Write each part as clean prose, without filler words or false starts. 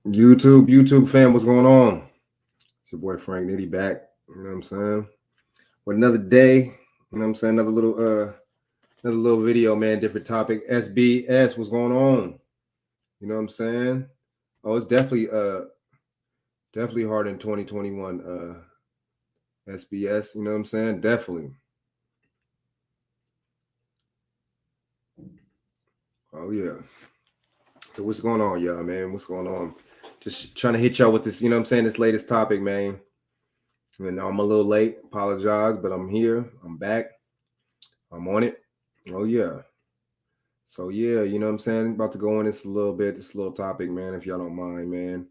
YouTube fam, what's going on? It's your boy Frank Nitty back. You know what I'm saying? With another day. You know what I'm saying? Another little video, man. Different topic. SBS, what's going on? You know what I'm saying? Oh, it's definitely hard in 2021. SBS. You know what I'm saying? Definitely. Oh yeah. So what's going on, y'all, man? What's going on? Just trying to hit y'all with this. You know what I'm saying? This latest topic, man. And I'm a little late. Apologize, but I'm here. I'm back. I'm on it. Oh yeah. So yeah, you know what I'm saying? About to go on this a little bit, this little topic, man, if y'all don't mind, man.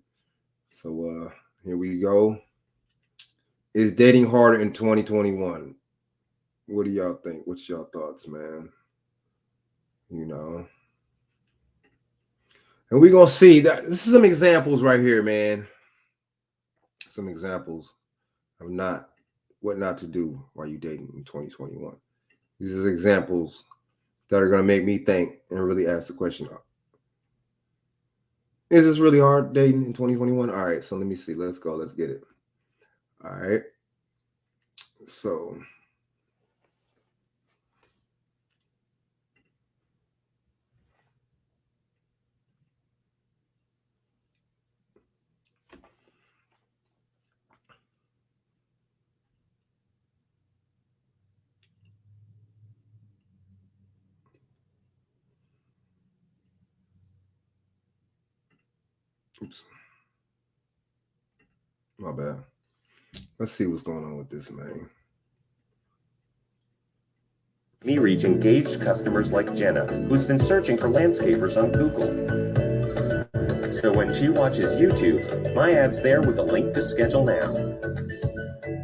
So here we go. Is dating harder in 2021? What do y'all think? What's y'all thoughts, man? You know. And we're gonna see that this is some examples right here, man. Some examples of what not to do while you dating in 2021. These are examples that are gonna make me think and really ask the question, is this really hard dating in 2021? All right, so let me see. Let's go. Let's get it. All right. So oops. My bad. Let's see what's going on with this, man. Me reach engaged customers like Jenna, who's been searching for landscapers on Google. So when she watches YouTube, my ad's there with a link to schedule now.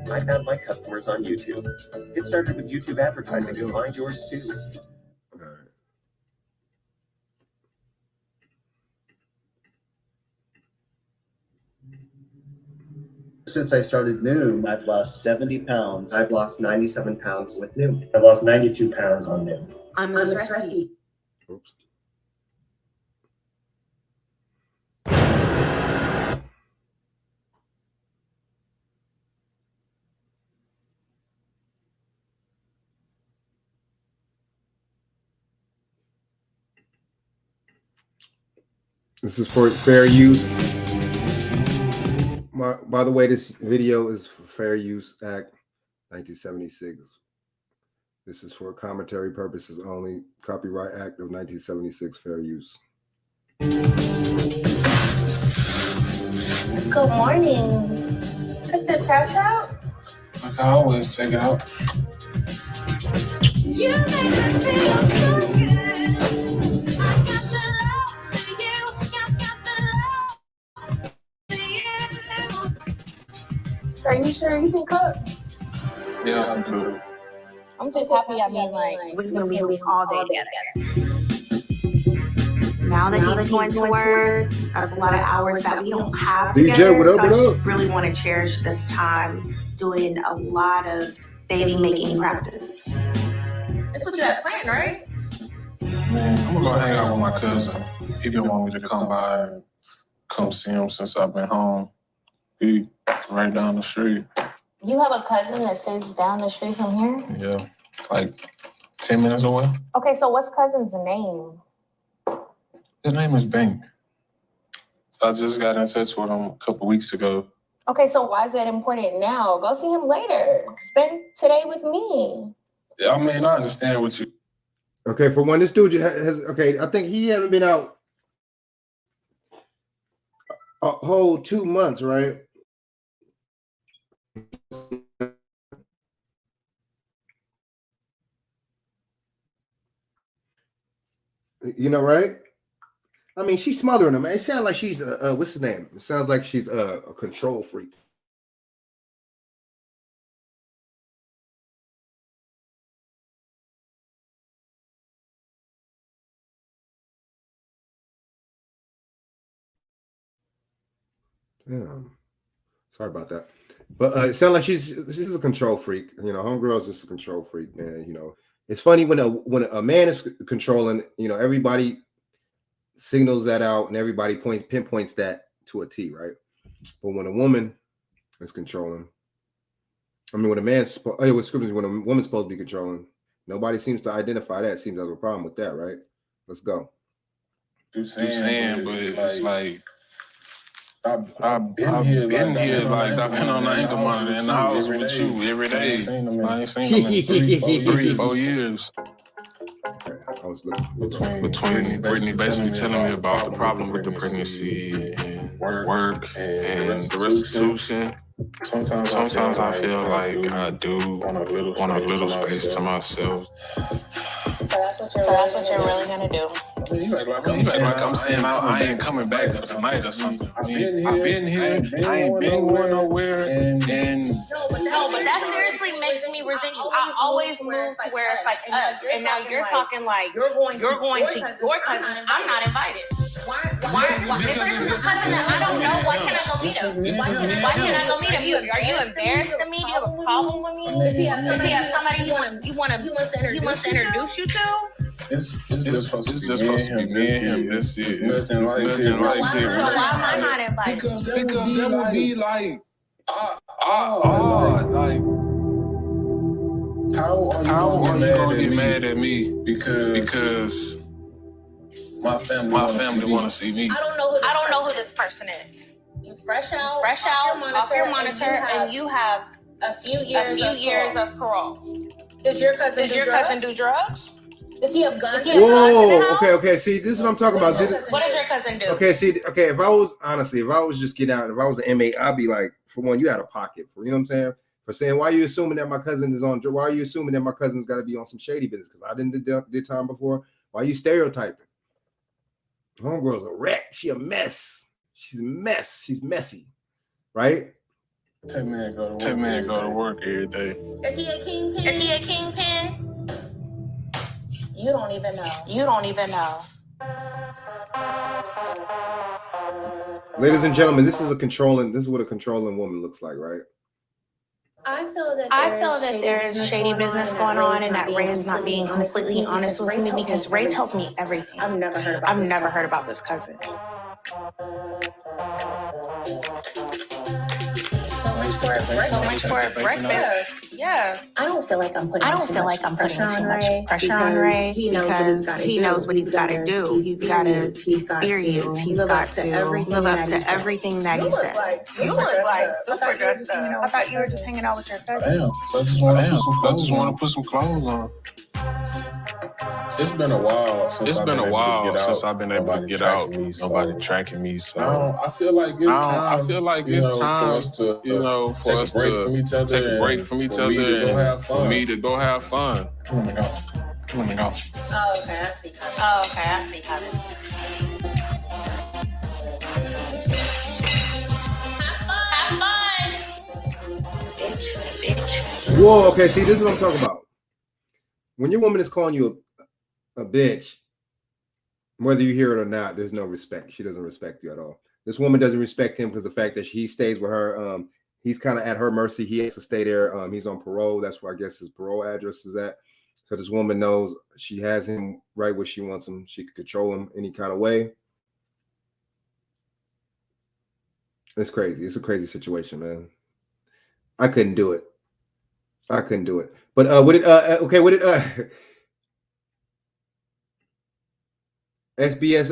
I found my customers on YouTube. Get started with YouTube advertising and find yours too. All right. Since I started Noom, I've lost 70 pounds. I've lost 97 pounds with Noom. I've lost 92 pounds on Noom. I'm a stressy. Oops. This is for fair use. By the way, this video is for Fair Use Act 1976. This is for commentary purposes only. Copyright Act of 1976, fair use. Good morning. Took the trash out? I can always take it out. You make me feel so good. I got the love for you. Got the love for you. Are you sure you can cook? Yeah, I'm too. I'm just happy. We're gonna be doing all day together. Now that he's going to work, that's a lot of hours that we don't have DJ, together. what up, So I what just up? really want to cherish this time doing a lot of baby making practice. That's what you got planned, right? Man, I'm gonna go hang out with my cousin. He been wanting me to come by and come see him since I've been home. He right down the street. You have a cousin that stays down the street from here? Yeah, like 10 minutes away. Okay, so what's cousin's name? His name is Bank. I just got in touch with him a couple weeks ago. Okay, so why is that important now? Go see him later. Spend today with me. Yeah, I mean, I understand what you. Okay, for one, this dude has okay. I think he haven't been out a whole 2 months, right? You know, right? I mean, she's smothering him. It sounds like she's what's his name? It sounds like she's a control freak. Damn. Sorry about that. But it sounds like she's a control freak. You know, homegirl's just a control freak, man. You know, it's funny when a man is controlling. You know, everybody signals that out and everybody pinpoints that to a T, right? But when a woman is controlling, I mean, when a man's, when a woman's supposed to be controlling, nobody seems to identify that. Seems like a problem with that, right? Let's go. You saying, but it's like I've been here, like I've been on the ankle monitor in the house with you every day. I ain't seen them in 3-4 years. Okay, I was looking Between Brittany basically telling me about the problem with the pregnancy and work and the restitution. Sometimes I feel like I do want a little space to myself. So that's what you're really gonna do. Like I'm saying, I ain't coming back for the night or something. I've been here. I ain't been going nowhere. And No, but that seriously makes me resent you. I always move to where it's like us, and now you're talking like you're going to your cousin. I'm not invited. Why? If this is a cousin that I don't know, why can't I go meet him? Why can't I go meet him? Are you embarrassed to me? Do you have a problem with me? Does he have somebody he wants to introduce you to? It's just supposed to be me and him. It's nothing like this. So why am I not invited? Because that would be like, like, how are you gonna get mad at me because my family want to see me? I don't know who this person is. You fresh out off your monitor, and you have a few years of parole. Does your cousin do drugs? Does he have guns? Whoa, okay. See, this is what I'm talking about. What does your cousin do? Okay, if I was just getting out, if I was an inmate, I'd be like, for one, you out of pocket. You know what I'm saying? For saying, why are you assuming that my cousin is on? Why are you assuming that my cousin's got to be on some shady business? Because I didn't did time before. Why are you stereotyping? Homegirl's a wreck. She a mess. She's a mess. She's messy, right? Take me and go to work every day. Is he a kingpin? You don't even know. Ladies and gentlemen, this is what a controlling woman looks like, right? I feel that there is shady business going on, and that Ray is not being completely honest with me because Ray tells me everything. I've never heard about this cousin. So much for breakfast. Yeah. I don't feel like I'm putting too much pressure on Ray because he knows what he's got to do. He's got to be serious. He's got to live up to everything that he said. You look like super dressed up. I thought you were just hanging out with your cousin. Damn, I just want to put some clothes on. It's been a while since I've been able to get out. Nobody tracking me, so I feel like it's time. For us to take a break from each other and for me to go have fun. Let me go. Oh, okay, I see how this is. Have fun. Bitch. Whoa, okay, see, this is what I'm talking about. When your woman is calling you a bitch, whether you hear it or not, there's no respect. She doesn't respect you at all. This woman doesn't respect him because the fact that he stays with her, he's kind of at her mercy. He has to stay there. He's on parole. That's where I guess his parole address is at. So this woman knows she has him right where she wants him. She can control him any kind of way. It's crazy. It's a crazy situation, man. I couldn't do it. But SBS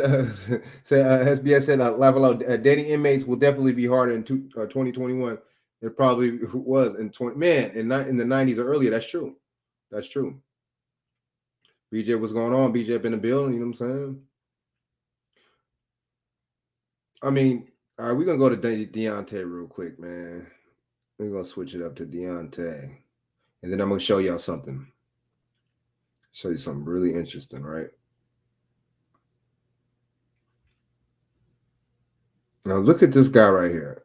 SBS said Lavalo, dating inmates will definitely be harder in 2021. It probably was in in the 90s or earlier. That's true. BJ, what's going on? BJ up in the building, you know what I'm saying? I mean, all right, we're gonna go to Deontay real quick, man. We're gonna switch it up to Deontay. And then I'm gonna show y'all something. Show you something really interesting, right? Now look at this guy right here.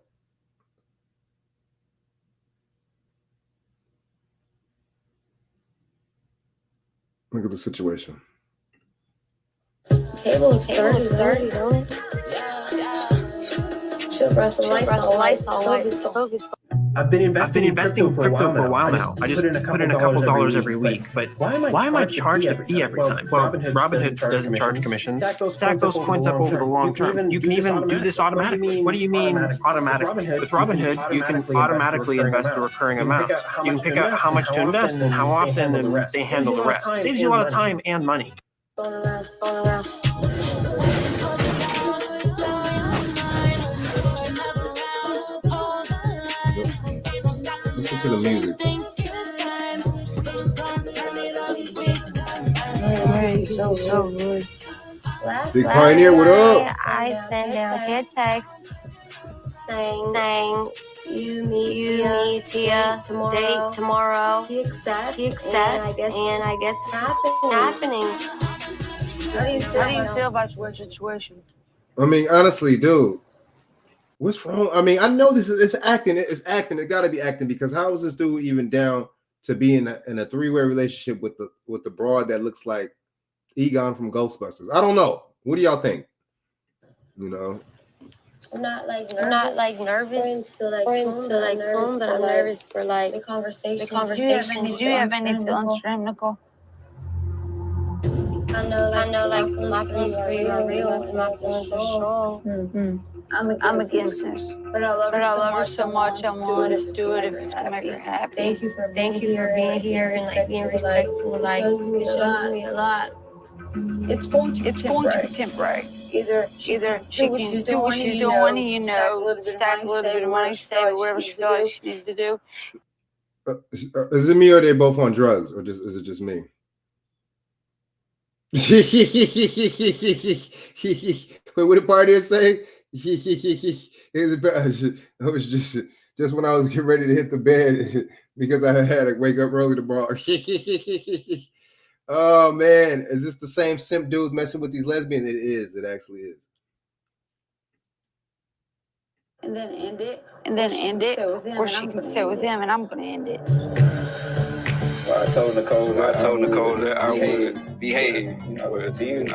Look at the situation. Table looks dirty, don't it? Should brush the lights all. I've been investing in crypto for a while now. I just put in a couple dollars every week. But why am I charged a fee every time? Well, Robinhood doesn't charge commissions. Stack those coins up over the long term. You can even do this automatically. What do you mean automatic? With Robinhood, you can automatically invest a recurring amount. You can pick out how much to invest and how often, and they handle the rest. It saves you a lot of time and money. Going around. Listen to the music. Right, so good. Big Pioneer, what up? I sent down Ted text saying you meet Tia date tomorrow. He accepts, and I guess it's happening. How do you feel about your situation? I mean, honestly, dude, what's wrong? I mean, I know it's acting. It's acting. It got to be acting, because how is this dude even down to be in a three-way relationship with the broad that looks like Egon from Ghostbusters? I don't know. What do y'all think? You know, I'm not like nervous to come, but I'm nervous for like the conversation. Did you have any feelings for him, Nicole? I know like my feelings for you are real and my feelings are strong. Mm-hmm. I'm against this, but I love her so much. I'm willing to do it if it's gonna make her happy. Thank you for being here and like being respectful. Like it shows me a lot. It's going to be temporary. Either she can do what she's doing, you know, stack a little bit of money, save it, whatever she feels like she needs to do. Is it me, or are they both on drugs, or is it just me? Wait, what did Pioneer say? I was just when I was getting ready to hit the bed because I had to wake up early tomorrow. Oh man, is this the same simp dudes messing with these lesbians? It is. It actually is. And then end it, or she can stay with him, and I'm gonna end it. I told Nicole that I would behave. To you,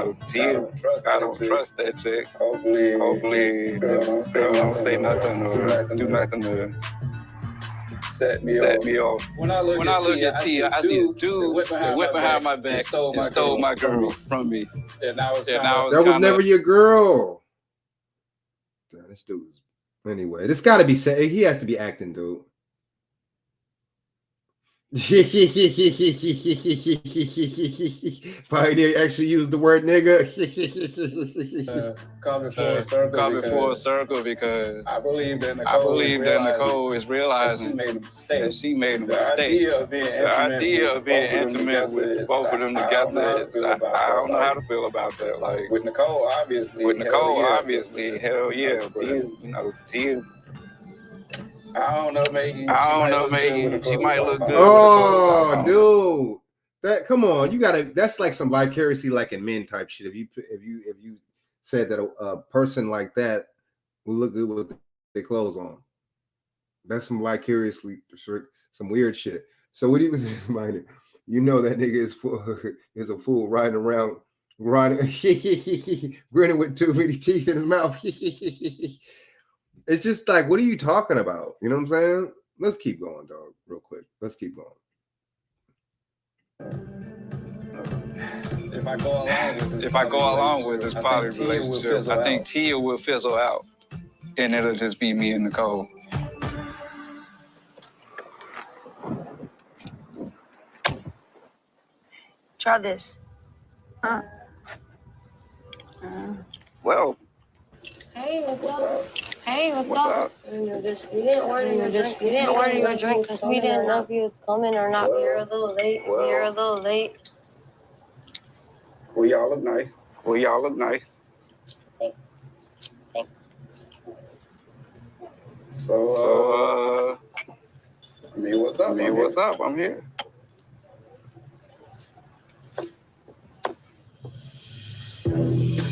I don't trust that chick. Hopefully, I don't say nothing or do nothing to set me off. When I look at Tia, I see a dude that went behind my back and stole my girl from me. And I was that was never your girl. Damn, this dude is. Anyway, this got to be said. He has to be acting, dude. Pioneer actually used the word nigga. Call before a circle because I believe that Nicole is realizing that she made a mistake. The idea of being intimate with both of them together, I don't know how to feel about that. Like with Nicole, obviously, hell yeah. But you know, Tia. I don't know, maybe she might look good. Oh, dude, that come on, you gotta. That's like some vicariously like in men type shit. If you said that a person like that will look good with their clothes on, that's some vicariously some weird shit. So what he was reminded, you know, that nigga is a fool riding around, grinning with too many teeth in his mouth. It's just like, what are you talking about? You know what I'm saying? Let's keep going, dog, real quick. Let's keep going. If I go along with this poly relationship, I think Tia will fizzle out, and it'll just be me and Nicole. Try this. Well. Hey, what's up? We didn't order your drink because we didn't know if he was coming or not. We were a little late. Well, y'all look nice. Thanks. So, I mean, what's up? I'm here.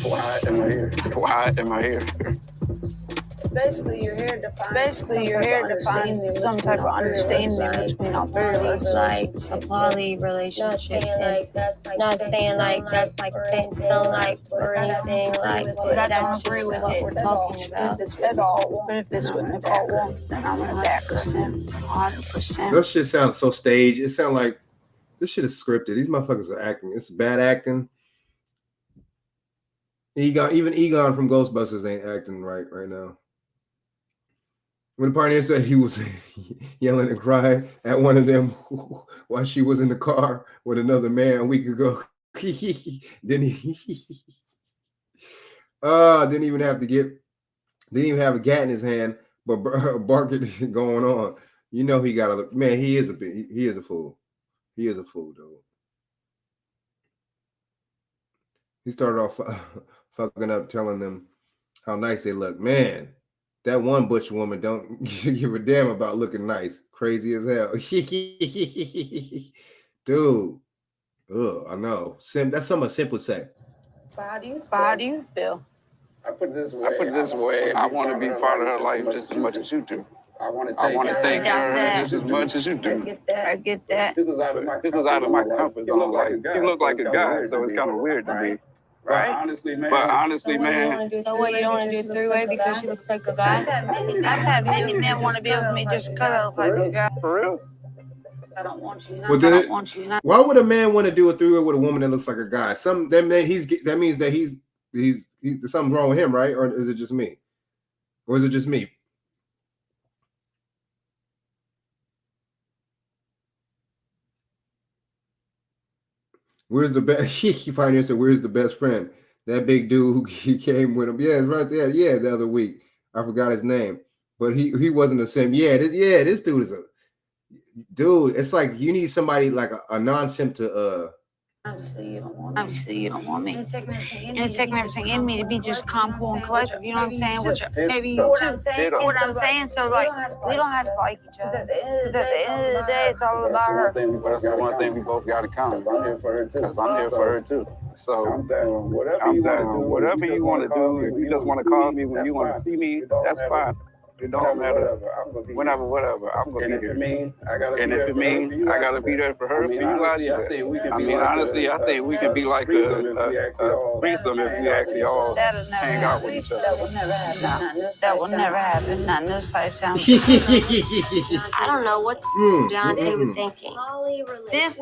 Why am I here? Basically, you're here to find some type of understanding between all three of us. Like a poly relationship. Not saying like that's like set in stone, like or anything like I that's don't just agree with what it we're talking about. at all. But if it's what Nicole wants, then I'm gonna back her 100%. That shit sounds so staged. It sounds like this shit is scripted. These motherfuckers are acting. It's bad acting. Even Egon from Ghostbusters ain't acting right now. When the partner said he was yelling and crying at one of them while she was in the car with another man a week ago, didn't even have a gat in his hand, but barking going on. You know he got a man. He is a fool. He is a fool, dude. He started off fucking up, telling them how nice they look. Man, that one butch woman don't give a damn about looking nice. Crazy as hell. Dude. Ugh, I know. That's something a simp would say. How do you feel? I put it this way. I want to be part of her life just as much as you do. I want to take care of her just as much as you do. I get that. This is out of my comfort zone. Like, you look like a guy, so it's kind of weird to me. Right? But honestly, man. So what, you don't want to do a three-way because she looks like a guy? I've had many men want to be with me just because I look like a guy. For real? I don't want you. Well, I don't want you. Why would a man want to do a three-way with a woman that looks like a guy? That means that he's something's wrong with him, right? Or is it just me? Where's the best? He finally said, "Where's the best friend?" That big dude who he came with him. Yeah, it's right there. Yeah, the other week I forgot his name, but he wasn't the same. This dude is a dude. It's like you need somebody like a non-simp to Obviously, you don't want me. And it's taking everything in me to be just calm, cool, and collective. You know what I'm saying? Which maybe you too. What I'm saying? So, like, we don't have to like each other. Because at the end of the day, it's all about her. That's the one thing we both got to count. I'm here for her too. So I'm down. Whatever you want to do. If you just want to call me when you want to see me, that's fine. It don't matter. Whatever. I'm gonna be here. And if it means I gotta be there for her, for you out there. I mean, honestly, I think we could be like a threesome if we actually all hang out with each other. That will never happen. That will never happen. Not in this lifetime. I don't know what Deontay was thinking. This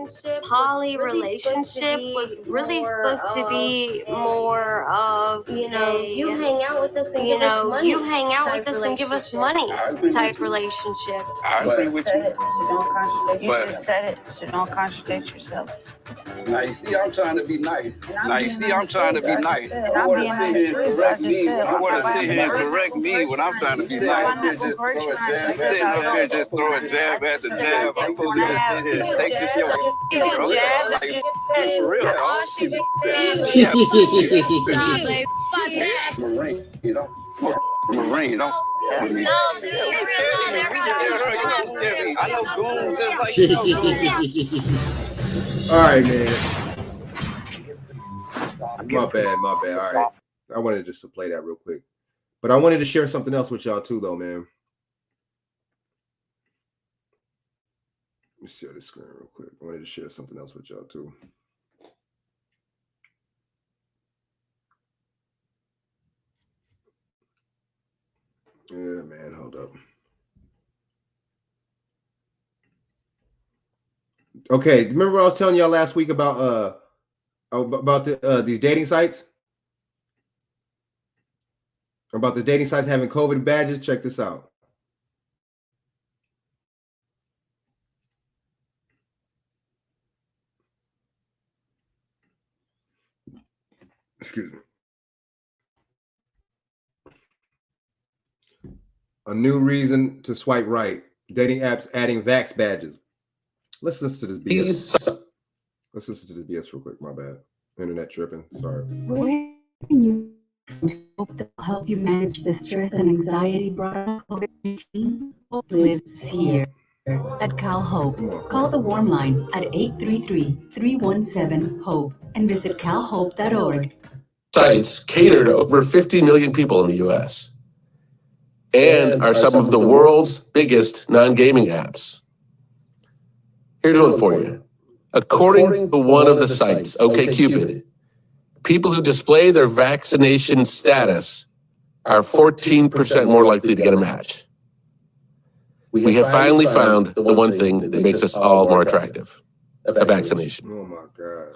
poly relationship was really supposed to be more of, you hang out with us and give us money. You hang out with us and give us money type relationship. I agree with you. So don't contradict. You just said it, so don't contradict yourself. Now you see, I'm trying to be nice. I I'm being nice too, I want to sit here and correct me when I'm trying to be nice. Sitting up here just throw a jab at the jab. I'm supposed to just sit here and take this for real. Marine, don't. I know goons just like All right, man. My bad. All right. I wanted just to play that real quick. But I wanted to share something else with y'all too, though, man. Let me share the screen real quick. I wanted to share something else with y'all too. Yeah, man, hold up. Okay, remember what I was telling y'all last week about these dating sites? About the dating sites having COVID badges? Check this out. Excuse me. A new reason to swipe right. Dating apps adding Vax badges. Let's listen to this BS. Let's listen to this BS real quick. My bad. Internet tripping. Sorry. When you hope that will help you manage the stress and anxiety brought on COVID-19, Hope lives here at Cal Hope. Call the warm line at 833-317-HOPE and visit calhope.org. Sites cater to over 50 million people in the U.S. and are some of the world's biggest non-gaming apps. Here's one for you. According to one of the sites, OkCupid, people who display their vaccination status are 14% more likely to get a match. We have finally found the one thing that makes us all more attractive, a vaccination. Oh my God.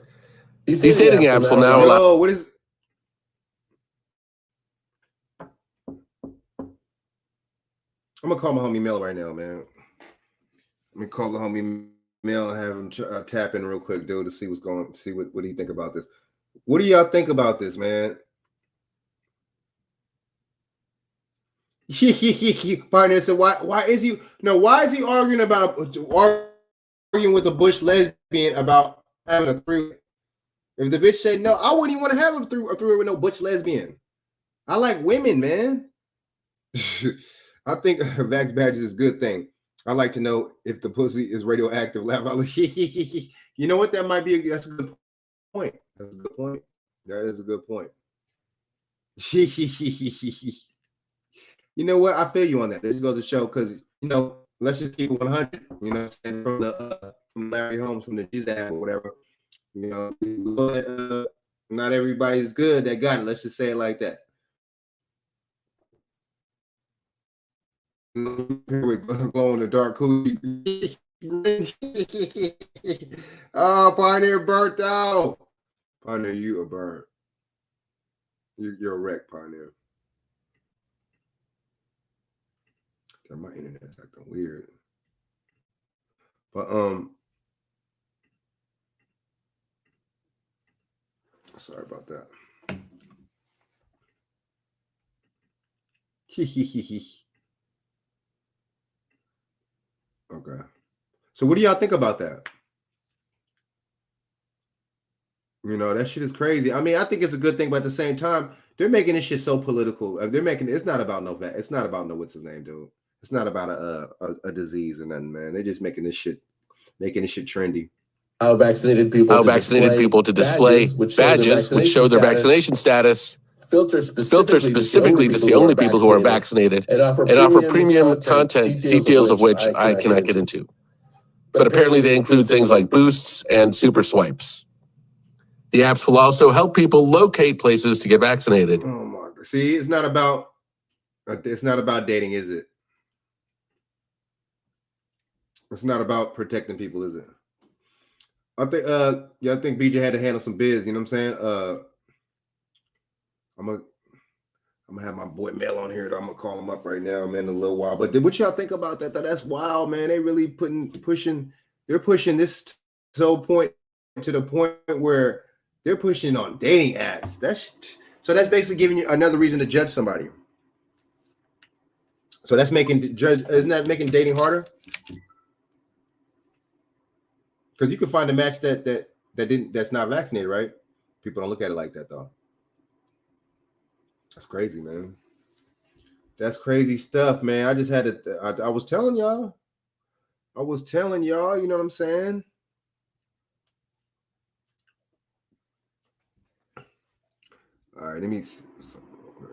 These dating apps will now allow... Yo, what is... I'm gonna call my homie Mel right now, man. Let me call the homie Mel and have him tap in real quick, dude, to see what's going, see what he think about this. What do y'all think about this, man? Partner said, why is he arguing with a Bush lesbian about having a three-way? If the bitch said no, I wouldn't even want to have a three-way with no Bush lesbian. I like women, man. I think vax badges is a good thing. I like to know if the pussy is radioactive. You know what? That might be. That's a good point. That's a good point. That is a good point. You know what? I feel you on that. This goes to show because let's just keep it 100. You know, what I'm saying? From Larry Holmes, from the Jizz or whatever. Not everybody's good that got it. Let's just say it like that. We're glow in the dark coochie. Oh, Pioneer burnt out. Pioneer, you are burnt. You're a wreck, Pioneer. My internet's acting weird. But sorry about that. Okay. So what do y'all think about that? That shit is crazy. I mean, I think it's a good thing, but at the same time, they're making this shit so political. It's not about no what's his name, dude. It's not about a disease or nothing, man. They're just making this shit trendy. Allow vaccinated people to display badges which show their vaccination status. Filter specifically to see only people who are vaccinated and offer premium content, details of which I cannot get into. But apparently they include things like boosts and super swipes. The apps will also help people locate places to get vaccinated. Oh my God. See, it's not about dating, is it? It's not about protecting people, is it? I think I think BJ had to handle some biz, you know what I'm saying? I'm gonna have my boy Mel on here. I'm gonna call him up right now, man, in a little while. But what y'all think about that? That's wild, man. They really pushing this to the point where they're pushing on dating apps. That's basically giving you another reason to judge somebody. So isn't that making dating harder? Because you can find a match that's not vaccinated, right? People don't look at it like that though. That's crazy, man. That's crazy stuff, man. I just had to. I was telling y'all. You know what I'm saying? All right, let me see something real quick.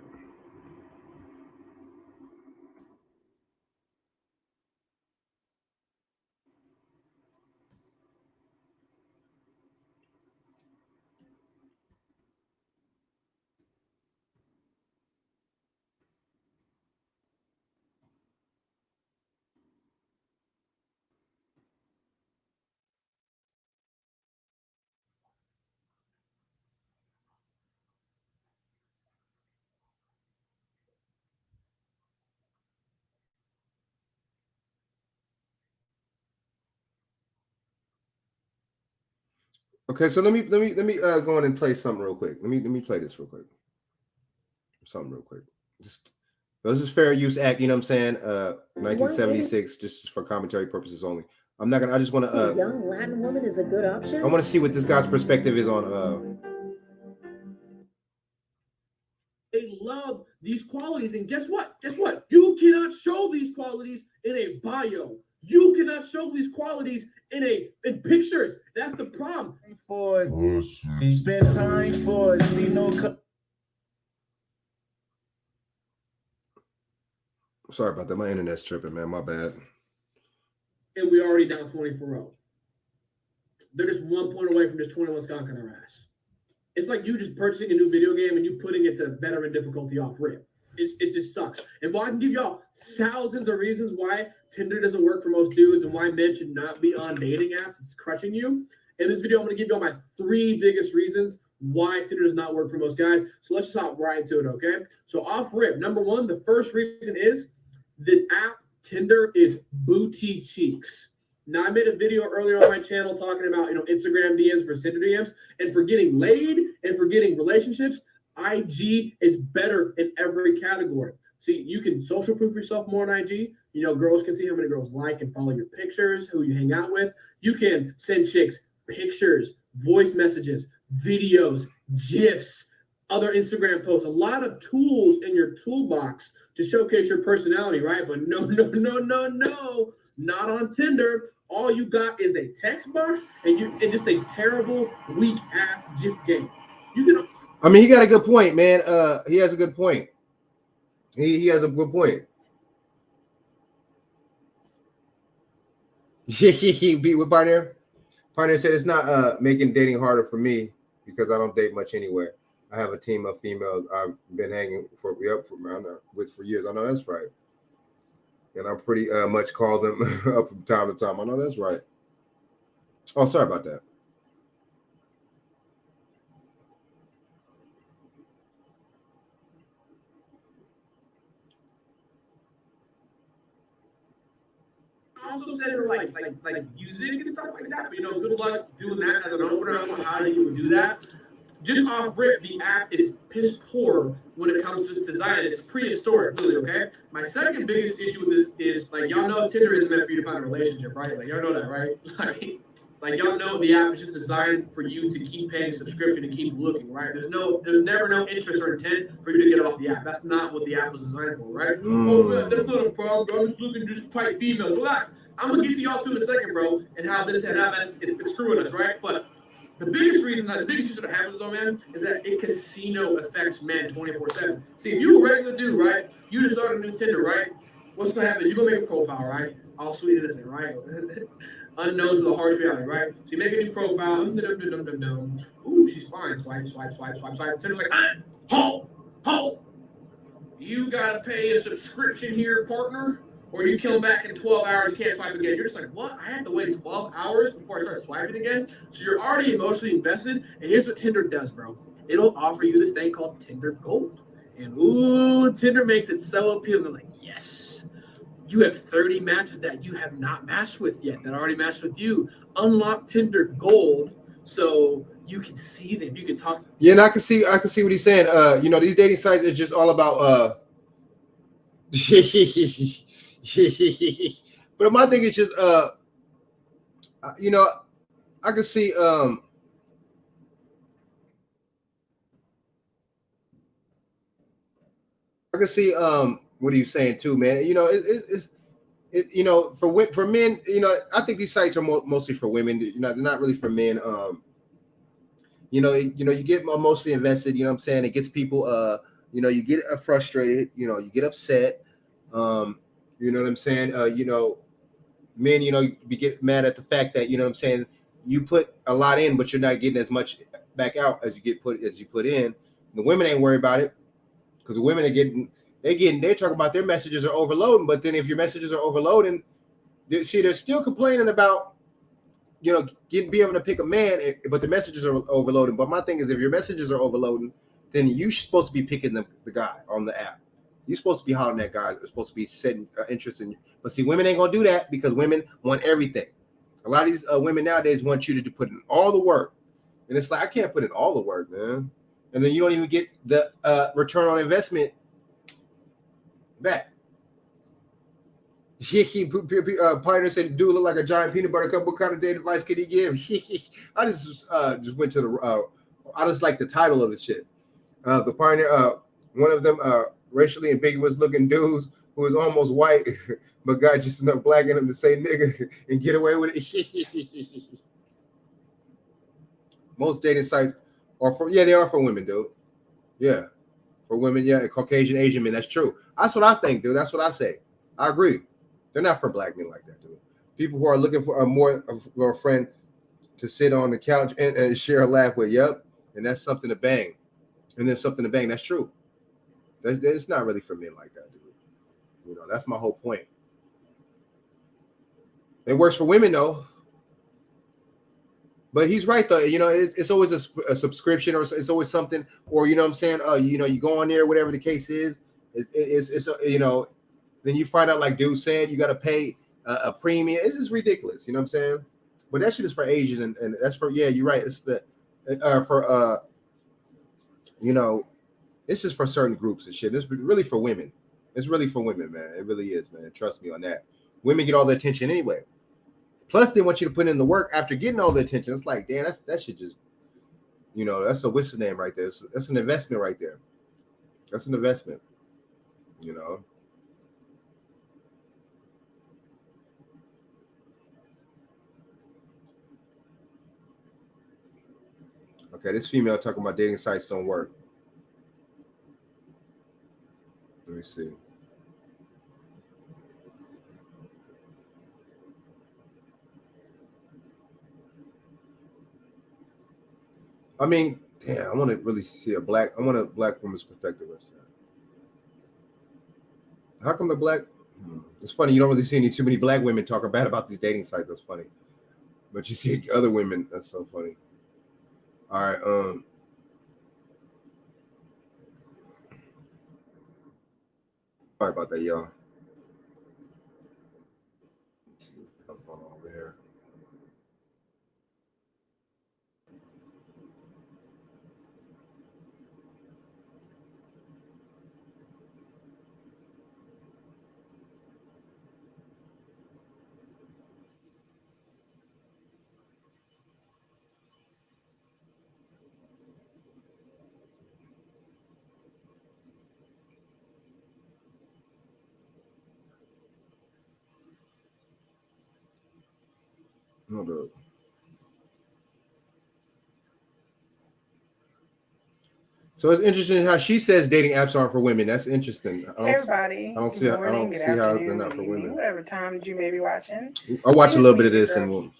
Okay, so let me go on and play something real quick. Let me play this real quick. Something real quick. This is Fair Use Act, you know what I'm saying? 1976, just for commentary purposes only. I just want to a young Latin woman is a good option. I want to see what this guy's perspective is on They love these qualities, and guess what? You cannot show these qualities in a bio. You cannot show these qualities in pictures. That's the problem. You spend time for it. See no. Sorry about that. My internet's tripping, man. My bad. And we already down 24-0. They're just 1 point away from just 21 skonking our ass. It's like you just purchasing a new video game and you putting it to veteran difficulty off rip. It just sucks. And while I can give y'all thousands of reasons why Tinder doesn't work for most dudes and why men should not be on dating apps, it's crutching you. In this video, I'm going to give y'all my 3 biggest reasons why Tinder does not work for most guys. So let's just hop right into it, okay? So off rip, number 1, the first reason is the app Tinder is booty cheeks. Now, I made a video earlier on my channel talking about, Instagram DMs for Tinder DMs, and for getting laid and for getting relationships, IG is better in every category. So you can social proof yourself more on IG. Girls can see how many girls like and follow your pictures, who you hang out with. You can send chicks pictures, voice messages, videos, GIFs, other Instagram posts, a lot of tools in your toolbox to showcase your personality, right? But no, not on Tinder. All you got is a text box and just a terrible, weak ass GIF game. I mean, he got a good point, man. He has a good point. He has a good point. He beat with Pioneer. Pioneer said it's not making dating harder for me because I don't date much anyway. I have a team of females I've been hanging with for years. I know that's right. And I pretty much call them up from time to time. I know that's right. Oh, sorry about that. Also said like music and stuff like that. Good luck doing that as an opener. I don't know how you would do that. Just off rip, the app is piss poor when it comes to design. It's prehistoric, really, okay? My second biggest issue with this is, y'all know Tinder isn't meant for you to find a relationship, right? Y'all know that, right? Y'all know the app is just designed for you to keep paying subscription and keep looking, right? There's never no interest or intent for you to get off the app. That's not what the app was designed for, right? Oh, man, that's not a problem. I'm just looking to just pipe females. Relax. I'm going to get to y'all too in a second, bro, and how this and how that's it's screwing us, right? But the biggest reason, the biggest issue that happens though, man, is that it casino affects men 24/7. See, if you're a regular dude, right, you just started a new Tinder, right, what's going to happen is you're going to make a profile, right, all sweet and innocent, right, unknown to the harsh reality, right, so you make a new profile, ooh, she's fine, swipe, Tinder's like, halt, you got to pay a subscription here, partner. Or you kill them back in 12 hours, you can't swipe again. You're just like, what? I have to wait 12 hours before I start swiping again? So you're already emotionally invested. And here's what Tinder does, bro. It'll offer you this thing called Tinder Gold. And ooh, Tinder makes it so appealing. They're like, yes, you have 30 matches that you have not matched with yet, that already matched with you. Unlock Tinder Gold so you can see them. You can talk. Yeah, and I can see what he's saying. These dating sites is just all about but my thing is just I can see what are you saying too, man? For men, I think these sites are mostly for women. They're not really for men. You get emotionally invested, you know what I'm saying? It gets people you get frustrated, you get upset. You know what I'm saying? Men, you get mad at the fact that, you know what I'm saying, you put a lot in, but you're not getting as much back out as you put in. The women ain't worried about it because the women are they're talking about their messages are overloading. But then if your messages are overloading, they're still complaining about, being able to pick a man, but the messages are overloading. But my thing is, if your messages are overloading, then you're supposed to be picking the guy on the app. You're supposed to be hollering at guys. They're supposed to be setting interest in you. But see, women ain't going to do that because women want everything. A lot of these women nowadays want you to put in all the work. And it's like, I can't put in all the work, man. And then you don't even get the return on investment back. Pioneer said, dude look like a giant peanut butter cup. What kind of dating advice can he give? I just went to I just like the title of the shit. The Pioneer, one of them racially ambiguous looking dudes who is almost white, but got just enough black in him to say nigga and get away with it. Most dating sites are they are for women, dude. Yeah. for women, yeah, Caucasian Asian men. That's true. That's what I think, dude. That's what I say. I agree. They're not for black men like that, dude. People who are looking for a friend to sit on the couch and share a laugh with. Yep, and that's something to bang. And then something to bang. That's true. It's not really for men like that, dude. You know, that's my whole point. It works for women though. But he's right though. You know, it's always a subscription, or it's always something, or you know what I'm saying? You know, you go on there, whatever the case is. It's you know, then you find out, like dude said, you got to pay a premium. It's just ridiculous. You know what I'm saying? But that shit is for Asian, and that's for, yeah, you're right. It's the for you know, it's just for certain groups and shit. It's really for women. It's really for women, man. It really is, man. Trust me on that. Women get all the attention anyway. Plus, they want you to put in the work after getting all the attention. It's like, damn, that should just, you know, that's a what's the name right there. That's an investment right there. That's an investment, you know. Okay, this female talking about dating sites don't work. Let me see. I mean, damn, I want to really see a black woman's perspective. How come the black? It's funny, you don't really see too many black women talking bad about these dating sites. That's funny. But you see other women. That's so funny. All right. Sorry about that, y'all. Let's see what's going on over here. Hold up. So it's interesting how she says dating apps aren't for women. That's interesting. Everybody, I don't see how they're not for women. Whatever time that you may be watching. I'll watch a little bit of this and we'll...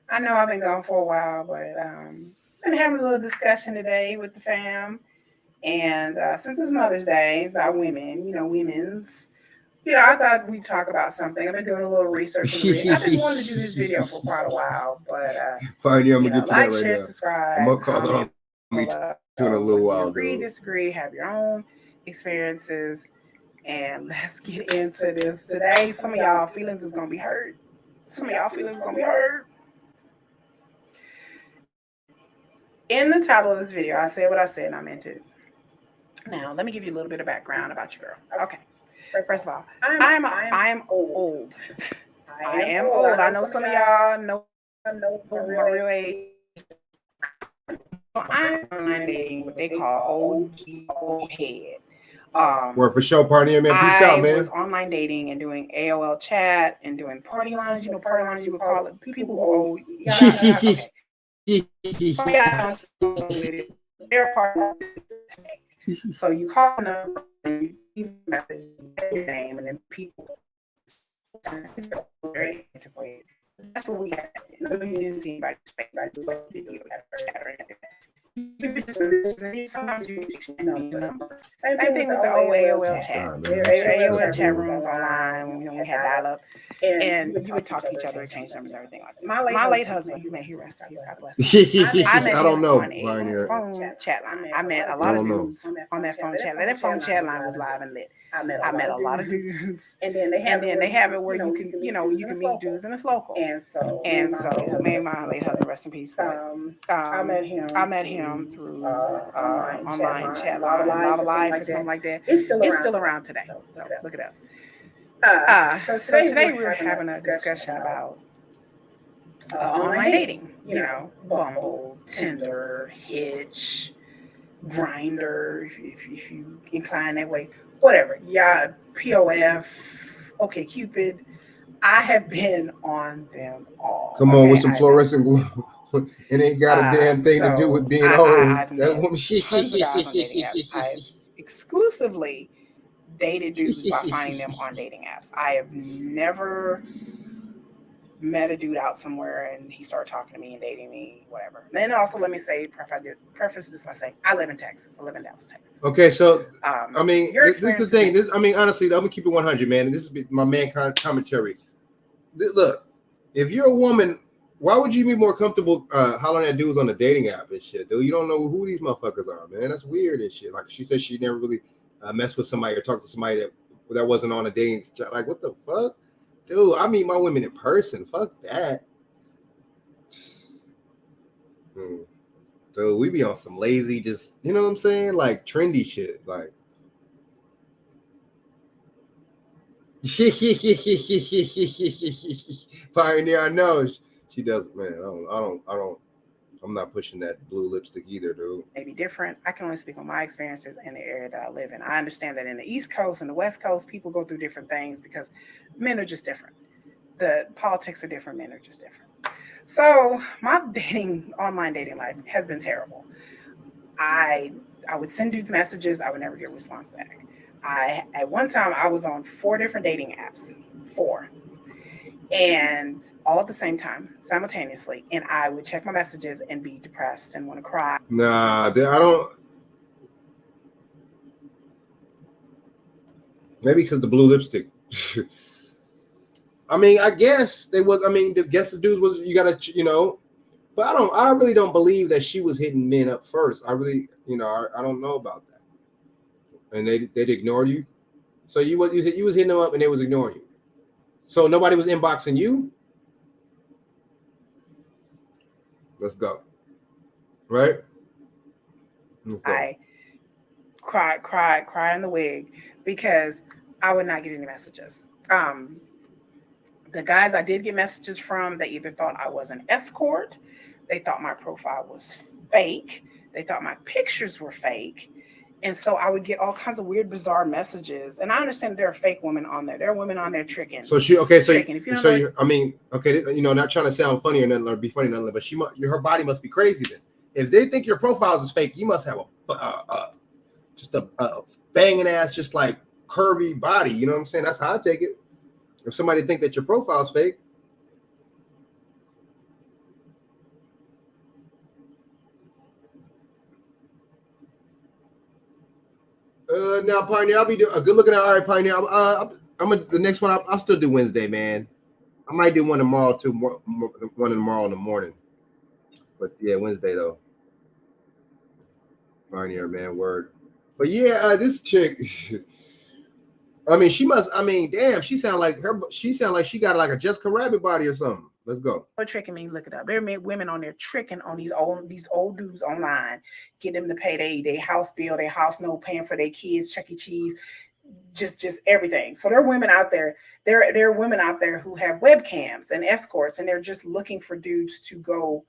I know I've been gone for a while, but been having a little discussion today with the fam. And since it's Mother's Day, it's about women, you know, women's. You know, I thought we'd talk about something. I've been doing a little research. I've been wanting to do this video for quite a while, but fine, yeah, I'm gonna get to like, that right share, now. subscribe. I'm gonna call on me in a little while. Agree, disagree, have your own experiences, and let's get into this today. Some of y'all feelings is gonna be hurt. In the title of this video, I said what I said, and I meant it. Now, let me give you a little bit of background about your girl. Okay. First of all, I am old. I am old. I know some of y'all know my real age. I'm online dating what they call old head. We're for show party, man. Peace out, man. I was online dating and doing AOL chat and doing party lines. You know, party lines you would call it. People who are old. Some of y'all don't. They're part of it. So you call a number and you leave a message, your name, and then people. Very antiquated. That's what we had. You didn't see anybody space. Video or anything. Sometimes you same thing with the old AOL chat. AOL chat rooms online, you know, we had dial-up, and you would talk to each other, exchange numbers, everything like that. My late husband, you may hear rest in peace, God bless him. I met him on a phone chat line. I met a lot of dudes on that phone chat line. That phone chat line was live and lit. I met a lot of dudes, and then they have it where you can meet dudes, and it's local. And so me and my late husband, rest in peace. I met him through online chat, a lot of live or something like that. It's still around today. So look it up. So today we were having a discussion about online dating. You know, Bumble, Tinder, Hitch, Grindr, if you incline that way. Whatever, yeah, POF, OkCupid. I have been on them all. Come on, with some fluorescent glue. It ain't got a damn thing to do with being old. I've met tons of guys on dating apps. I've exclusively dated dudes by finding them on dating apps. I have never met a dude out somewhere and he started talking to me and dating me, whatever. And then also, let me say, preface this by saying, I live in Texas. I live in Dallas, Texas. Okay, so I mean, this is the thing. experience- I mean, honestly, I'm gonna keep it 100, man. And this is my man commentary. Look, if you're a woman, why would you be more comfortable hollering at dudes on the dating app and shit, dude? You don't know who these motherfuckers are, man. That's weird and shit. Like she said, she never really messed with somebody or talked to somebody that wasn't on a dating chat. Like, what the fuck? Dude, I meet my women in person. Fuck that. Dude, we be on some lazy, just, you know what I'm saying? Like trendy shit. Like, Pioneer, I know she does, man. I'm not pushing that blue lipstick either, dude. Maybe different. I can only speak on my experiences in the area that I live in. I understand that in the East Coast and the West Coast, people go through different things because men are just different. The politics are different. Men are just different. So my online dating life has been terrible. I would send dudes messages. I would never get a response back. At one time, I was on 4 different dating apps. 4. And all at the same time, simultaneously, and I would check my messages and be depressed and want to cry. Nah, I don't. Maybe because the blue lipstick. I mean, I guess they was. I mean, the dudes was, you gotta, you know. But I really don't believe that she was hitting men up first. I really, you know, I don't know about that. And they'd ignored you. So you was hitting them up and they was ignoring you. So nobody was inboxing you? Let's go. Right? I cried in the wig because I would not get any messages. The guys I did get messages from, they either thought I was an escort, they thought my profile was fake, they thought my pictures were fake. And so I would get all kinds of weird, bizarre messages. And I understand there are fake women on there. There are women on there tricking. So she, okay, so tricking. If you don't know, I mean, okay, you know, not trying to sound funny or nothing or be funny or nothing, but her body must be crazy then. If they think your profile is fake, you must have just a banging ass, just like curvy body. You know what I'm saying? That's how I take it. If somebody think that your profile is fake. Now, Pioneer, I'll be doing a good looking at. All right, Pioneer. The next one. I'll still do Wednesday, man. I might do one tomorrow too. One tomorrow in the morning. But yeah, Wednesday though. Pioneer, man, word. But yeah, this chick. I mean, she must. I mean, damn, she sound like she got like a Jessica Rabbit body or something. Let's go. they're tricking me. Look it up. There are women on there tricking on these old dudes online, get them to pay their house bill, their house note, paying for their kids, Chuck E. Cheese, just everything. So there are women out there. There are women out there who have webcams and escorts, and they're just looking for dudes to go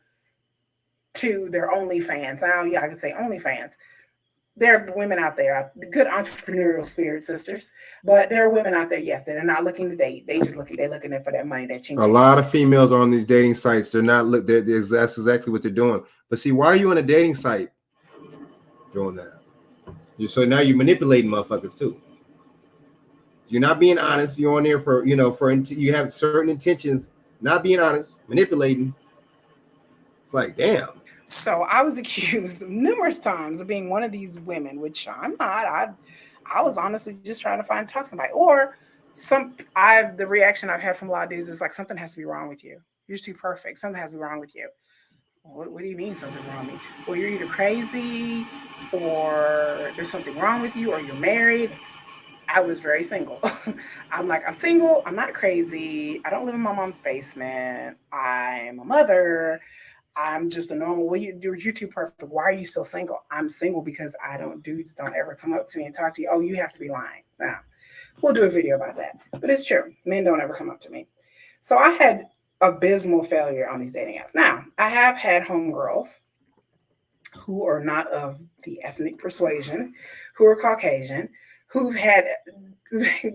to their OnlyFans. Now, yeah, I could say OnlyFans. There are women out there, good entrepreneurial spirit sisters, but there are women out there, yes, that are not looking to date. They're looking for that money, that ching. A lot of females are on these dating sites. They're not. That's exactly what they're doing. But see, why are you on a dating site doing that? So now you're manipulating motherfuckers too. You're not being honest. You're on there for you have certain intentions. Not being honest, manipulating. It's like, damn. So I was accused numerous times of being one of these women, which I'm not. I was honestly just trying to talk to somebody. Or the reaction I've had from a lot of dudes is like, something has to be wrong with you. You're too perfect. Something has to be wrong with you. What do you mean something's wrong with me? Well, you're either crazy or there's something wrong with you or you're married. I was very single. I'm single. I'm not crazy. I don't live in my mom's basement. I'm a mother. I'm just a normal. Well, you're too perfect. Why are you so single? I'm single because dudes don't ever come up to me and talk to you. Oh, you have to be lying. Now, we'll do a video about that. But it's true. Men don't ever come up to me. So I had abysmal failure on these dating apps. Now, I have had homegirls who are not of the ethnic persuasion, who are Caucasian, who've had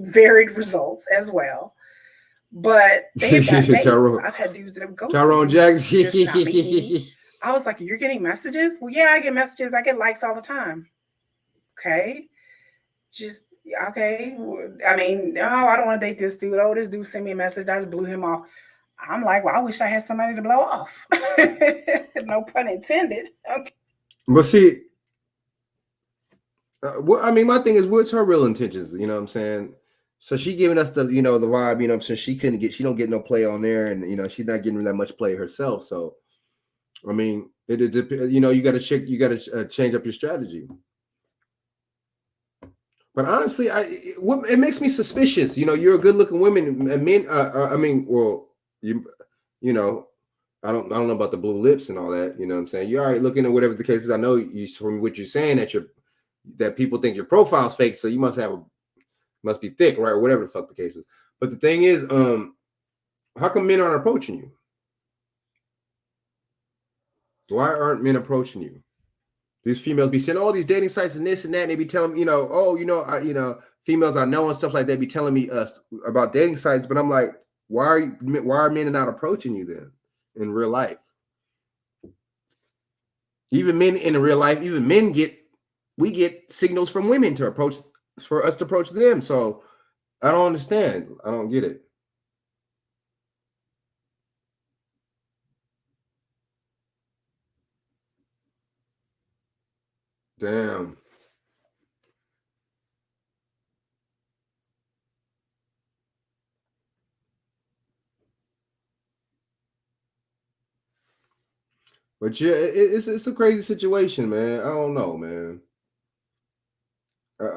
varied results as well. But they've got dates. I've had dudes that have ghosted Tyrone Jackson. Just not me. I was like, you're getting messages? Well, yeah, I get messages. I get likes all the time. Okay. just okay. I mean, oh, I don't want to date this dude. Oh, this dude sent me a message. I just blew him off. I'm like, well, I wish I had somebody to blow off. No pun intended. Okay. But see, I mean, my thing is, what's her real intentions? You know what I'm saying? So she giving us the, the vibe, you know what I'm saying? She don't get no play on there, and she's not getting that much play herself. So, I mean, you got to change up your strategy. But honestly, it makes me suspicious. You're a good-looking woman, and men. I mean, well, you know, I don't know about the blue lips and all that. You know what I'm saying? You're all right looking at whatever the case is. I know you from what you're saying that people think your profile's fake, so you must be thick, right? Or whatever the fuck the case is. But the thing is, how come men aren't approaching you? Why aren't men approaching you? These females be saying all these dating sites and this and that, and they be telling me, females I know and stuff like that be telling me about dating sites, but I'm like, why are men not approaching you then in real life? Even men in real life, we get signals from women for us to approach them. So I don't understand. I don't get it. Damn. But yeah, it's a crazy situation, man. I don't know, man.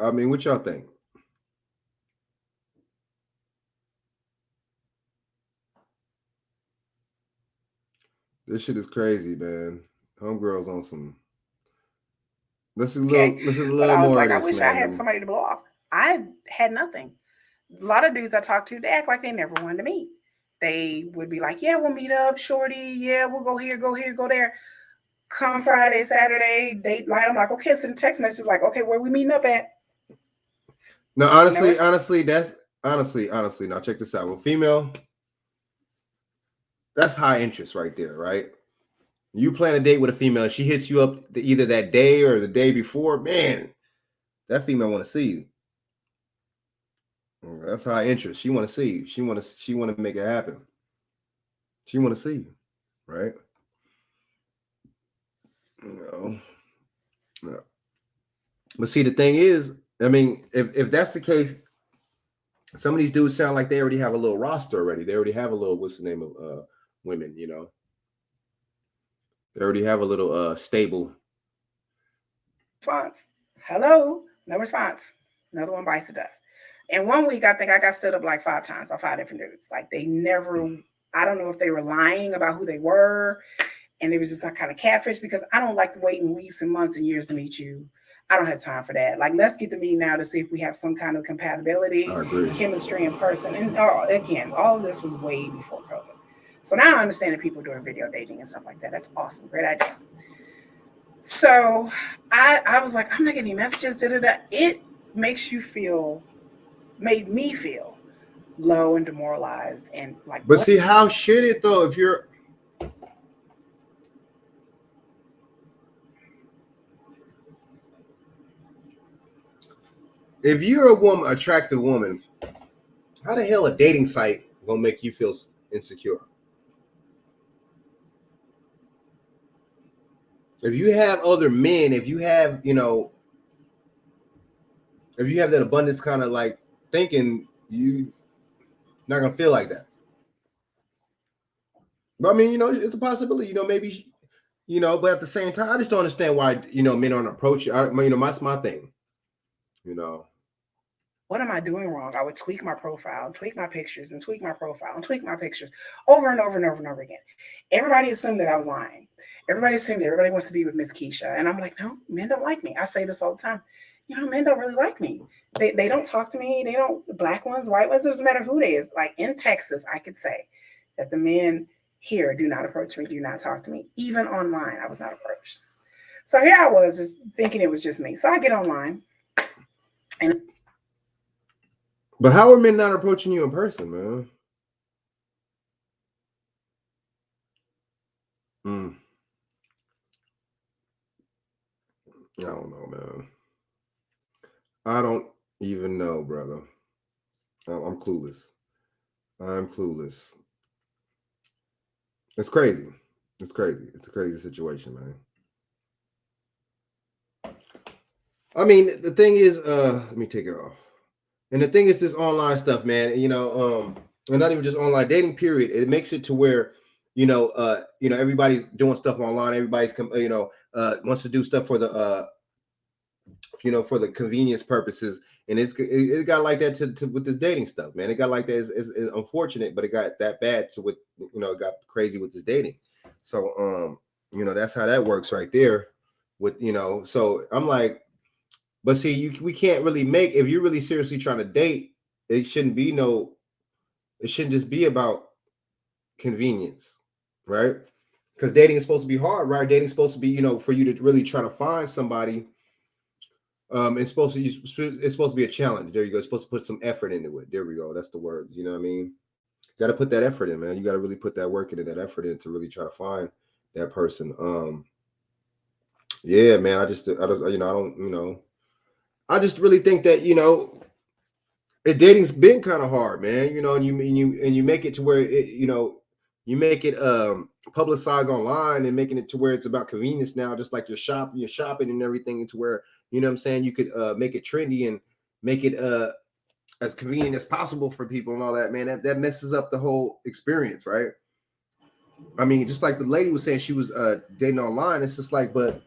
I mean, what y'all think? This shit is crazy, man. Homegirls on some. This is a little But I was more like, of I this, wish I had somebody to blow off. I had nothing. A lot of dudes I talked to, they act like they never wanted to meet. They would be like, yeah, we'll meet up, shorty. Yeah, we'll go here, go there. Come Friday, Saturday, date night. I'm like, okay, send a text message like, okay, where we meeting up at? No, honestly, now check this out. Well, female, that's high interest right there, right? You plan a date with a female, she hits you up either that day or the day before, man, that female want to see you. That's high interest. She want to see you. She want to make it happen. She want to see you, right? No. But see, the thing is, I mean, if that's the case, some of these dudes sound like they already have a little roster already. They already have a little, what's the name of women, They already have a little stable response. Hello, no response. Another one bites the dust. And 1 week, I think I got stood up like 5 times on 5 different dudes. Like they never, I don't know if they were lying about who they were. And it was just like kind of catfish because I don't like waiting weeks and months and years to meet you. I don't have time for that. Like, let's get to meet now to see if we have some kind of compatibility, chemistry in person. And again, all of this was way before COVID. So now I understand that people doing video dating and stuff like that. That's awesome. Great idea. So I was like, I'm not getting any messages. It made me feel low and demoralized and like. But see, how should it though? If you're a woman, attractive woman, how the hell a dating site gonna make you feel insecure? If you have other men, if you have that abundance kind of like thinking, you not gonna feel like that. But I mean, it's a possibility. Maybe, but at the same time, I just don't understand why men aren't approaching. That's my thing. What am I doing wrong? I would tweak my profile, tweak my pictures, and tweak my profile, and tweak my pictures over and over and over and over again. Everybody assumed that I was lying. Everybody assumed that everybody wants to be with Miss Keisha. And I'm like, no, men don't like me. I say this all the time. Men don't really like me. They don't talk to me. They don't, black ones, white ones, doesn't matter who they is. Like in Texas, I could say that the men here do not approach me, do not talk to me. Even online, I was not approached. So here I was just thinking it was just me. So I get online. But how are men not approaching you in person, man? I don't know, man. even know, brother. I'm clueless. I'm clueless. It's crazy. It's crazy. It's a crazy situation, man. I mean, the thing is, let me take it off. And the thing is, this online stuff, man. And not even just online dating. Period. It makes it to where, everybody's doing stuff online. Everybody's, wants to do stuff for the, for the convenience purposes. And it got like that to with this dating stuff, man. It got like that. It's unfortunate, but it got that bad to with, it got crazy with this dating. So, that's how that works right there. With so I'm like. But see, we can't really if you're really seriously trying to date, it shouldn't just be about convenience, right? Because dating is supposed to be hard, right? Dating is supposed to be, for you to really try to find somebody. It's supposed to be a challenge. There you go. It's supposed to put some effort into it. There we go. That's the words. You know what I mean? Got to put that effort in, man. You got to really put that work into that effort in to really try to find that person. Yeah, man. I just really think that dating's been kind of hard, man. And you make it to where you make it publicized online and making it to where it's about convenience now, just like you're shopping and everything, into where what I'm saying, you could make it trendy and make it as convenient as possible for people and all that, man. That messes up the whole experience, right? I mean, just like the lady was saying, she was dating online. It's just like, but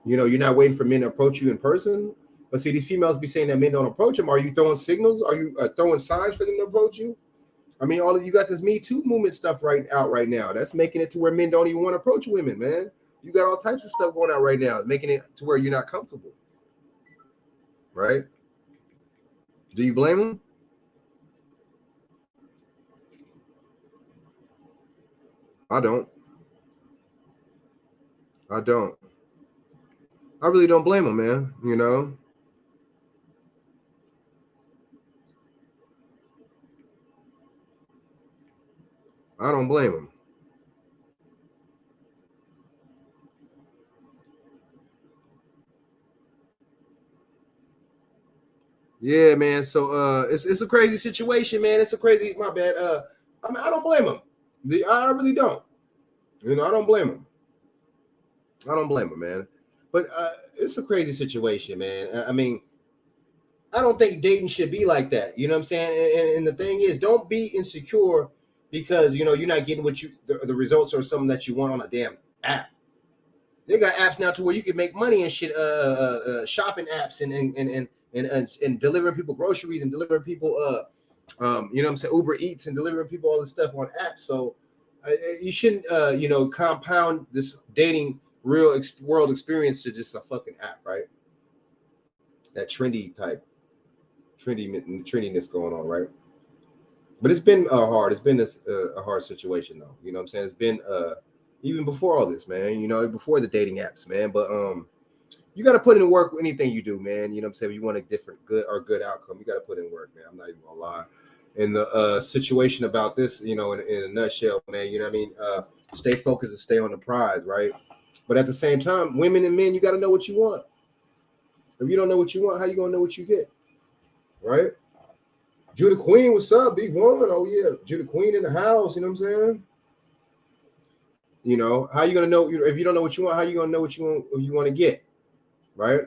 you're not waiting for men to approach you in person. But see, these females be saying that men don't approach them. Are you throwing signals? Are you throwing signs for them to approach you? I mean, all of you got this Me Too movement stuff right now. That's making it to where men don't even want to approach women, man. You got all types of stuff going out right now, making it to where you're not comfortable, right? Do you blame them? I don't. I really don't blame them, man. I don't blame him. Yeah, man. So it's a crazy situation, man. It's a crazy, my bad. I mean, I don't blame him. I really don't. I don't blame him. I don't blame him, man. But it's a crazy situation, man. I mean, I don't think dating should be like that. You know what I'm saying? And the thing is, don't be insecure because you're not getting what the results or something that you want on a damn app. They got apps now to where you can make money and shit, shopping apps and delivering people groceries and delivering people Uber Eats and delivering people all this stuff on apps. So you shouldn't compound this dating real world experience to just a fucking app, right? That trendiness going on, right? But it's been hard. It's been a hard situation, though. You know what I'm saying? It's been even before all this, man. Before the dating apps, man. But you got to put in work with anything you do, man. You know what I'm saying? If you want a different good outcome, you got to put in work, man. I'm not even gonna lie. And the situation about this, in a nutshell, man. You know what I mean? Stay focused and stay on the prize, right? But at the same time, women and men, you got to know what you want. If you don't know what you want, how you gonna know what you get, right? Judah Queen, what's up? Big woman. Oh yeah, Judah Queen in the house. You know what I'm saying? How you gonna know if you don't know what you want? How you gonna know what you want to get, right?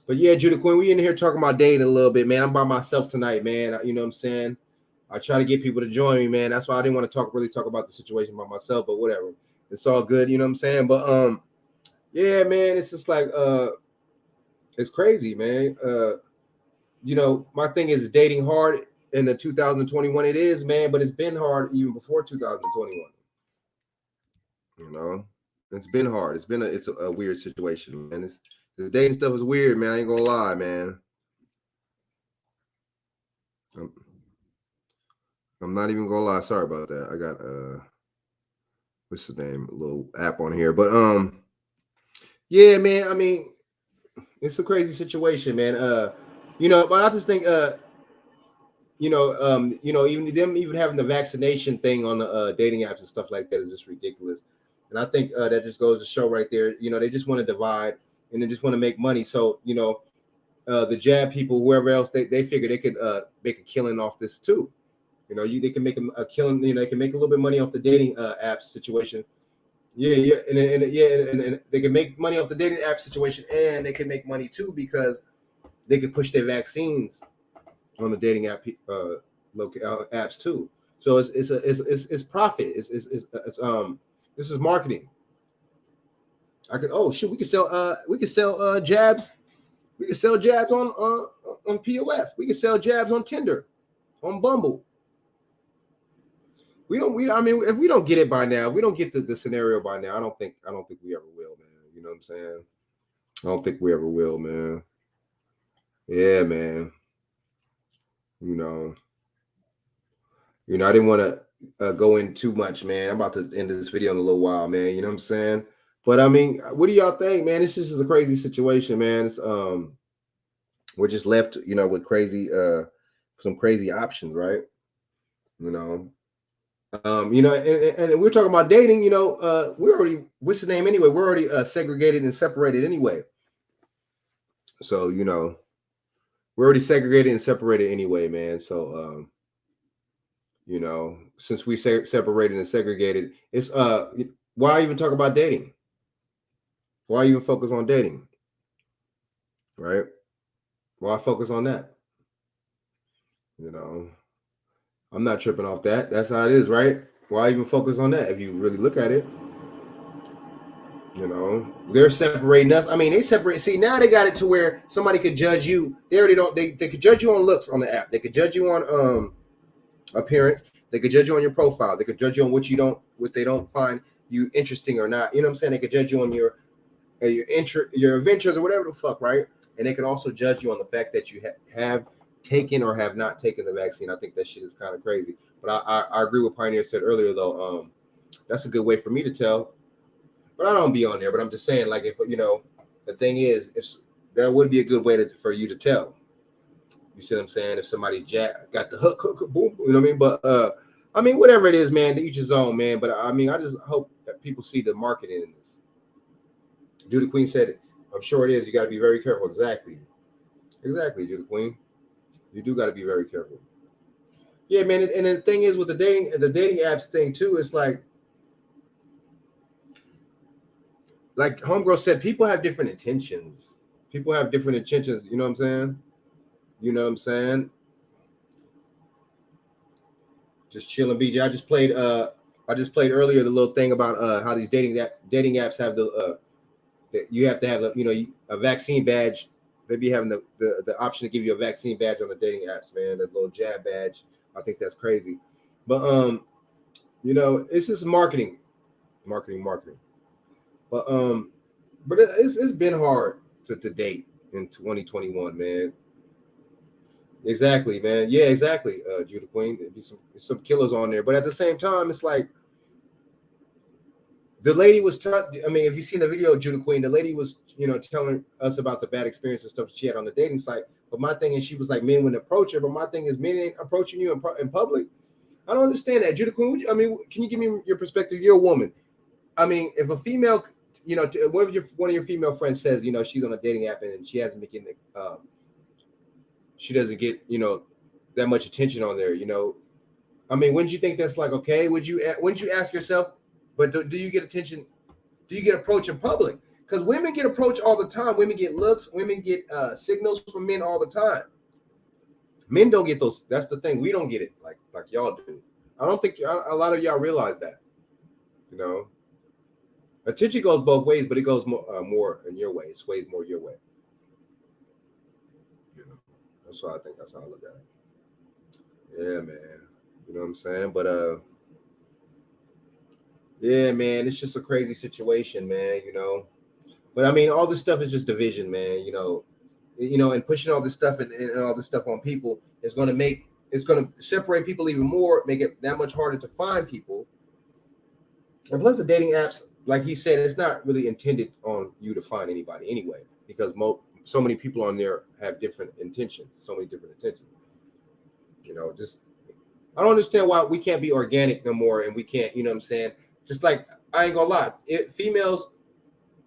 But yeah, Judah Queen, we in here talking about dating a little bit, man. I'm by myself tonight, man. You know what I'm saying? I try to get people to join me, man. That's why I didn't want to really talk about the situation by myself, but whatever. It's all good, you know what I'm saying? But yeah, man, it's just like it's crazy, man. My thing is dating hard in the 2021. It is, man, but it's been hard even before 2021. It's been hard. It's a weird situation, man. The dating stuff is weird, man. I ain't gonna lie, man. I'm not even gonna lie. Sorry about that. I got what's the name? A little app on here, but yeah, man. I mean, it's a crazy situation, man. But I just think even having the vaccination thing on the dating apps and stuff like that is just ridiculous. And I think that just goes to show right there, they just want to divide and they just want to make money. So, the jab people, whoever else, they figure they could make a killing off this too. You know, they can make a killing. You know, they can make a little bit of money off the dating apps situation. Yeah, and they can make money off the dating app situation, and they can make money too because they can push their vaccines on the dating app apps too. So it's profit. This is marketing. We could sell jabs. We could sell jabs on POF. We could sell jabs on Tinder, on Bumble. I mean, if we don't get it by now, if we don't get the scenario by now, I don't think we ever will, man. You know what I'm saying? I don't think we ever will, man. Yeah, man. You know, I didn't want to go in too much, man. I'm about to end this video in a little while, man. You know what I'm saying? But I mean, what do y'all think, man? This just is a crazy situation, man. It's we're just left, you know, with some crazy options, right? You know. You know, and we're talking about dating, you know, we're already, what's the name anyway? We're already segregated and separated anyway. So, you know, we're already segregated and separated anyway, man. So, you know, since we separated and segregated, it's, why even talk about dating? Why even focus on dating? Right? Why focus on that? You know, I'm not tripping off that. That's how it is, right? Why even focus on that if you really look at it? You know, they're separating us. I mean, they separate. See, now they got it to where somebody could judge you. They already don't. They could judge you on looks on the app. They could judge you on appearance. They could judge you on your profile. They could judge you on what they don't find you interesting or not. You know what I'm saying? They could judge you on your adventures or whatever the fuck, right? And they could also judge you on the fact that you have taken or have not taken the vaccine. I think that shit is kind of crazy. But I agree with Pioneer said earlier, though. That's a good way for me to tell. But I don't be on there. But I'm just saying, like, if you know, the thing is, if that would be a good way for you to tell. You see what I'm saying? If somebody got the hook, boom, you know what I mean? But I mean, whatever it is, man, to each his own, man. But I mean, I just hope that people see the marketing in this. Judy Queen said it. I'm sure it is. You got to be very careful. Exactly, Judy Queen. You do got to be very careful. Yeah, man. And the thing is with the dating apps thing too, it's like Homegirl said, people have different intentions. People have different intentions. You know what I'm saying? You know what I'm saying? Just chilling, BJ. I just played earlier the little thing about how these dating apps have you have to have a vaccine badge. They be having the option to give you a vaccine badge on the dating apps, man. That little jab badge. I think that's crazy. But you know, it's just marketing. But it's been hard to date in 2021, man. Exactly, man. Yeah, exactly. Judah Queen. There'd be some killers on there, but at the same time, it's like the lady was I mean, if you've seen the video of Judah Queen, the lady was, you know, telling us about the bad experience and stuff she had on the dating site. But my thing is, she was like, men wouldn't approach her. But my thing is, men ain't approaching you in public. I don't understand that. Judah Queen, I mean, can you give me your perspective? You're a woman. I mean, if a female, you know, one of your female friends says, you know, she's on a dating app and she hasn't been getting she doesn't get, you know, that much attention on there, you know. I mean, wouldn't you think that's like, okay? Wouldn't you ask yourself, but do you get attention? Do you get approached in public? Because women get approached all the time. Women get looks. Women get signals from men all the time. Men don't get those. That's the thing. We don't get it like y'all do. I don't think a lot of y'all realize that. You know, attention goes both ways, but it goes more in your way. It sways more your way. You know, that's why I think that's how I look at it. Yeah, man. You know what I'm saying? But yeah, man, it's just a crazy situation, man. You know, but I mean, all this stuff is just division, man. You know, and pushing all this stuff and all this stuff on people is going to separate people even more, make it that much harder to find people. And plus, the dating apps, like he said, it's not really intended on you to find anybody anyway, because so many people on there have different intentions, so many different intentions. You know, just I don't understand why we can't be organic no more, and we can't, you know what I'm saying? Just like, I ain't gonna lie, females,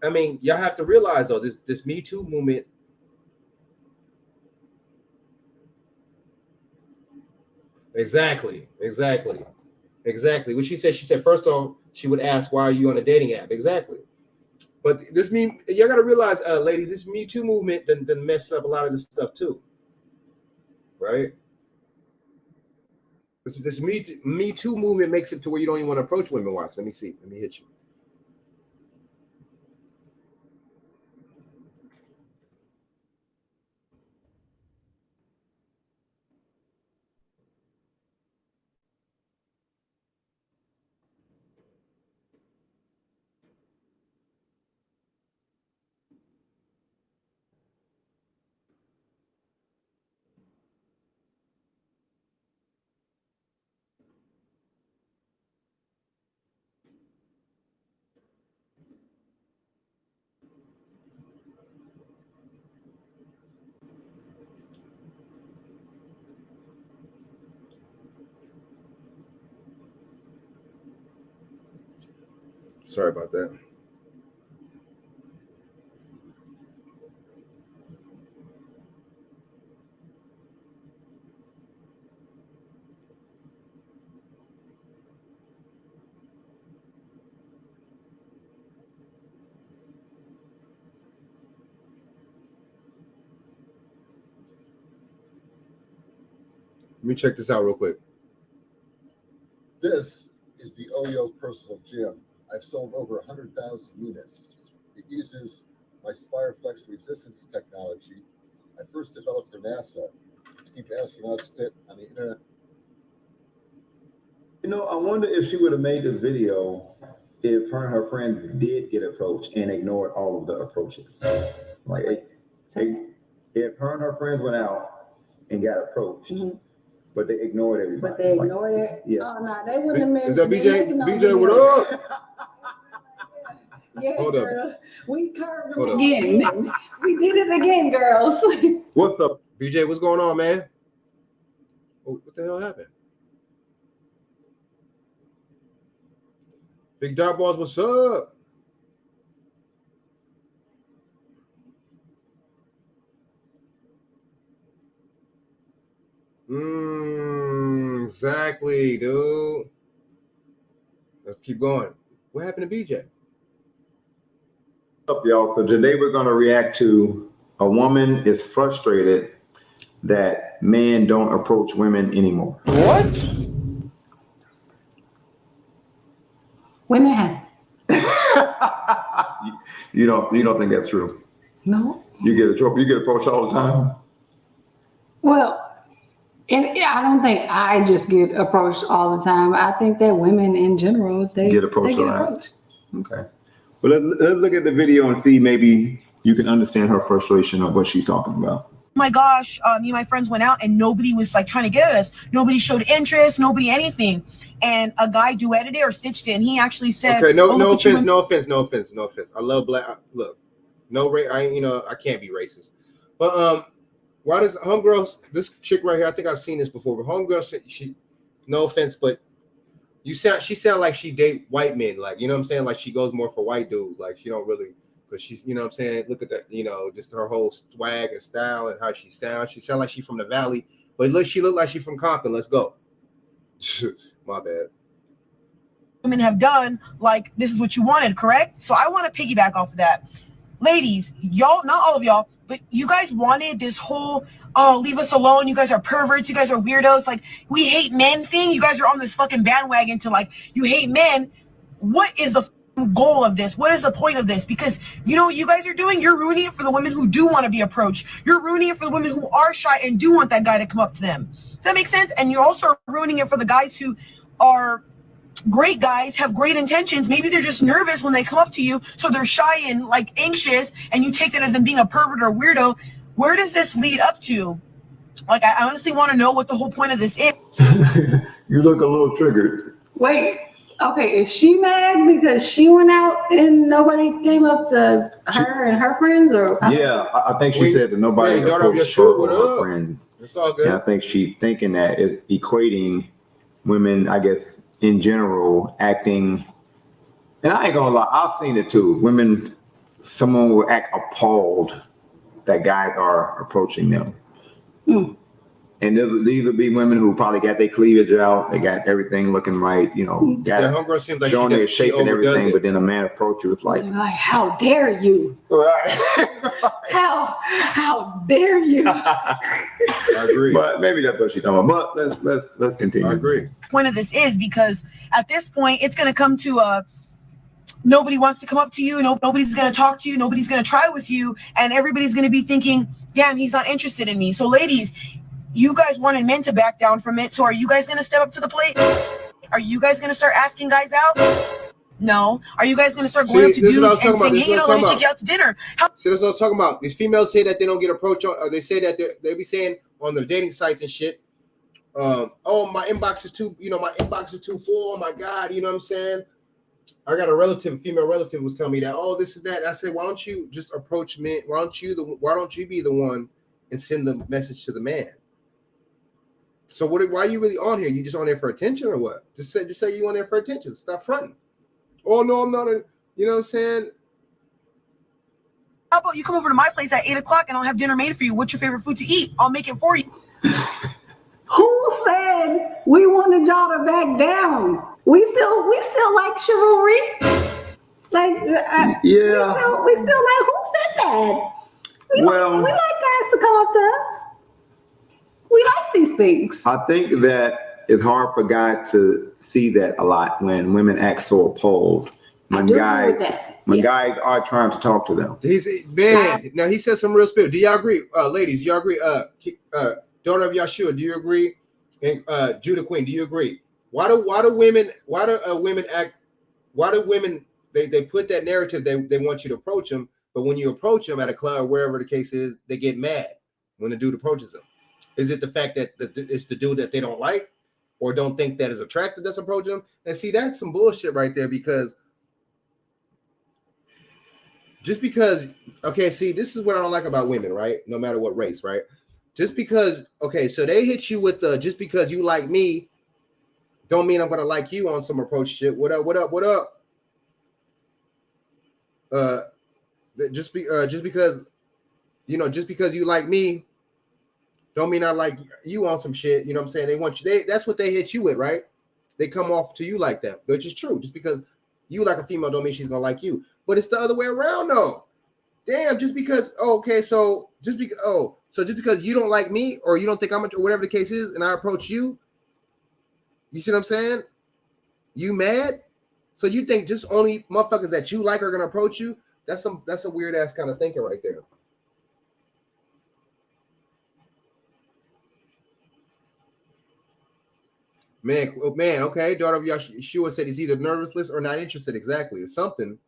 I mean, y'all have to realize though, this Me Too movement Exactly. What she said, first off, she would ask, why are you on a dating app? Exactly. But y'all got to realize, ladies, this Me Too movement done mess up a lot of this stuff too. Right? This Me Too movement makes it to where you don't even want to approach women. Watch. Let me see. Let me hit you. Sorry about that. Let me check this out real quick. This is the OYO Personal Gym. I've sold over 100,000 units. It uses my SpireFlex resistance technology. I first developed for NASA to keep astronauts fit on the internet. You know, I wonder if she would have made this video if her and her friends did get approached and ignored all of the approaches. Like, if her and her friends went out and got approached, but they ignored everybody. But they ignored it? Yeah. Oh, no, they wouldn't have made Is that BJ? BJ, what up? Yeah, Hold up. girl. We curved Hold them up. again. We did it again, girls. What's up, BJ? What's going on, man? Oh, what the hell happened? Big Dot Balls, what's up? Exactly, dude. Let's keep going. What happened to BJ? What's up, y'all? So today we're going to react to a woman is frustrated that men don't approach women anymore. What? Women have. You don't think that's true? No. You get approached all the time? Well, and I don't think I just get approached all the time. I think that women in general, they Get approached they a get lot. approached. Okay. Well, let's look at the video and see maybe you can understand her frustration of what she's talking about. My gosh, me and my friends went out and nobody was like trying to get at us. Nobody showed interest, nobody anything. And a guy duetted it or stitched it, and he actually said, Okay, no look at you offense. I love black. Look, I can't be racist. But why does homegirl, this chick right here? I think I've seen this before. But homegirl said no offense, but she sound like she date white men, like, you know what I'm saying? Like she goes more for white dudes, like she don't really, because she's, you know what I'm saying? Look at that, just her whole swag and style and how she sounds. She sound like she's from the Valley, but look, she look like she's from Compton. Let's go. My bad. women have done, like, this is what you wanted, correct? So I want to piggyback off of that. Ladies, y'all, not all of y'all, but you guys wanted this whole, oh, leave us alone, you guys are perverts, you guys are weirdos, like, we hate men thing. You guys are on this fucking bandwagon to, like, you hate men. What is the goal of this? What is the point of this? Because you know what you guys are doing? You're ruining it for the women who do want to be approached. You're ruining it for the women who are shy and do want that guy to come up to them. Does that make sense? And you're also ruining it for the guys who are great guys, have great intentions. Maybe they're just nervous when they come up to you, so they're shy and like anxious, and you take that as them being a pervert or weirdo. Where does this lead up to? Like, I honestly want to know what the whole point of this is. You look a little triggered. Wait, okay, is she mad because she went out and nobody came up to her and her friends? Or Yeah, I think she said that nobody approached her or her friends. It's all good. And I think she's thinking that it's equating women, I guess, in general, acting, and I ain't gonna lie, I've seen it too. Women, someone will act appalled that guys are approaching them. And these would be women who probably got their cleavage out, they got everything looking right, you know, got homegirl seems like showing their shape and overdoes everything, it. but then a man approach you with like, how dare you? Right. How dare you? I agree. But maybe that's what she's talking about. But let's continue. I agree. Point of this is because at this point it's going to come to nobody wants to come up to you, nobody's going to talk to you, nobody's going to try with you, and everybody's going to be thinking, damn, he's not interested in me. So ladies, you guys wanted men to back down from it, so are you guys going to step up to the plate? Are you guys going to start asking guys out? No. Are you guys going to start going up to dudes and saying, hey, let me take you out to dinner? See, that's what I was talking about. These females say that they don't get approached, or they say that they be saying on the dating sites and shit, oh, my inbox is too full. Oh my God, you know what I'm saying? I got a female relative was telling me that, oh, this is that. I said, why don't you just approach men? Why don't you be the one and send the message to the man? So why are you really on here? You just on there for attention or what? Just say you on there for attention. Stop fronting. Oh no, I'm not. You know what I'm saying? How about you come over to my place at 8:00 and I'll have dinner made for you? What's your favorite food to eat? I'll make it for you. Who said we wanted y'all to back down? We still like chivalry. Like yeah. We still like, who said that? We like guys to come up to us. We like these things. I think that it's hard for guys to see that a lot when women act so appalled. When guys are trying to talk to them. Now he said some real spirit. Do y'all agree, ladies? Do y'all agree? Daughter of Yeshua, do you agree? And Judah Queen, do you agree? Why do women they put that narrative they want you to approach them, but when you approach them at a club, wherever the case is, they get mad when the dude approaches them? Is it the fact that it's the dude that they don't like or don't think that is attractive that's approaching them? And see, that's some bullshit right there, because just because, okay, see, this is what I don't like about women, right? No matter what race, right? Just because, okay, so they hit you with just because you like me, don't mean I'm gonna like you on some approach shit. What up? Just because you like me, don't mean I like you on some shit. You know what I'm saying? They want you. That's what they hit you with, right? They come off to you like that, which is true. Just because you like a female, don't mean she's gonna like you. But it's the other way around, though. Damn, just because. So just because you don't like me or you don't think I'm or whatever the case is, and I approach you, you see what I'm saying? You mad? So you think just only motherfuckers that you like are gonna approach you? That's a weird ass kind of thinking right there. Man, okay. Daughter of Yeshua said he's either nervous or not interested. Exactly, or something.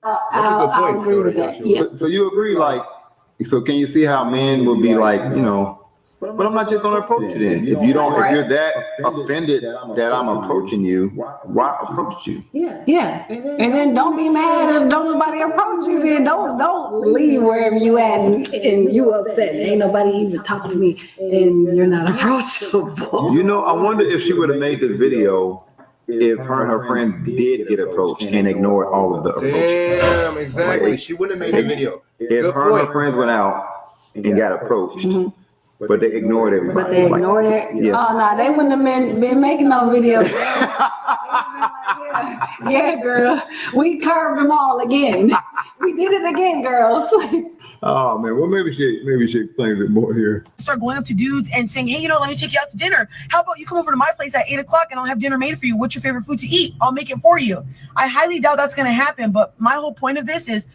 That's a good point. I'll agree with that. Yeah. So you agree, like, so can you see how men will be like, you know, but I'm not just gonna approach you then. If you're that offended that I'm approaching you, why approach you? Yeah. And then don't be mad if don't nobody approach you. Then don't leave wherever you at and you upset. Ain't nobody even talk to me and you're not approachable. You know, I wonder if she would have made this video if her and her friends did get approached and ignored all of the approaches. Damn, exactly. She wouldn't have made the video. If her and her friends went out and got approached, but they ignored everybody. But they ignored it? Yeah. Oh, no, they wouldn't have been making no videos. Yeah, girl. We curved them all again. We did it again, girls. Oh, man. Well, maybe she explains it more here. Start going up to dudes and saying, hey, let me take you out to dinner. How about you come over to my place at 8:00 and I'll have dinner made for you? What's your favorite food to eat? I'll make it for you. I highly doubt that's going to happen. But my whole point of this is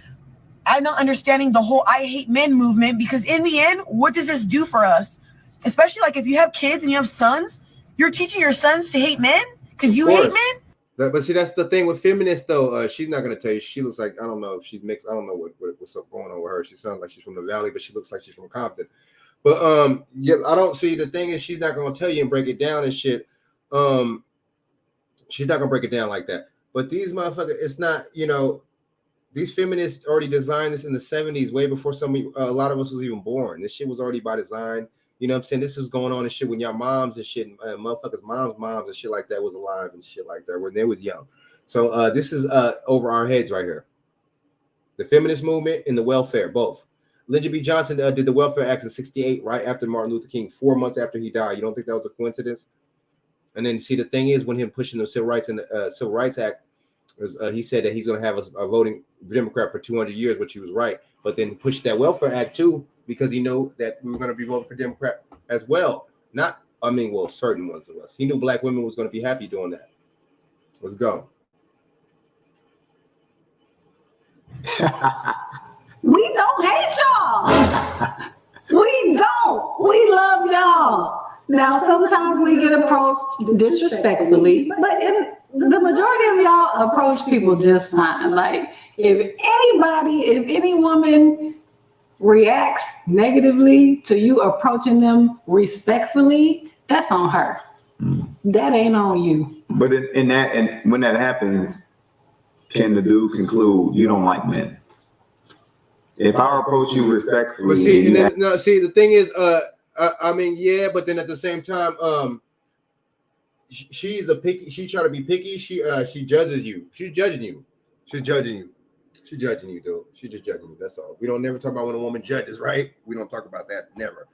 I'm not understanding the whole I hate men movement, because in the end, what does this do for us? Especially like if you have kids and you have sons, you're teaching your sons to hate men because you hate men. But see, that's the thing with feminists, though. She's not gonna tell you. She looks like, I don't know if she's mixed. I don't know what's going on with her. She sounds like she's from the Valley, but she looks like she's from Compton. But yeah, I don't see. The thing is, she's not gonna tell you and break it down and shit. She's not gonna break it down like that. But these motherfuckers, it's not. These feminists already designed this in the 70s, way before a lot of us was even born. This shit was already by design. You know what I'm saying? This was going on and shit when y'all moms and shit, motherfuckers' moms and shit like that was alive and shit like that when they was young. So this is over our heads right here. The feminist movement and the welfare, both. Lyndon B. Johnson did the Welfare Act in '68, right after Martin Luther King, 4 months after he died. You don't think that was a coincidence? And then see, the thing is, when him pushing the Civil Rights and the Civil Rights Act, he said that he's going to have a voting Democrat for 200 years, which he was right. But then he pushed that Welfare Act too, because he knew that we were going to be voting for Democrat as well. Certain ones of us. He knew black women was going to be happy doing that. Let's go. We don't hate y'all. We don't. We love y'all. Now, sometimes we get approached disrespectfully, but the majority of y'all approach people just fine. Like, if any woman reacts negatively to you approaching them respectfully, that's on her. That ain't on you. But when that happens, can the dude conclude you don't like men? If I approach you respectfully, but see, the thing is, yeah, but then at the same time, she's a picky. She try to be picky. She judges you. She's judging you. She's judging you. She's judging you, dude. She's just judging you. That's all. We don't never talk about when a woman judges, right? We don't talk about that. Never.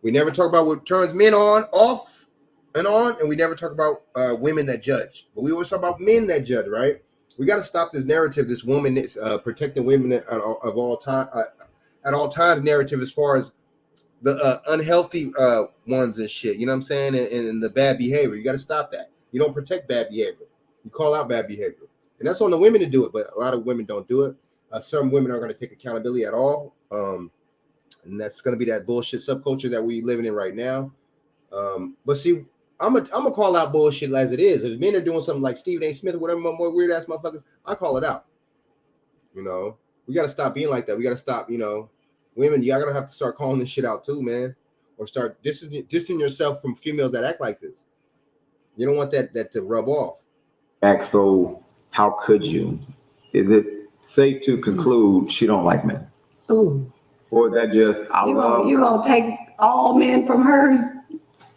We never talk about what turns men off and on, and we never talk about women that judge. But we always talk about men that judge, right? We got to stop this narrative. This woman is protecting women at all times narrative, as far as the unhealthy ones and shit. You know what I'm saying? And the bad behavior. You got to stop that. You don't protect bad behavior. You call out bad behavior. And that's on the women to do it, but a lot of women don't do it. Some women aren't going to take accountability at all. And that's going to be that bullshit subculture that we living in right now. But see, I'm gonna call out bullshit as it is. If men are doing something like Stephen A. Smith or whatever, more weird ass motherfuckers, I call it out. You know, we got to stop being like that. We got to stop, women, y'all gotta have to start calling this shit out too, man. Or start distancing yourself from females that act like this. You don't want that to rub off. So how could you? Is it safe to conclude she don't like men? Ooh. Or that just you gonna take all men from her?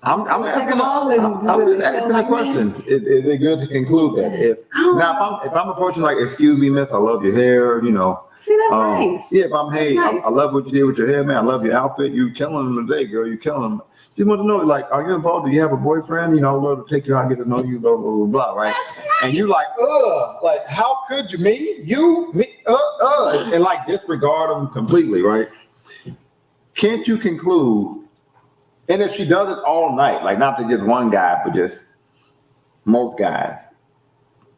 I'm just asking a question. Is it good to conclude that? If I'm approaching like, excuse me, miss, I love your hair, See, that's nice. Yeah, if I love what you did with your hair, man. I love your outfit. You killing them today, girl. You killing them. She want to know, like, are you involved? Do you have a boyfriend? I'd love to take you out, get to know you, blah, blah, blah, blah, right? And you like, like, how could you, me, and like disregard them completely, right? Can't you conclude? And if she does it all night, like not to just one guy, but just most guys,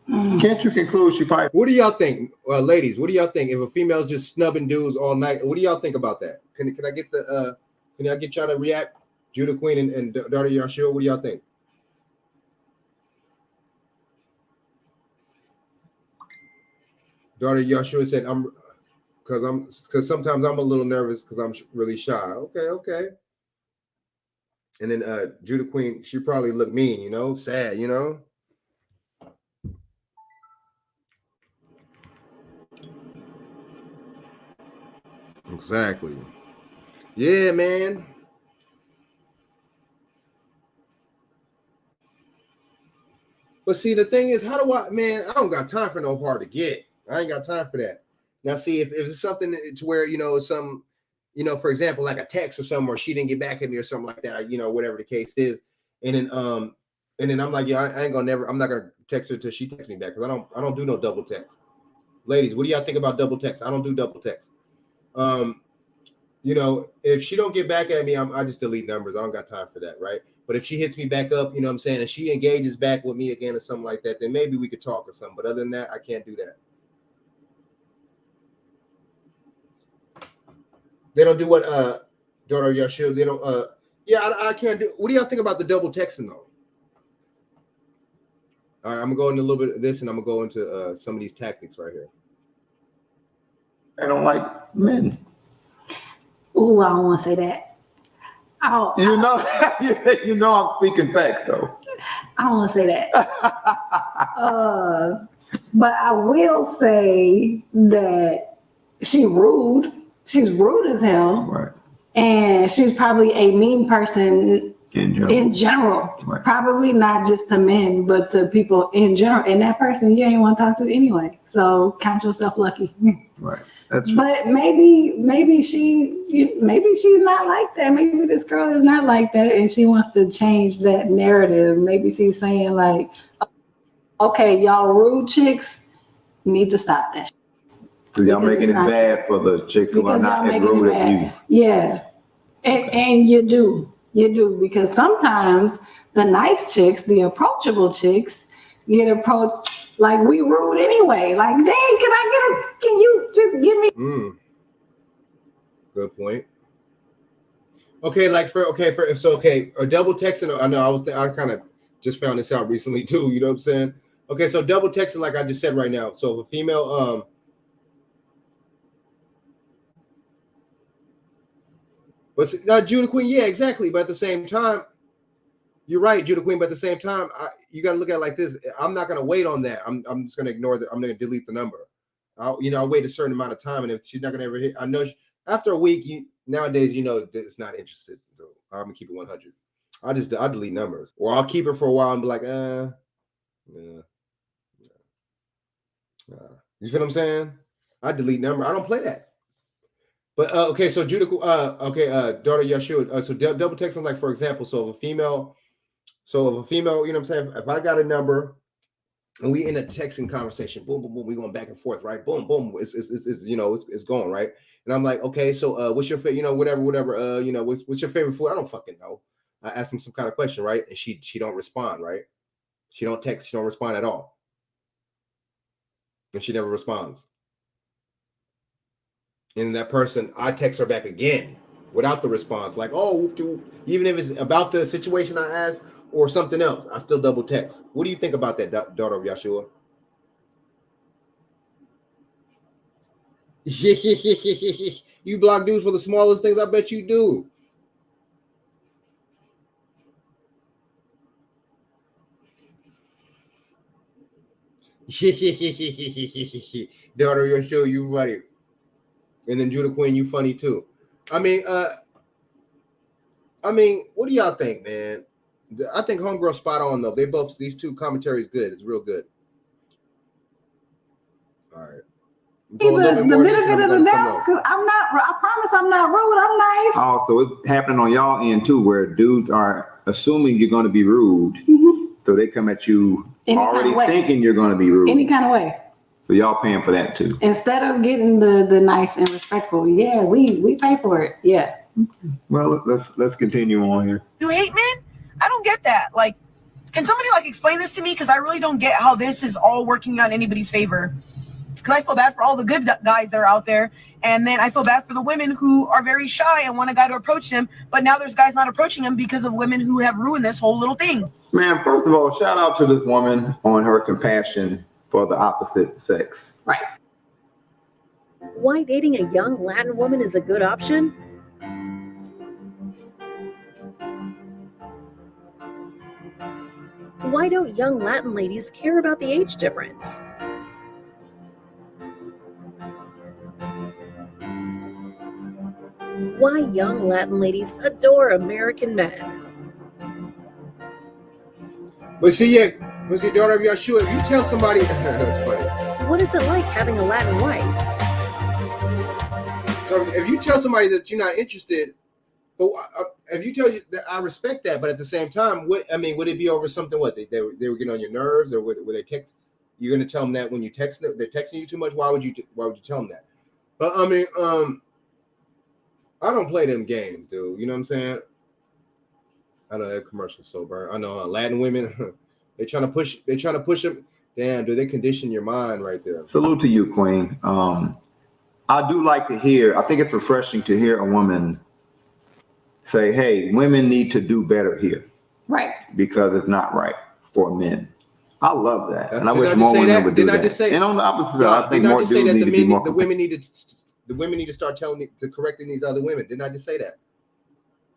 can't you conclude she probably? What do y'all think, ladies? What do y'all think if a female's just snubbing dudes all night? What do y'all think about that? Can I get can I get y'all to react? Judah Queen and Daughter Yahshua, what do y'all think? Daughter Yahshua said, because sometimes I'm a little nervous because I'm really shy. Okay. And then Judah Queen, she probably looked mean, sad, Exactly. Yeah, man. But see, the thing is, I don't got time for no hard to get. I ain't got time for that. Now, see, if it's something to where, for example, like a text or something, or she didn't get back at me or something like that, whatever the case is. And then I'm like, I'm not gonna text her till she texts me back, because I don't do no double text. Ladies, what do y'all think about double text? I don't do double text. If she don't get back at me, I just delete numbers. I don't got time for that, right? But if she hits me back up, and she engages back with me again or something like that, then maybe we could talk or something. But other than that, I can't do that. They don't do what Daughter Yahshua, they don't I can't do. What do y'all think about the double texting though? All right, I'm gonna go into a little bit of this, and I'm gonna go into some of these tactics right here. I don't like men. Ooh, I don't want to say that. I'm speaking facts though. I don't want to say that. But I will say that she's rude. She's rude as hell. Right. And she's probably a mean person in general. Right. Probably not just to men, but to people in general. And that person you ain't want to talk to anyway. So count yourself lucky. Right. But maybe she's not like that. Maybe this girl is not like that, and she wants to change that narrative. Maybe she's saying like, okay, y'all rude chicks need to stop that. Because y'all making it bad for the chicks who are not as rude as you. Yeah, and you do, because sometimes the nice chicks, the approachable chicks, get approached like we rude anyway. Like, dang, can you just give me? Good point. Okay, like double texting. I know I kind of just found this out recently too. You know what I'm saying? Okay, so double texting, like I just said right now. So if a female, but not Judah Queen, yeah, exactly. But at the same time, you're right, Judah Queen. But at the same time, you got to look at it like this. I'm not going to wait on that. I'm just going to ignore that. I'm going to delete the number. I'll wait a certain amount of time, and if she's not going to ever hit, I know after a week, nowadays, it's not interested. So I'm gonna keep it 100. I'll delete numbers, or I'll keep it for a while and be like, yeah. You feel what I'm saying? I delete number. I don't play that. But okay, so Judah, daughter Yeshua. So double texting, like for example, so if a female, you know what I'm saying? If I got a number and we in a texting conversation, boom, boom, boom, we going back and forth, right? Boom, boom, it's going right. And I'm like, okay, so what's your favorite, whatever, what's your favorite food? I don't fucking know. I ask him some kind of question, right? And she don't respond, right? She don't text, she don't respond at all. And she never responds. And that person, I text her back again without the response. Like, even if it's about the situation I asked or something else, I still double text. What do you think about that, daughter of Yeshua? You block dudes for the smallest things? I bet you do. Daughter of Yeshua, you funny. And then Judah Queen, you funny too. I mean, what do y'all think, man? I think Homegirl spot on though. These two commentaries good. It's real good. All right. The benefit of the doubt, because I promise I'm not rude. I'm nice. Also, it's happening on y'all end too, where dudes are assuming you're going to be rude. So they come at you already thinking you're going to be rude. Any kind of way. So y'all paying for that too. Instead of getting the nice and respectful, yeah, we pay for it. Yeah. Well, let's continue on here. You hate men? I don't get that. Like, can somebody explain this to me? Because I really don't get how this is all working on anybody's favor. Because I feel bad for all the good guys that are out there. And then I feel bad for the women who are very shy and want a guy to approach them. But now there's guys not approaching them because of women who have ruined this whole little thing. Man, first of all, shout out to this woman on her compassion for the opposite sex. Right. Why dating a young Latin woman is a good option? Why don't young Latin ladies care about the age difference? Why young Latin ladies adore American men. But see, daughter of Yeshua, if you tell somebody, that's funny. What is it like having a Latin wife? If you tell somebody that you're not interested, but if you tell you that, I respect that, but at the same time, would it be over something? What they were getting on your nerves, or would they text? You're gonna tell them that when you text them, they're texting you too much. Why would you tell them that? But I don't play them games, dude. You know what I'm saying? I know that commercial's so burnt. I know Latin women, they're trying to push them. Damn, do they condition your mind right there? Salute to you, Queen. I do like to hear, I think it's refreshing to hear a woman say, hey, women need to do better here. Right. Because it's not right for men. I love that. And I wish more women would do that. And on the opposite side, I think more dudes need to be more. The women need to start correcting these other women. Didn't I just say that?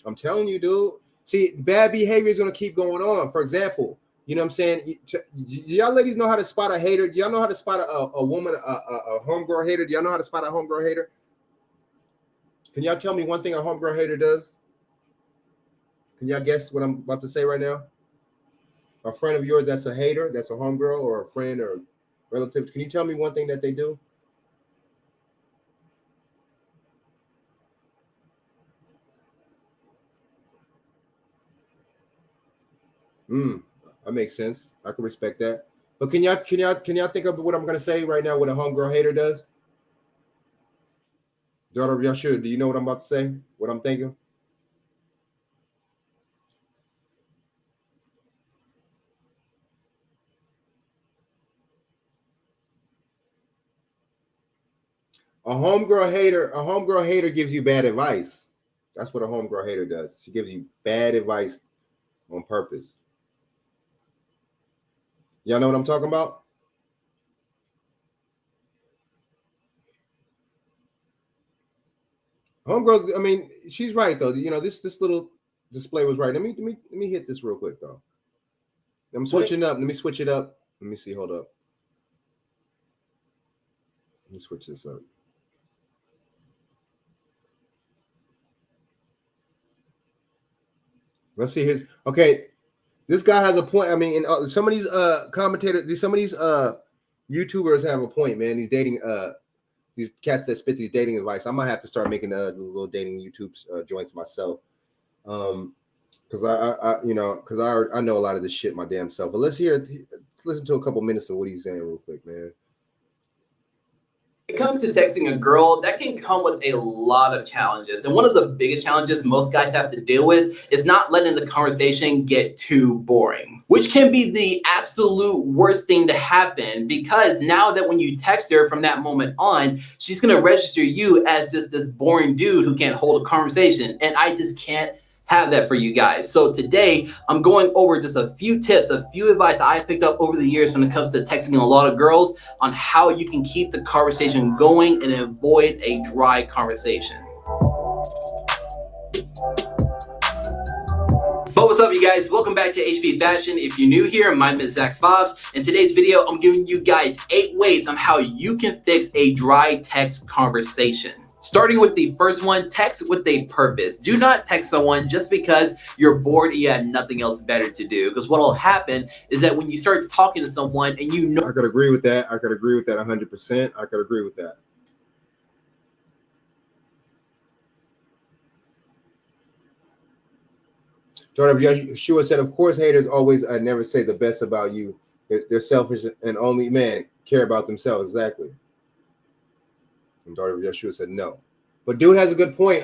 I'm telling you, dude. See, bad behavior is going to keep going on. For example, you know what I'm saying? Y'all ladies know how to spot a hater. Do y'all know how to spot a woman, a homegirl hater? Do y'all know how to spot a homegirl hater? Can y'all tell me one thing a homegirl hater does? Can y'all guess what I'm about to say right now? A friend of yours that's a hater, that's a homegirl or a friend or relative. Can you tell me one thing that they do? That makes sense. I can respect that. But can y'all think of what I'm gonna say right now? What a homegirl hater does? Daughter of Yeshua, do you know what I'm about to say? What I'm thinking? A homegirl hater gives you bad advice. That's what a homegirl hater does. She gives you bad advice on purpose. Y'all know what I'm talking about? Homegirls, I mean, she's right though. You know, this little display was right. Let me hit this real quick though. I'm switching up. Let me switch it up. Let me see. Hold up. Let me switch this up. Let's see his. Okay, this guy has a point. I mean, and some of these commentators, some of these YouTubers have a point, man. These dating these cats that spit these dating advice. I might have to start making little dating YouTube joints myself, because I know a lot of this shit my damn self. But let's listen to a couple minutes of what he's saying real quick, man. When it comes to texting a girl, that can come with a lot of challenges. And one of the biggest challenges most guys have to deal with is not letting the conversation get too boring, which can be the absolute worst thing to happen, because now that when you text her from that moment on, she's going to register you as just this boring dude who can't hold a conversation. And I just can't have that for you guys. So today I'm going over just a few tips, a few advice I picked up over the years when it comes to texting a lot of girls on how you can keep the conversation going and avoid a dry conversation. But what's up, you guys? Welcome back to HP Fashion. If you're new here, my name is Zach Fobbs. In today's video, I'm giving you guys 8 ways on how you can fix a dry text conversation. Starting with the first one, text with a purpose. Do not text someone just because you're bored and you have nothing else better to do. Because what will happen is that when you start talking to someone and you know... I could agree with that. I could agree with that 100%. I could agree with that. Daughter of Yeshua said, of course, haters always never say the best about you. They're selfish and only, care about themselves. Exactly. And Daughter of Yeshua said no. But dude has a good point.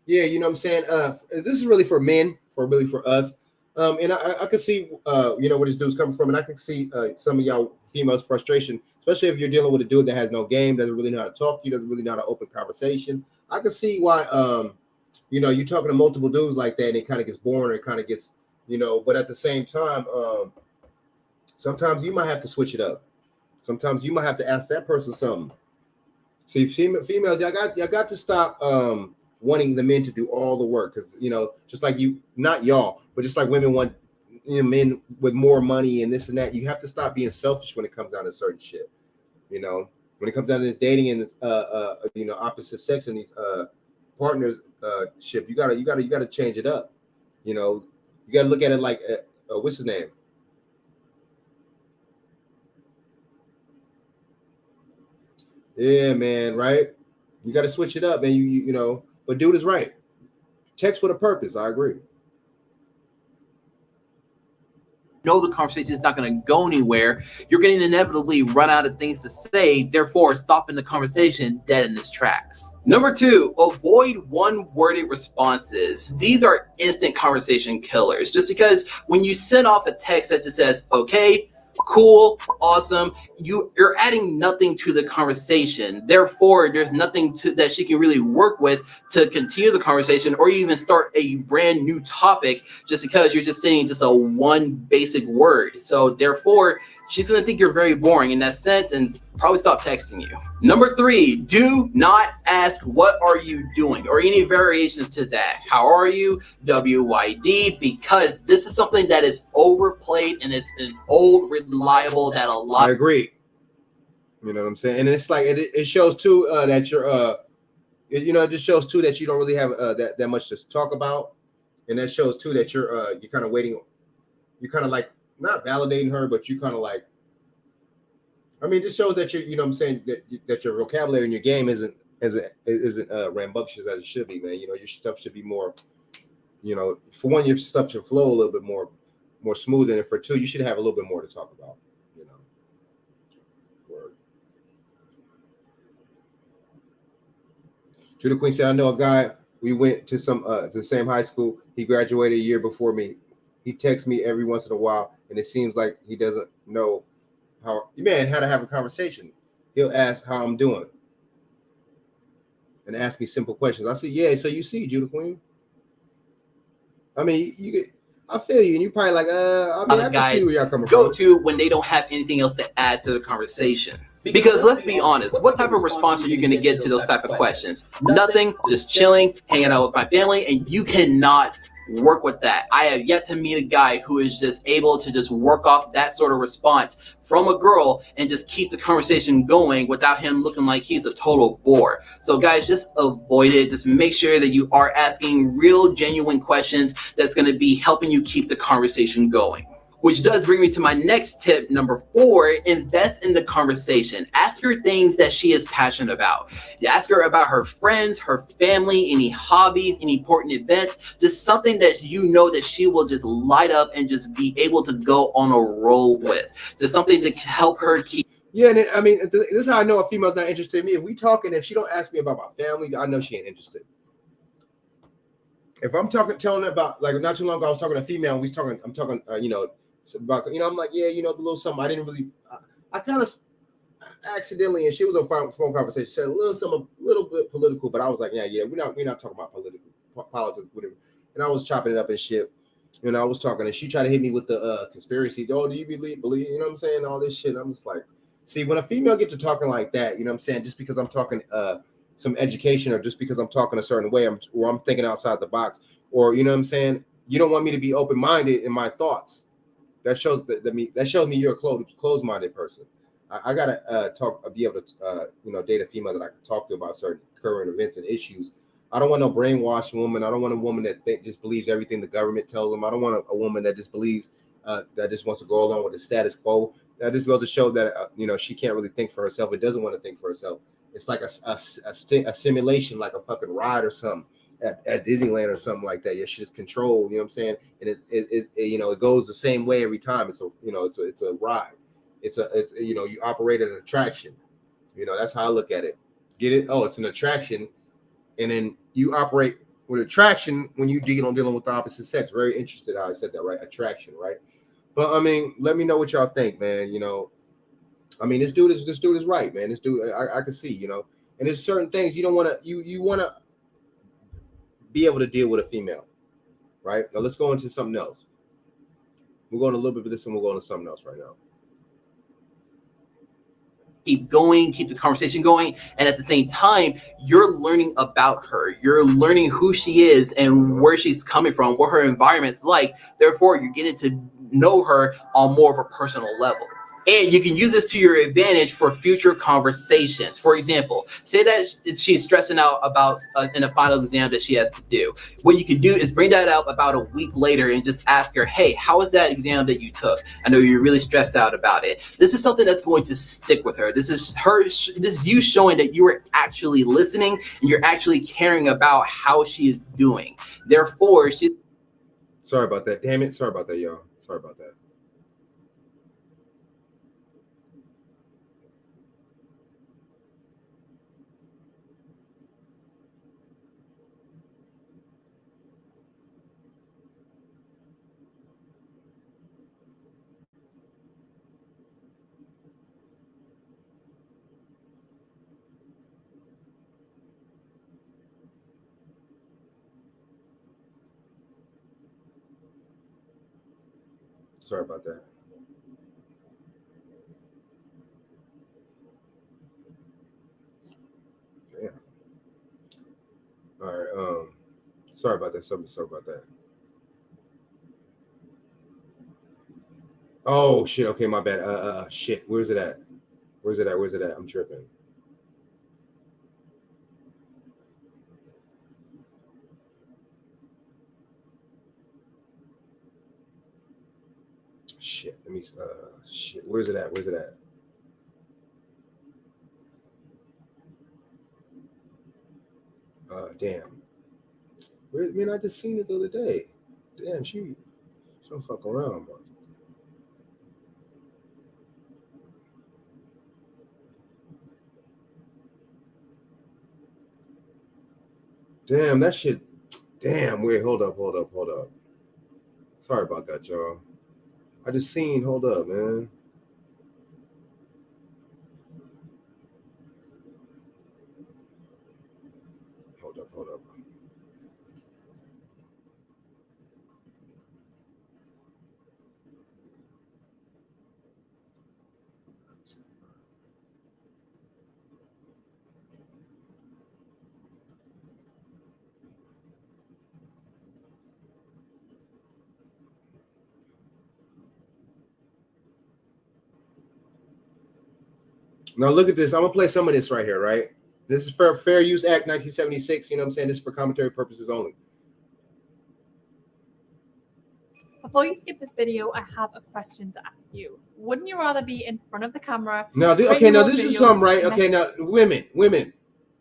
Yeah, you know what I'm saying? This is really for men, for us. And I can see where this dude's coming from, and I can see some of y'all females' frustration, especially if you're dealing with a dude that has no game, doesn't really know how to talk to you, doesn't really know how to open conversation. I can see why you're talking to multiple dudes like that, and it kind of gets boring, it kind of gets, but at the same time, sometimes you might have to switch it up. Sometimes you might have to ask that person something. See, females, y'all got to stop wanting the men to do all the work, because just like not y'all, but just like women want men with more money and this and that. You have to stop being selfish when it comes down to certain shit. When it comes down to this dating and this opposite sex and these partners ship, you gotta change it up. You gotta look at it like what's his name? Yeah, man, right? You got to switch it up, and but dude is right. Text with a purpose. I agree. Know the conversation is not going to go anywhere. You're going to inevitably run out of things to say, therefore stopping the conversation dead in its tracks. Number 2, avoid one-worded responses. These are instant conversation killers. Just because when you send off a text that just says, okay, cool, awesome, you're adding nothing to the conversation. Therefore, there's nothing that she can really work with to continue the conversation or even start a brand new topic just because you're just saying just a one basic word. So therefore, she's going to think you're very boring in that sense and probably stop texting you. Number 3, do not ask, what are you doing? Or any variations to that. How are you? WYD, because this is something that is overplayed and it's an old reliable that a lot. I agree. You know what I'm saying? And it's like, it shows too that you're, it just shows too that you don't really have that much to talk about. And that shows too that you're kind of waiting. You're kind of like, not validating her, but you kind of like, this shows that you're, what I'm saying, that your vocabulary and your game isn't rambunctious as it should be, man. Your stuff should be more, for one, your stuff should flow a little bit more more smooth. And for 2, you should have a little bit more to talk about, you know. Word. Judah Queen said, I know a guy, we went to the same high school. He graduated a year before me. He texts me every once in a while, and it seems like he doesn't know how to have a conversation. He'll ask how I'm doing and ask me simple questions. I say, yeah, so you see, Judah Queen. I mean, I feel you, and you probably like, I mean, I can see where y'all coming go from. to when they don't have anything else to add to the conversation. Because let's be honest, what type of response are you going to get to those type of questions? Nothing, just chilling, hanging out with my family, and you cannot work with that. I have yet to meet a guy who is just able to just work off that sort of response from a girl and just keep the conversation going without him looking like he's a total bore. So guys, just avoid it. Just make sure that you are asking real, genuine questions that's going to be helping you keep the conversation going. Which does bring me to my next tip, number 4, invest in the conversation. Ask her things that she is passionate about. Ask her about her friends, her family, any hobbies, any important events, just something that you know that she will just light up and just be able to go on a roll with. Just something to help her keep. Yeah, and I mean, this is how I know a female's not interested in me. If we talking, if she don't ask me about my family, I know she ain't interested. If I'm telling her about, like, not too long ago, I was talking to a female, and I'm talking, you know, about, you know, I'm like, yeah, you know, the little something. I didn't really, I kind of accidentally, and she was on phone conversation, said a little bit political, but I was like, yeah, we're not talking about politics, whatever. And I was chopping it up and shit. And I was talking, and she tried to hit me with the conspiracy. Oh, do you believe? You know what I'm saying? All this shit. And I'm just like, see, when a female gets to talking like that, you know what I'm saying? Just because I'm talking some education, or just because I'm talking a certain way, I'm thinking outside the box, or you know what I'm saying? You don't want me to be open-minded in my thoughts. That shows me you're a closed-minded person. I gotta be able to you know, date a female that I can talk to about certain current events and issues. I don't want no brainwashed woman. I don't want a woman that just believes everything the government tells them. I don't want a woman that just believes that just wants to go along with the status quo. That just goes to show that you know, she can't really think for herself. It doesn't want to think for herself. It's like a simulation, like a fucking ride or something at Disneyland or something like that. Yeah, she's controlled. You know what I'm saying? And it you know, it goes the same way every time. It's a, you know, it's a ride. It's you know, you operate at an attraction. You know, that's how I look at it. Get it? Oh, it's an attraction, and then you operate with attraction when you dealing with the opposite sex. Very interested how I said that, right? Attraction, right? But I mean, let me know what y'all think, man. You know, I mean, this dude is right, man. This dude, I can see, you know, and there's certain things you don't want to, you want to be able to deal with a female, right? Now let's go into something else. We're going a little bit of this, and we'll go into something else right now. Keep going, keep the conversation going, and at the same time, you're learning about her. You're learning who she is and where she's coming from, what her environment's like. Therefore, you're getting to know her on more of a personal level. And you can use this to your advantage for future conversations. For example, say that she's stressing out about in a final exam that she has to do. What you can do is bring that up about a week later and just ask her, hey, how was that exam that you took? I know you're really stressed out about it. This is something that's going to stick with her. This is you showing that you are actually listening and you're actually caring about how she is doing. Therefore, Sorry about that. Damn it. Sorry about that, y'all. Sorry about that. Sorry about that. Yeah. All right. Sorry about that. Sorry about that. Oh shit. Okay, my bad. Shit. Where's it at? Where's it at? I'm tripping. Shit. Let me. Shit. Where's it at? Damn. Man, I just seen it the other day. Damn, she Don't fuck around, bro. Damn, that shit. Damn, wait, hold up. Sorry about that, y'all. I just seen, hold up, man. Hold up. Now look at this. I'm gonna play some of this right here, right? This is for Fair Use Act 1976. You know what I'm saying? This is for commentary purposes only. Before you skip this video, I have a question to ask you. Wouldn't you rather be in front of the camera? Now, this is something, right? Okay, now women,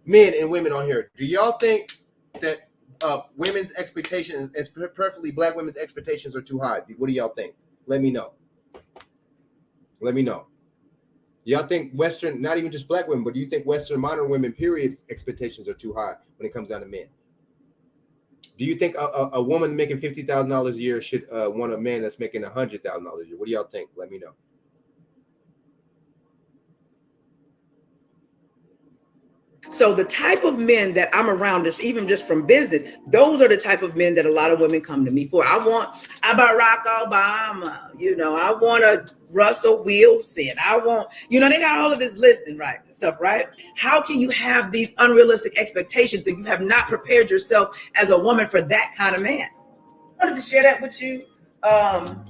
men and women on here. Do y'all think that women's expectations, preferably black women's expectations, are too high? What do y'all think? Let me know. Y'all think Western, not even just black women, but do you think Western modern women, period, expectations are too high when it comes down to men? Do you think a woman making $50,000 a year should want a man that's making $100,000 a year? What do y'all think? Let me know. So the type of men that I'm around, even just from business, those are the type of men that a lot of women come to me for. I want Barack Obama, I want a Russell Wilson. I want, they got all of this listing, right? Stuff, right? How can you have these unrealistic expectations if you have not prepared yourself as a woman for that kind of man? I wanted to share that with you on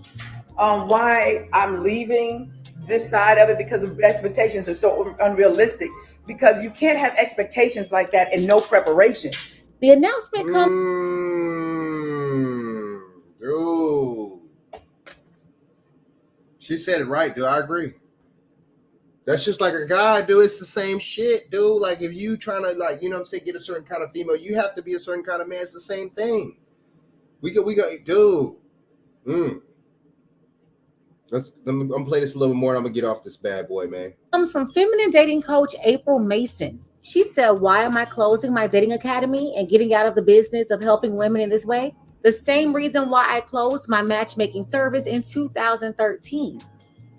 why I'm leaving this side of it, because the expectations are so unrealistic. Because you can't have expectations like that and no preparation. The announcement comes. Dude. She said it right, dude. I agree. That's just like a guy, dude. It's the same shit, dude. Like if you trying to get a certain kind of female, you have to be a certain kind of man. It's the same thing. We go, dude. I'm gonna play this a little more and I'm gonna get off this bad boy, man. Comes from feminine dating coach April Mason. She said, "Why am I closing my dating academy and getting out of the business of helping women in this way? The same reason why I closed my matchmaking service in 2013.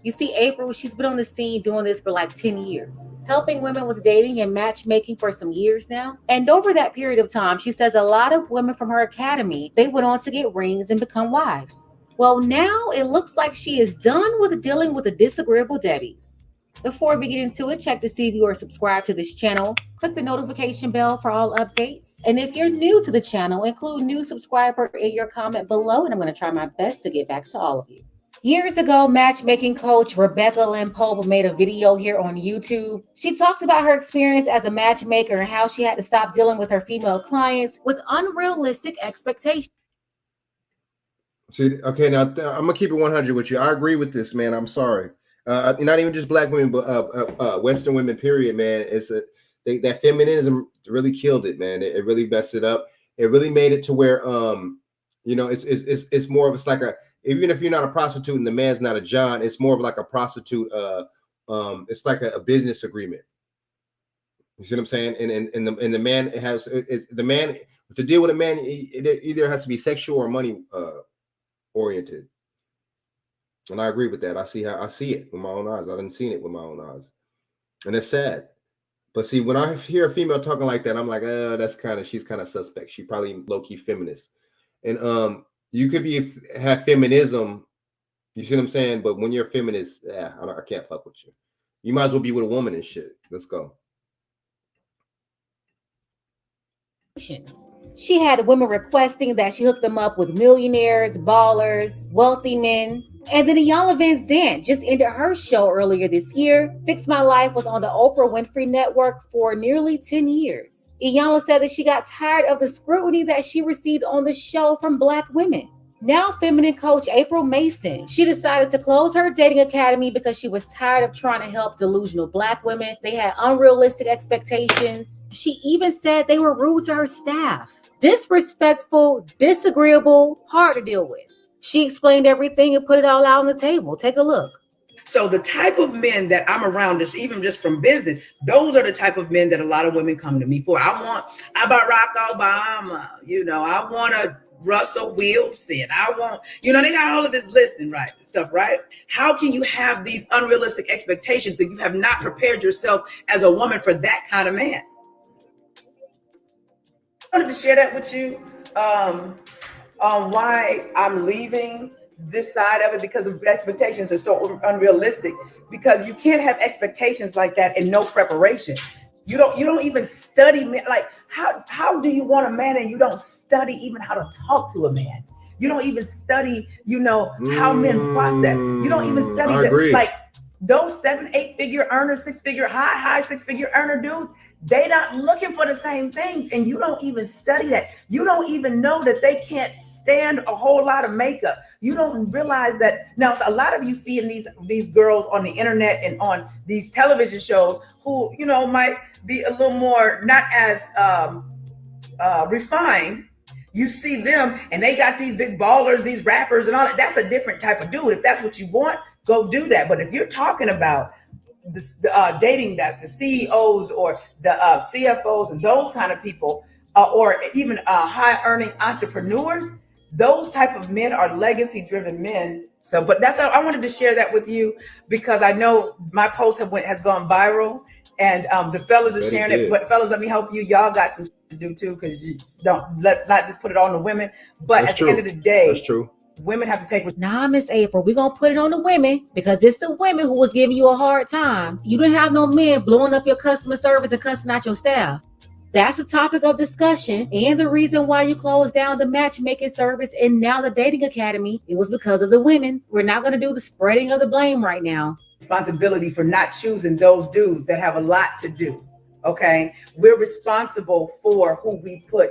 You see, April, she's been on the scene doing this for like 10 years, helping women with dating and matchmaking for some years now. And over that period of time, she says a lot of women from her academy, they went on to get rings and become wives. Well, now it looks like she is done with dealing with the disagreeable Debbies. Before we get into it, check to see if you are subscribed to this channel. Click the notification bell for all updates. And if you're new to the channel, include new subscriber in your comment below, and I'm going to try my best to get back to all of you. Years ago, matchmaking coach Rebecca Lynn Pope made a video here on YouTube. She talked about her experience as a matchmaker and how she had to stop dealing with her female clients with unrealistic expectations. See, okay, now I'm gonna keep it 100 with you. I agree with this, man. I'm sorry. Not even just black women, but Western women, period, man. That feminism really killed it, man. It really messed it up. It really made it to where, it's more of, it's like even if you're not a prostitute and the man's not a John, it's more of like a prostitute. It's like a business agreement. You see what I'm saying? And the man the man to deal with a man, it either has to be sexual or money oriented. And I agree with that. I see it with my own eyes. I didn't see it with my own eyes. And it's sad. But see, when I hear a female talking like that, I'm like, she's kind of suspect. She probably low-key feminist. And you could have feminism, you see what I'm saying? But when you're a feminist, I can't fuck with you. You might as well be with a woman and shit. Let's go. She had women requesting that she hook them up with millionaires, ballers, wealthy men. And then Iyanla Vanzant just ended her show earlier this year. Fix My Life was on the Oprah Winfrey Network for nearly 10 years. Iyanla said that she got tired of the scrutiny that she received on the show from Black women. Now feminine coach April Mason, she decided to close her dating academy because she was tired of trying to help delusional Black women. They had unrealistic expectations. She even said they were rude to her staff. Disrespectful, disagreeable, hard to deal with. She explained everything and put it all out on the table. Take a look. So the type of men that I'm around, just even just from business, those are the type of men that a lot of women come to me for. I Barack Obama, I want a Russell Wilson. I want, they got all of this listing, right? Stuff, right? How can you have these unrealistic expectations if you have not prepared yourself as a woman for that kind of man? I wanted to share that with you on why I'm leaving this side of it, because the expectations are so unrealistic, because you can't have expectations like that and no preparation. You don't even study men. Like how do you want a man and you don't study even how to talk to a man? You don't even study, how men process. You don't even study that. Like those 7-8 figure earners, 6-figure high 6-figure earner dudes, they not looking for the same things, and you don't even study that. You don't even know that they can't stand a whole lot of makeup. You don't realize that. Now, a lot of you see in these girls on the internet and on these television shows who might be a little more not as refined. You see them and they got these big ballers, these rappers and all that. That's a different type of dude. If that's what you want, go do that. But if you're talking about dating the CEOs or the CFOs and those kind of people, or even high earning entrepreneurs, those type of men are legacy driven men. So, but that's how I wanted to share that with you, because I know my post has gone viral, and the fellas are sharing it. But fellas, let me help you. Y'all got some to do too, because let's not just put it on the women. But at the end of the day, that's true. Women have to take. Nah, Miss April, we're gonna put it on the women, because it's the women who was giving you a hard time. You didn't have no men blowing up your customer service and cussing out your staff. That's a topic of discussion, and the reason why you closed down the matchmaking service and now the dating academy, it was because of the women. We're not gonna do the spreading of the blame right now. Responsibility for not choosing those dudes that have a lot to do. Okay, we're responsible for who we put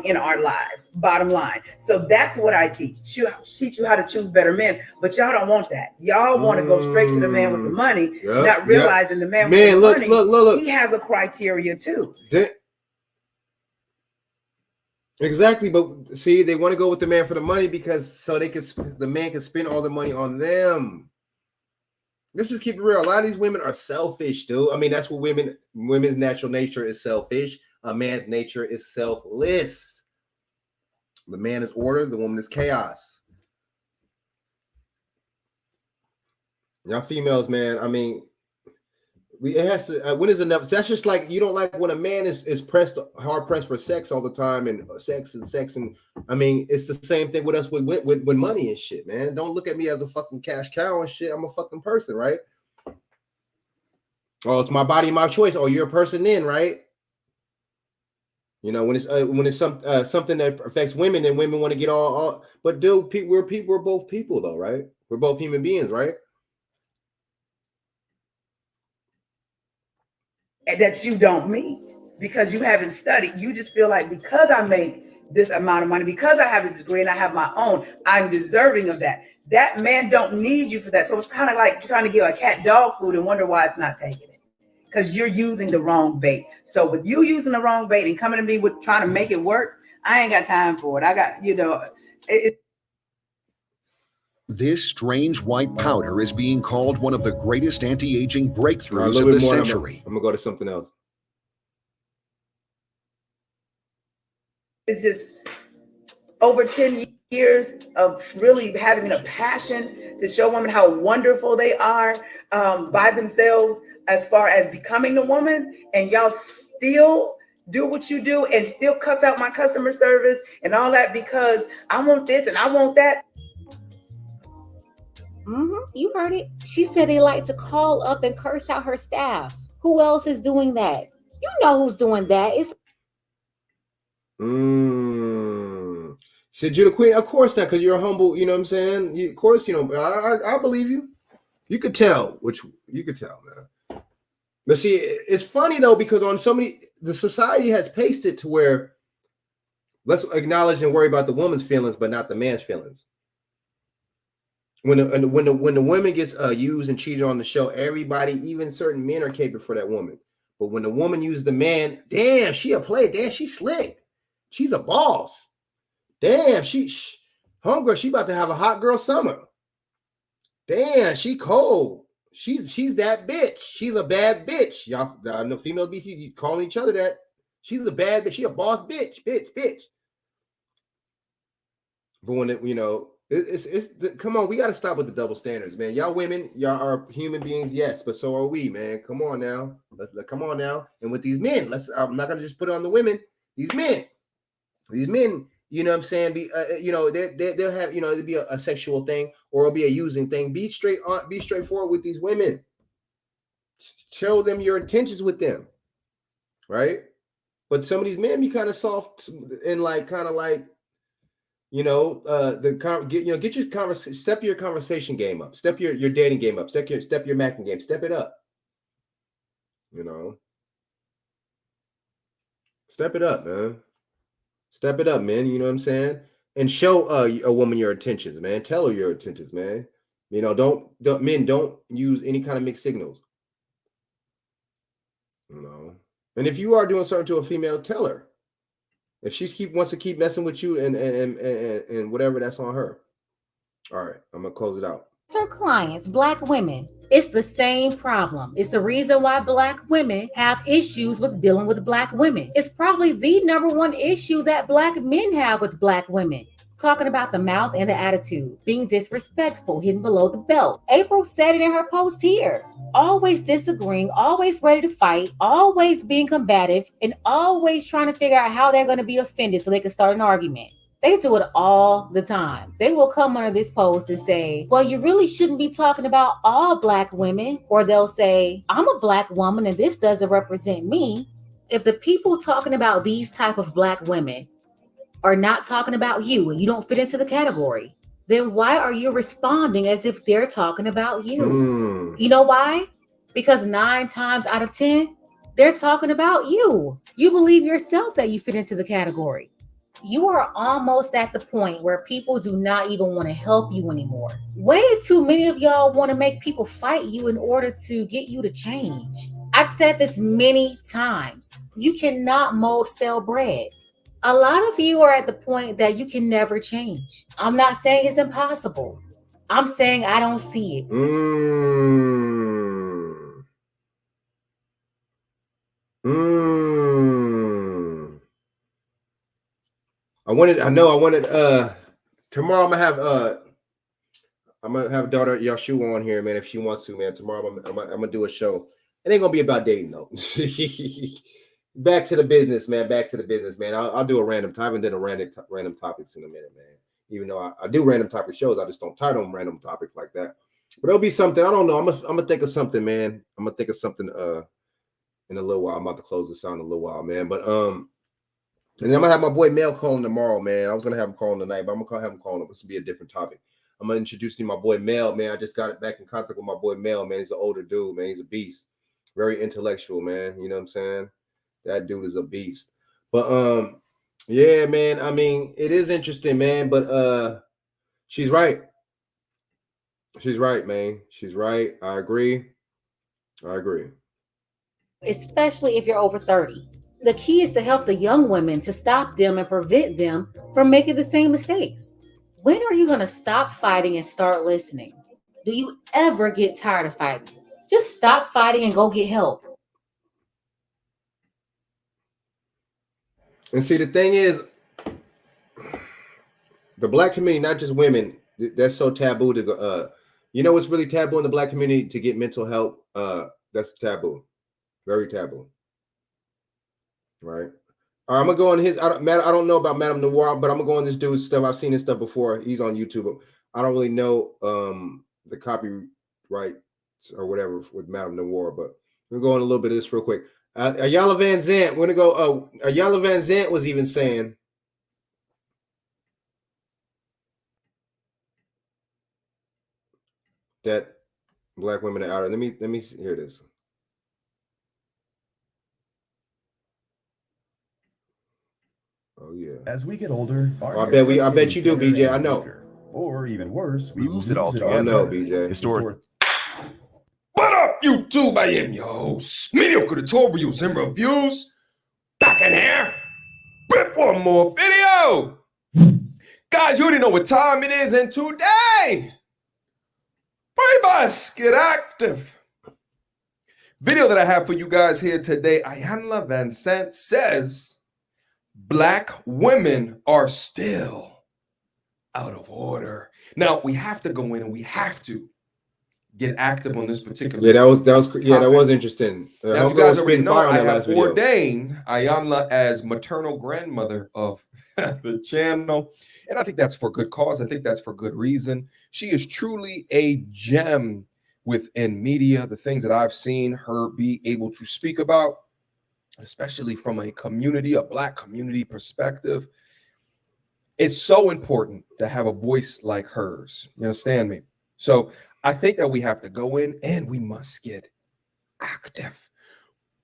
in our lives, bottom line. So that's what I teach. Teach you how to choose better men, but y'all don't want that. Y'all want to go straight to the man with the money, not realizing the man with the money, look, he has a criteria too. Exactly, but see, they want to go with the man for the money because the man can spend all the money on them. Let's just keep it real. A lot of these women are selfish, dude. I mean, that's what women's natural nature is, selfish. A man's nature is selfless. The man is order, the woman is chaos. Y'all females, man, I mean, it has to, when is enough? That's just like, you don't like when a man is hard pressed for sex all the time, and sex. And I mean, it's the same thing with us with money and shit, man. Don't look at me as a fucking cash cow and shit. I'm a fucking person, right? Oh, it's my body, my choice. Oh, you're a person then, right? When it's something that affects women, and women want to get all. But dude, we're both people though, right? We're both human beings, right? That you don't meet because you haven't studied. You just feel like, because I make this amount of money, because I have a degree and I have my own, I'm deserving of that. That man don't need you for that. So it's kind of like trying to give a cat dog food and wonder why it's not taking it, because you're using the wrong bait. So with you using the wrong bait and coming to me with trying to make it work, I ain't got time for it. I got, This strange white powder is being called one of the greatest anti-aging breakthroughs of the century. I'm gonna go to something else. It's just over 10 years of really having a passion to show women how wonderful they are by themselves as far as becoming the woman, and y'all still do what you do and still cuss out my customer service and all that because I want this and I want that. You heard it. She said they like to call up and curse out her staff. Who else is doing that? You know who's doing that. It's Said you the queen? Of course not, because you're humble. You know what I'm saying? Of course, I believe you. You could tell, man. But see, it's funny though, because on so many, the society has pasted it to where let's acknowledge and worry about the woman's feelings, but not the man's feelings. When the woman gets used and cheated on the show, everybody, even certain men, are capable for that woman. But when the woman uses the man, damn, she a play. Damn, she's slick. She's a boss. Damn, Homegirl, she about to have a hot girl summer. Damn, she cold. She's that bitch. She's a bad bitch. Y'all, I know females be calling each other that. She's a bad bitch. She a boss bitch. Bitch. But when it, it's come on, we got to stop with the double standards, man. Y'all women, y'all are human beings, yes, but so are we, man. Come on now. Come on now. And with these men, I'm not going to just put it on the women. These men, you know what I'm saying? They'll have, it'll be a sexual thing or it'll be a using thing. Be straightforward with these women. Show them your intentions with them, right? But some of these men be kind of soft and get your conversation, step your conversation game up, step your dating game up, step your macking game, step it up. Step it up, man. Step it up, man. You know what I'm saying? And show a woman your intentions, man. Tell her your intentions, man. Men don't use any kind of mixed signals. And if you are doing something to a female, tell her. If she wants to keep messing with you and whatever, that's on her. All right, I'm gonna close it out. Her clients, Black women, it's the same problem. It's the reason why Black women have issues with dealing with Black women. It's probably the number one issue that Black men have with Black women. Talking about the mouth and the attitude, being disrespectful, hidden below the belt. April said it in her post here. Always disagreeing, always ready to fight, always being combative, and always trying to figure out how they're going to be offended so they can start an argument. They do it all the time. They will come under this post and say, well, you really shouldn't be talking about all Black women. Or they'll say, I'm a Black woman and this doesn't represent me. If the people talking about these type of Black women are not talking about you and you don't fit into the category, then why are you responding as if they're talking about you? You know why? Because 9 times out of 10, they're talking about you. You believe yourself that you fit into the category. You are almost at the point where people do not even want to help you anymore. Way too many of y'all want to make people fight you in order to get you to change. I've said this many times. You cannot mold stale bread. A lot of you are at the point that you can never change. I'm not saying it's impossible. I'm saying I don't see it. I wanted tomorrow I'm gonna have daughter Yeshua on here, man, if she wants to, man. Tomorrow I'm gonna do a show. It ain't gonna be about dating though. Back to the business, man. I'll do a random time. I haven't done a random topics in a minute, man. Even though I do random topic shows, I just don't title them random topics like that. But it'll be something. I don't know. I'm gonna think of something, man. I'm gonna think of something in a little while. I'm about to close this out in a little while, man. But and then I'm gonna have my boy Mel calling tomorrow, man. I was gonna have him calling tonight, but I'm gonna have him calling. This will be a different topic. I'm gonna introduce you to my boy Mel, man. I just got back in contact with my boy Mel, man. He's an older dude, man. He's a beast, very intellectual, man. You know what I'm saying? That dude is a beast. But yeah, man. I mean, it is interesting, man. But she's right. She's right, man. She's right. I agree. Especially if you're over 30. The key is to help the young women, to stop them and prevent them from making the same mistakes. When are you going to stop fighting and start listening? Do you ever get tired of fighting? Just stop fighting and go get help. And see, the thing is, the Black community, not just women, that's so taboo to go. What's really taboo in the Black community to get mental help? That's taboo, very taboo. Right. I'm gonna go on his. I don't know about Madame Noir, but I'm gonna go on this dude's stuff. I've seen his stuff before. He's on YouTube. I don't really know the copyright or whatever with Madame Noir, but we're going a little bit of this real quick. Ayala Van Zant, we're gonna go. Ayala Van Zant was even saying that Black women are out. Let me hear this. Oh yeah. As we get older, I bet you do, BJ. I know. Or even worse, we lose it all together. I know, BJ. Historic. What up, YouTube? I am your host, Mediocre Tutorials and Reviews. Back in here with one more video. Guys, you already know what time it is, and today, we must get active. Video that I have for you guys here today, Iyanla Vanzant says, Black women are still out of order. Now, we have to go in and we have to get active on this particular. Yeah, that was interesting. Now, you guys already know I have ordained Iyanla as maternal grandmother of the channel, and I think that's for good cause. I think that's for good reason. She is truly a gem within media. The things that I've seen her be able to speak about, especially from a community, a Black community perspective, it's so important to have a voice like hers. You understand me? So I think that we have to go in and we must get active.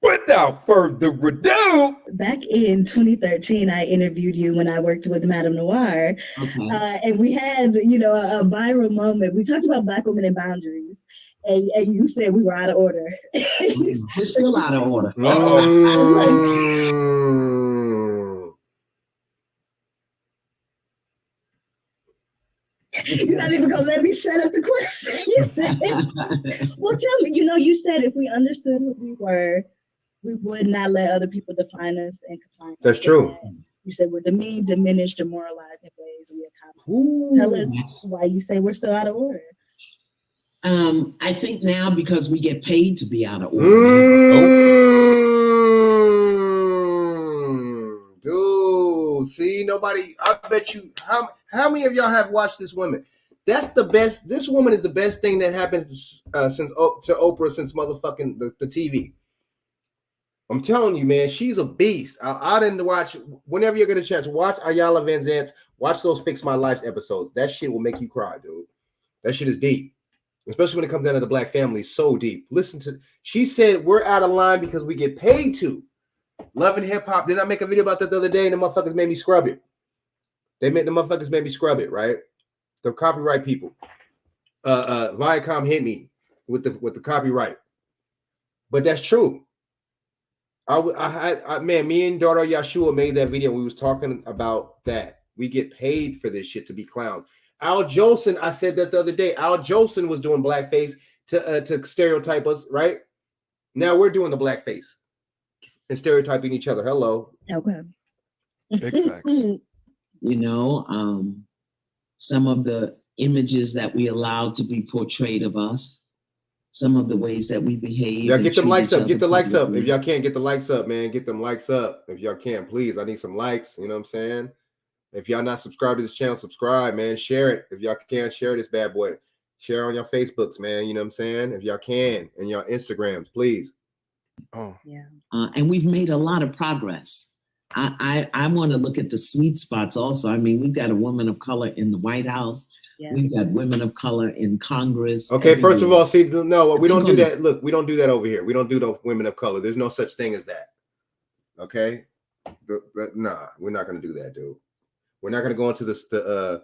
Without further ado, back in 2013, I interviewed you when I worked with Madame Noir, and we had, you know, a viral moment. We talked about Black women and boundaries, and you said we were out of order. We're still out of order. You're not even gonna let me set up the question. You said, well, tell me, you know, you said if we understood who we were, we would not let other people define us and confine us. That's true. You said we're demeaned, diminished, demoralized in ways we accomplish. Tell us why you say we're still out of order. I think now because we get paid to be out of order. Dude, see, nobody, I bet you, how many of y'all have watched this woman? That's the best, this woman is the best thing that happened to Oprah since motherfucking the TV. I'm telling you, man, she's a beast. I didn't watch, whenever you're going to chance, watch Iyanla Vanzant, watch those Fix My Life episodes. That shit will make you cry, dude. That shit is deep. Especially when it comes down to the Black family, so deep. Listen to, she said we're out of line because we get paid to. Love and Hip Hop. Did I make a video about that the other day and the motherfuckers made me scrub it? The motherfuckers made me scrub it, right? The copyright people. Viacom hit me with the copyright. But that's true. Man, me and daughter Yashua made that video. We was talking about that. We get paid for this shit to be clowns. Al Jolson, I said that the other day. Al Jolson was doing blackface to stereotype us, right? Now we're doing the blackface and stereotyping each other. Hello. Okay. Big facts. You know, some of the images that we allowed to be portrayed of us, some of the ways that we behave. Y'all get them likes up. Get the likes up. If y'all can't get the likes up, man, get them likes up. If y'all can, please. I need some likes. You know what I'm saying? If y'all not subscribed to this channel, subscribe, man. Share it. If y'all can, share this bad boy. Share on your Facebooks, man. You know what I'm saying? If y'all can, and your Instagrams, please. Oh, yeah. And we've made a lot of progress. I want to look at the sweet spots also. I mean, we've got a woman of color in the White House. Yeah. We've got women of color in Congress. Okay, first of all, see, no, we don't do that. Look, we don't do that over here. We don't do the women of color. There's no such thing as that. Okay? Nah, we're not going to do that, dude. We're not going to go into the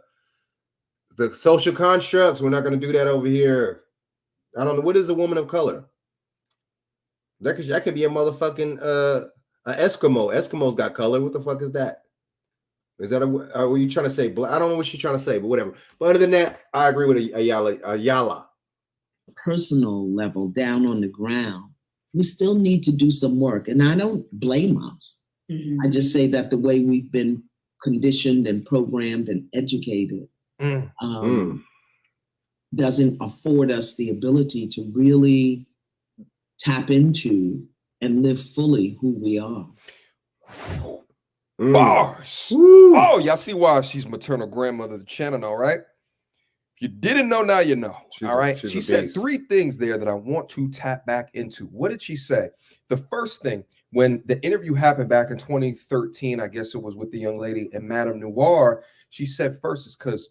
social constructs. We're not going to do that over here. I don't know. What is a woman of color? That could be a motherfucking a Eskimo. Eskimos got color. What the fuck is that? Is that are you trying to say? I don't know what she's trying to say, but whatever. But other than that, I agree with Iyanla. Personal level, down on the ground, we still need to do some work. And I don't blame us. I just say that the way we've been conditioned and programmed and educated doesn't afford us the ability to really tap into and live fully who we are. Bars. Oh, y'all see why she's maternal grandmother of the channel now, right? If you didn't know, now you know. All right. She said 3 things there that I want to tap back into. What did she say? The first thing, when the interview happened back in 2013, I guess it was with the young lady in Madame Noir, she said first is because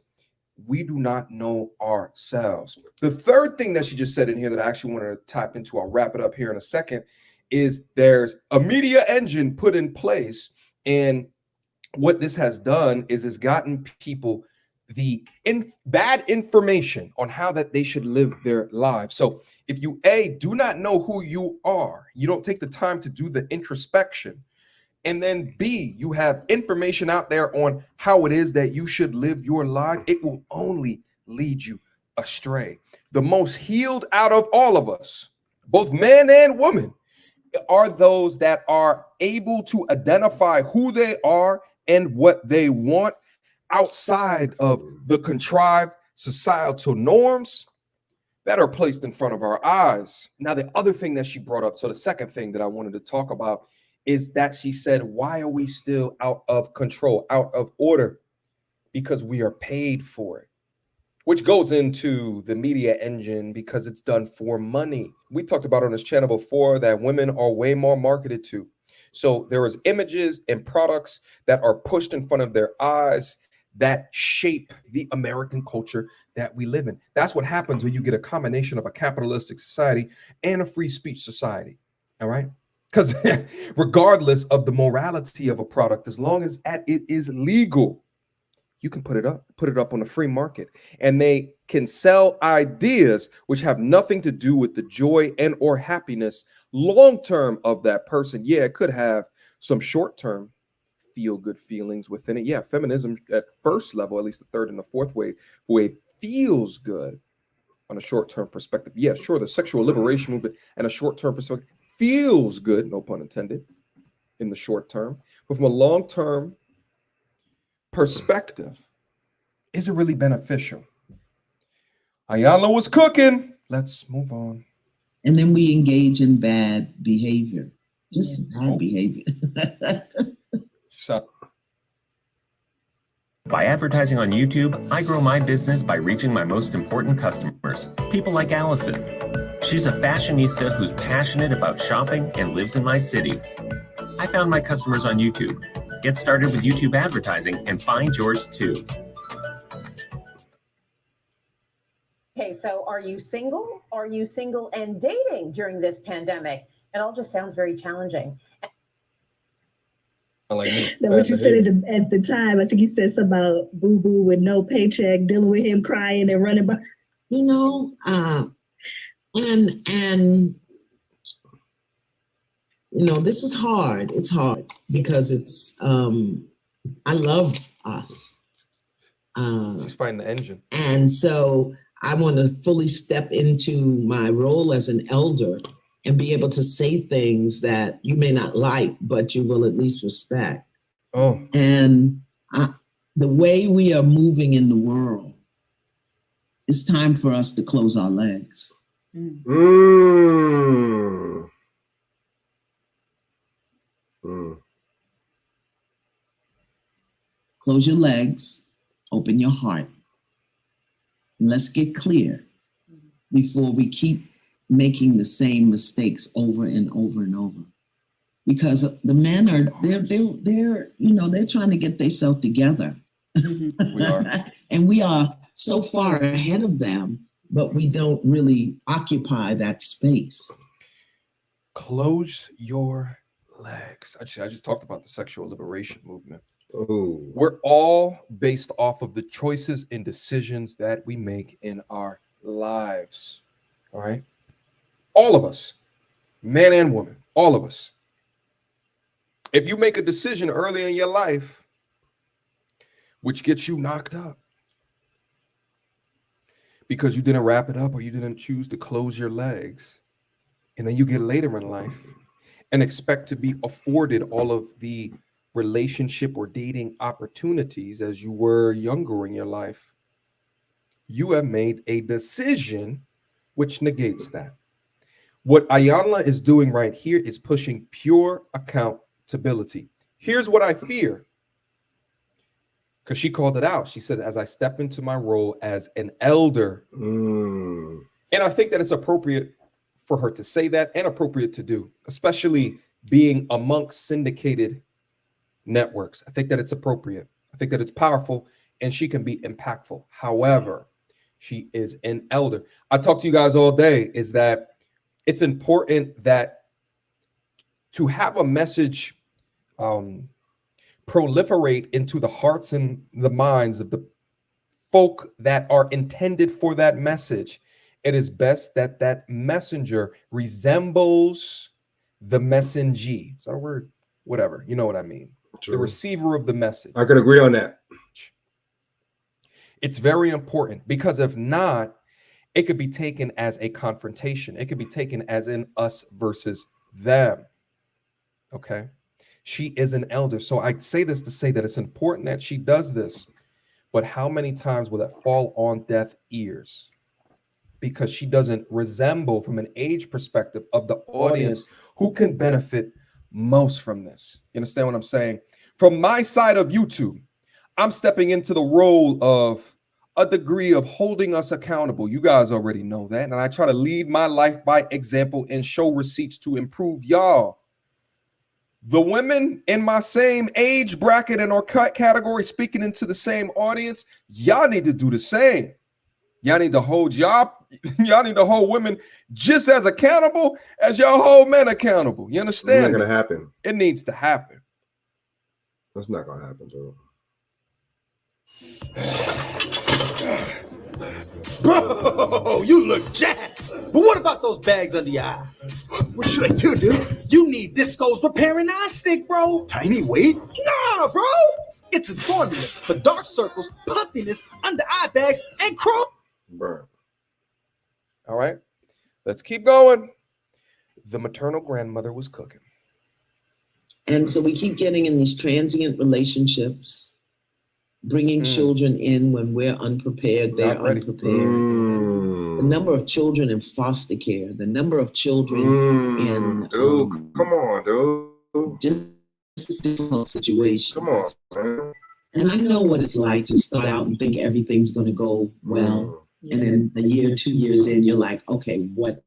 we do not know ourselves. The third thing that she just said in here that I actually wanted to tap into, I'll wrap it up here in a second, is there's a media engine put in place. And what this has done is it's gotten people the bad information on how that they should live their lives. So if you do not know who you are, you don't take the time to do the introspection, and then B, you have information out there on how it is that you should live your life, it will only lead you astray. The most healed out of all of us, both man and woman, are those that are able to identify who they are and what they want outside of the contrived societal norms that are placed in front of our eyes. Now, the other thing that she brought up, so the second thing that I wanted to talk about, is that she said, why are we still out of control, out of order? Because we are paid for it, which goes into the media engine because it's done for money. We talked about on this channel before that women are way more marketed to. So there is images and products that are pushed in front of their eyes that shape the American culture that we live in. That's what happens when you get a combination of a capitalistic society and a free speech society. All right. Because regardless of the morality of a product, as long as it is legal, you can put it up on the free market, and they can sell ideas which have nothing to do with the joy and or happiness long-term of that person. Yeah, it could have some short-term feel-good feelings within it. Yeah, feminism at first level, at least the third and the fourth wave feels good on a short-term perspective. Yeah, sure, the sexual liberation movement and a short-term perspective feels good, no pun intended, in the short term. But from a long-term perspective, is it really beneficial? Iyanla was cooking. Let's move on. And then we engage in bad behavior, just bad behavior. By advertising on YouTube, I grow my business by reaching my most important customers, people like Allison. She's a fashionista who's passionate about shopping and lives in my city. I found my customers on YouTube. Get started with YouTube advertising and find yours too. Okay, so are you single? Are you single and dating during this pandemic? It all just sounds very challenging. Like me. Now, what you said at the time, I think you said something about Boo Boo with no paycheck, dealing with him crying and running by. You know, and you know, this is hard. It's hard because it's I love us. Just find the engine. And so I want to fully step into my role as an elder and be able to say things that you may not like, but you will at least respect. Oh. And the way we are moving in the world, it's time for us to close our legs. Close your legs, open your heart. And let's get clear before we keep making the same mistakes over and over and over. Because the men are, they're you know, they're trying to get themselves together. We are. And we are so far ahead of them, but we don't really occupy that space. Close your legs. Actually, I just talked about the sexual liberation movement. Oh. We're all based off of the choices and decisions that we make in our lives. All right. All of us, man and woman, all of us. If you make a decision early in your life, which gets you knocked up because you didn't wrap it up or you didn't choose to close your legs, and then you get later in life and expect to be afforded all of the relationship or dating opportunities as you were younger in your life, you have made a decision which negates that. What Iyanla is doing right here is pushing pure accountability. Here's what I fear, because she called it out. She said, as I step into my role as an elder, and I think that it's appropriate for her to say that and appropriate to do, especially being amongst syndicated networks. I think that it's appropriate. I think that it's powerful and she can be impactful. However, she is an elder. I talk to you guys all day is that it's important that to have a message proliferate into the hearts and the minds of the folk that are intended for that message, it is best that that messenger resembles the messengee. Is that a word? whatever. You know what I mean? True. The receiver of the message. I could agree on that. It's very important, because if not, it could be taken as a confrontation. It could be taken as in us versus them. Okay. She is an elder. So I say this to say that it's important that she does this, but how many times will that fall on deaf ears? Because she doesn't resemble, from an age perspective, of the audience who can benefit most from this. You understand what I'm saying? From my side of YouTube, I'm stepping into the role of a degree of holding us accountable. You guys already know that. And I try to lead my life by example and show receipts to improve y'all. The women in my same age bracket and or category, speaking into the same audience, y'all need to do the same. Y'all need to hold y'all need to hold women just as accountable as y'all hold men accountable. You understand? It's not gonna happen. It needs to happen. That's not gonna happen, dude. Bro, you look jacked. But what about those bags under your eye? What should I do, dude? You need Disco's repairing eye stick, bro. Tiny weight? Nah, bro. It's a formula for dark circles, puffiness, under eye bags, and crumb. Bro. All right, let's keep going. The maternal grandmother was cooking. And so we keep getting in these transient relationships, bringing children in when we're unprepared, they're unprepared. The number of children in foster care, the number of children in dude, come on, dude. Just difficult situations. Come on, man. And I know what it's like to start out and think everything's going to go well. And then a year, 2 years in, you're like, okay, what?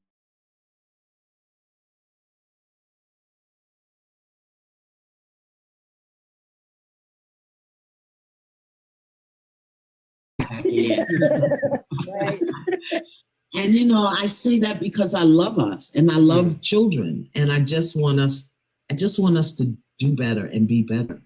Yeah. Right. And you know, I say that because I love us and I love children, and I just want us to do better and be better.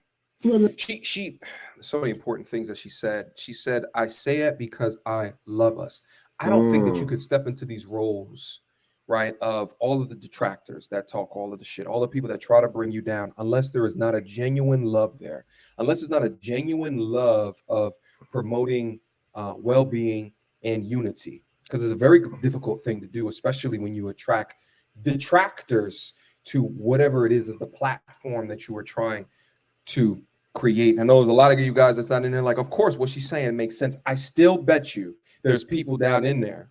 She so many important things that she said. She said, I say it because I love us. I don't think that you could step into these roles, right, of all of the detractors that talk all of the shit, all the people that try to bring you down, unless there is not a genuine love there, unless there's not a genuine love of promoting well-being and unity, because it's a very difficult thing to do, especially when you attract detractors to whatever it is of the platform that you are trying to create. I know there's a lot of you guys that's not in there like, of course, what she's saying makes sense. I still bet you there's people down in there.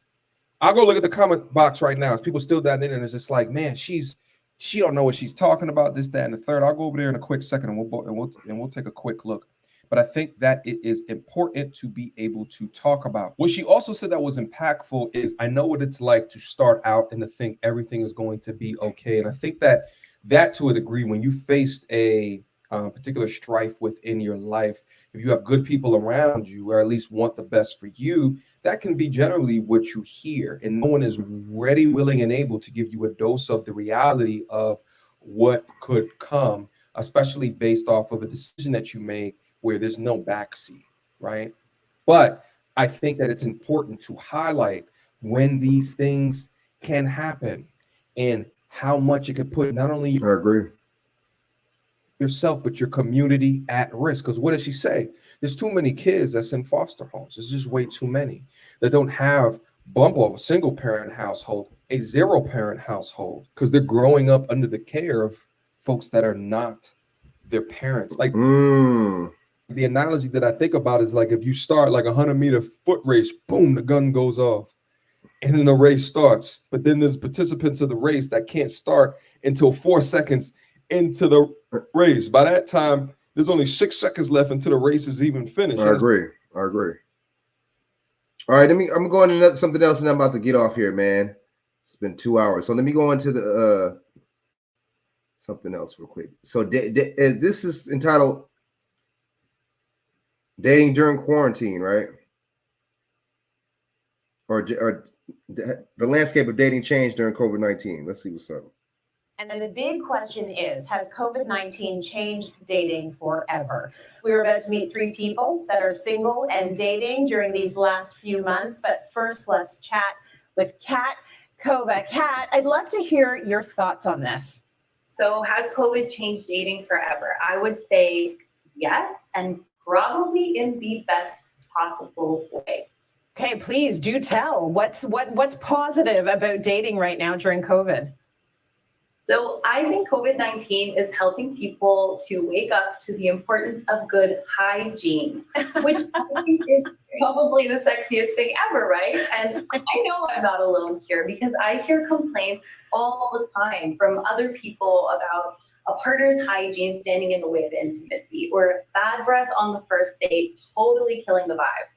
I'll go look at the comment box right now. There's people still down in there, and it's just like, man, she don't know what she's talking about, this, that, and the third. I'll go over there in a quick second, and we'll take a quick look. But I think that it is important to be able to talk about. What she also said that was impactful is, I know what it's like to start out and to think everything is going to be okay. And I think that to a degree, when you faced a particular strife within your life, if you have good people around you, or at least want the best for you, that can be generally what you hear. And no one is ready, willing, and able to give you a dose of the reality of what could come, especially based off of a decision that you make where there's no backseat, right? But I think that it's important to highlight when these things can happen and how much it could put not only yourself, but your community at risk. Because what does she say? There's too many kids that's in foster homes. There's just way too many that don't have a single parent household, a 0-parent household, because they're growing up under the care of folks that are not their parents. Like the analogy that I think about is like, if you start like 100-meter foot race, boom, the gun goes off and then the race starts. But then there's participants of the race that can't start until 4 seconds into the race. By that time, there's only 6 seconds left until the race is even finished. I agree. All right, I'm going to something else, and I'm about to get off here, man. It's been 2 hours, so let me go into the something else real quick. So this is entitled "Dating During Quarantine," right? Or the landscape of dating changed during COVID-19. Let's see what's up. And the big question is, has COVID-19 changed dating forever? We were about to meet 3 people that are single and dating during these last few months. But first, let's chat with Kat Kova. Kat, I'd love to hear your thoughts on this. So has COVID changed dating forever? I would say yes, and probably in the best possible way. Okay, please do tell. What's positive about dating right now during COVID? So I think COVID-19 is helping people to wake up to the importance of good hygiene, which I think is probably the sexiest thing ever, right? And I know I'm not alone here because I hear complaints all the time from other people about a partner's hygiene standing in the way of intimacy, or bad breath on the first date totally killing the vibe.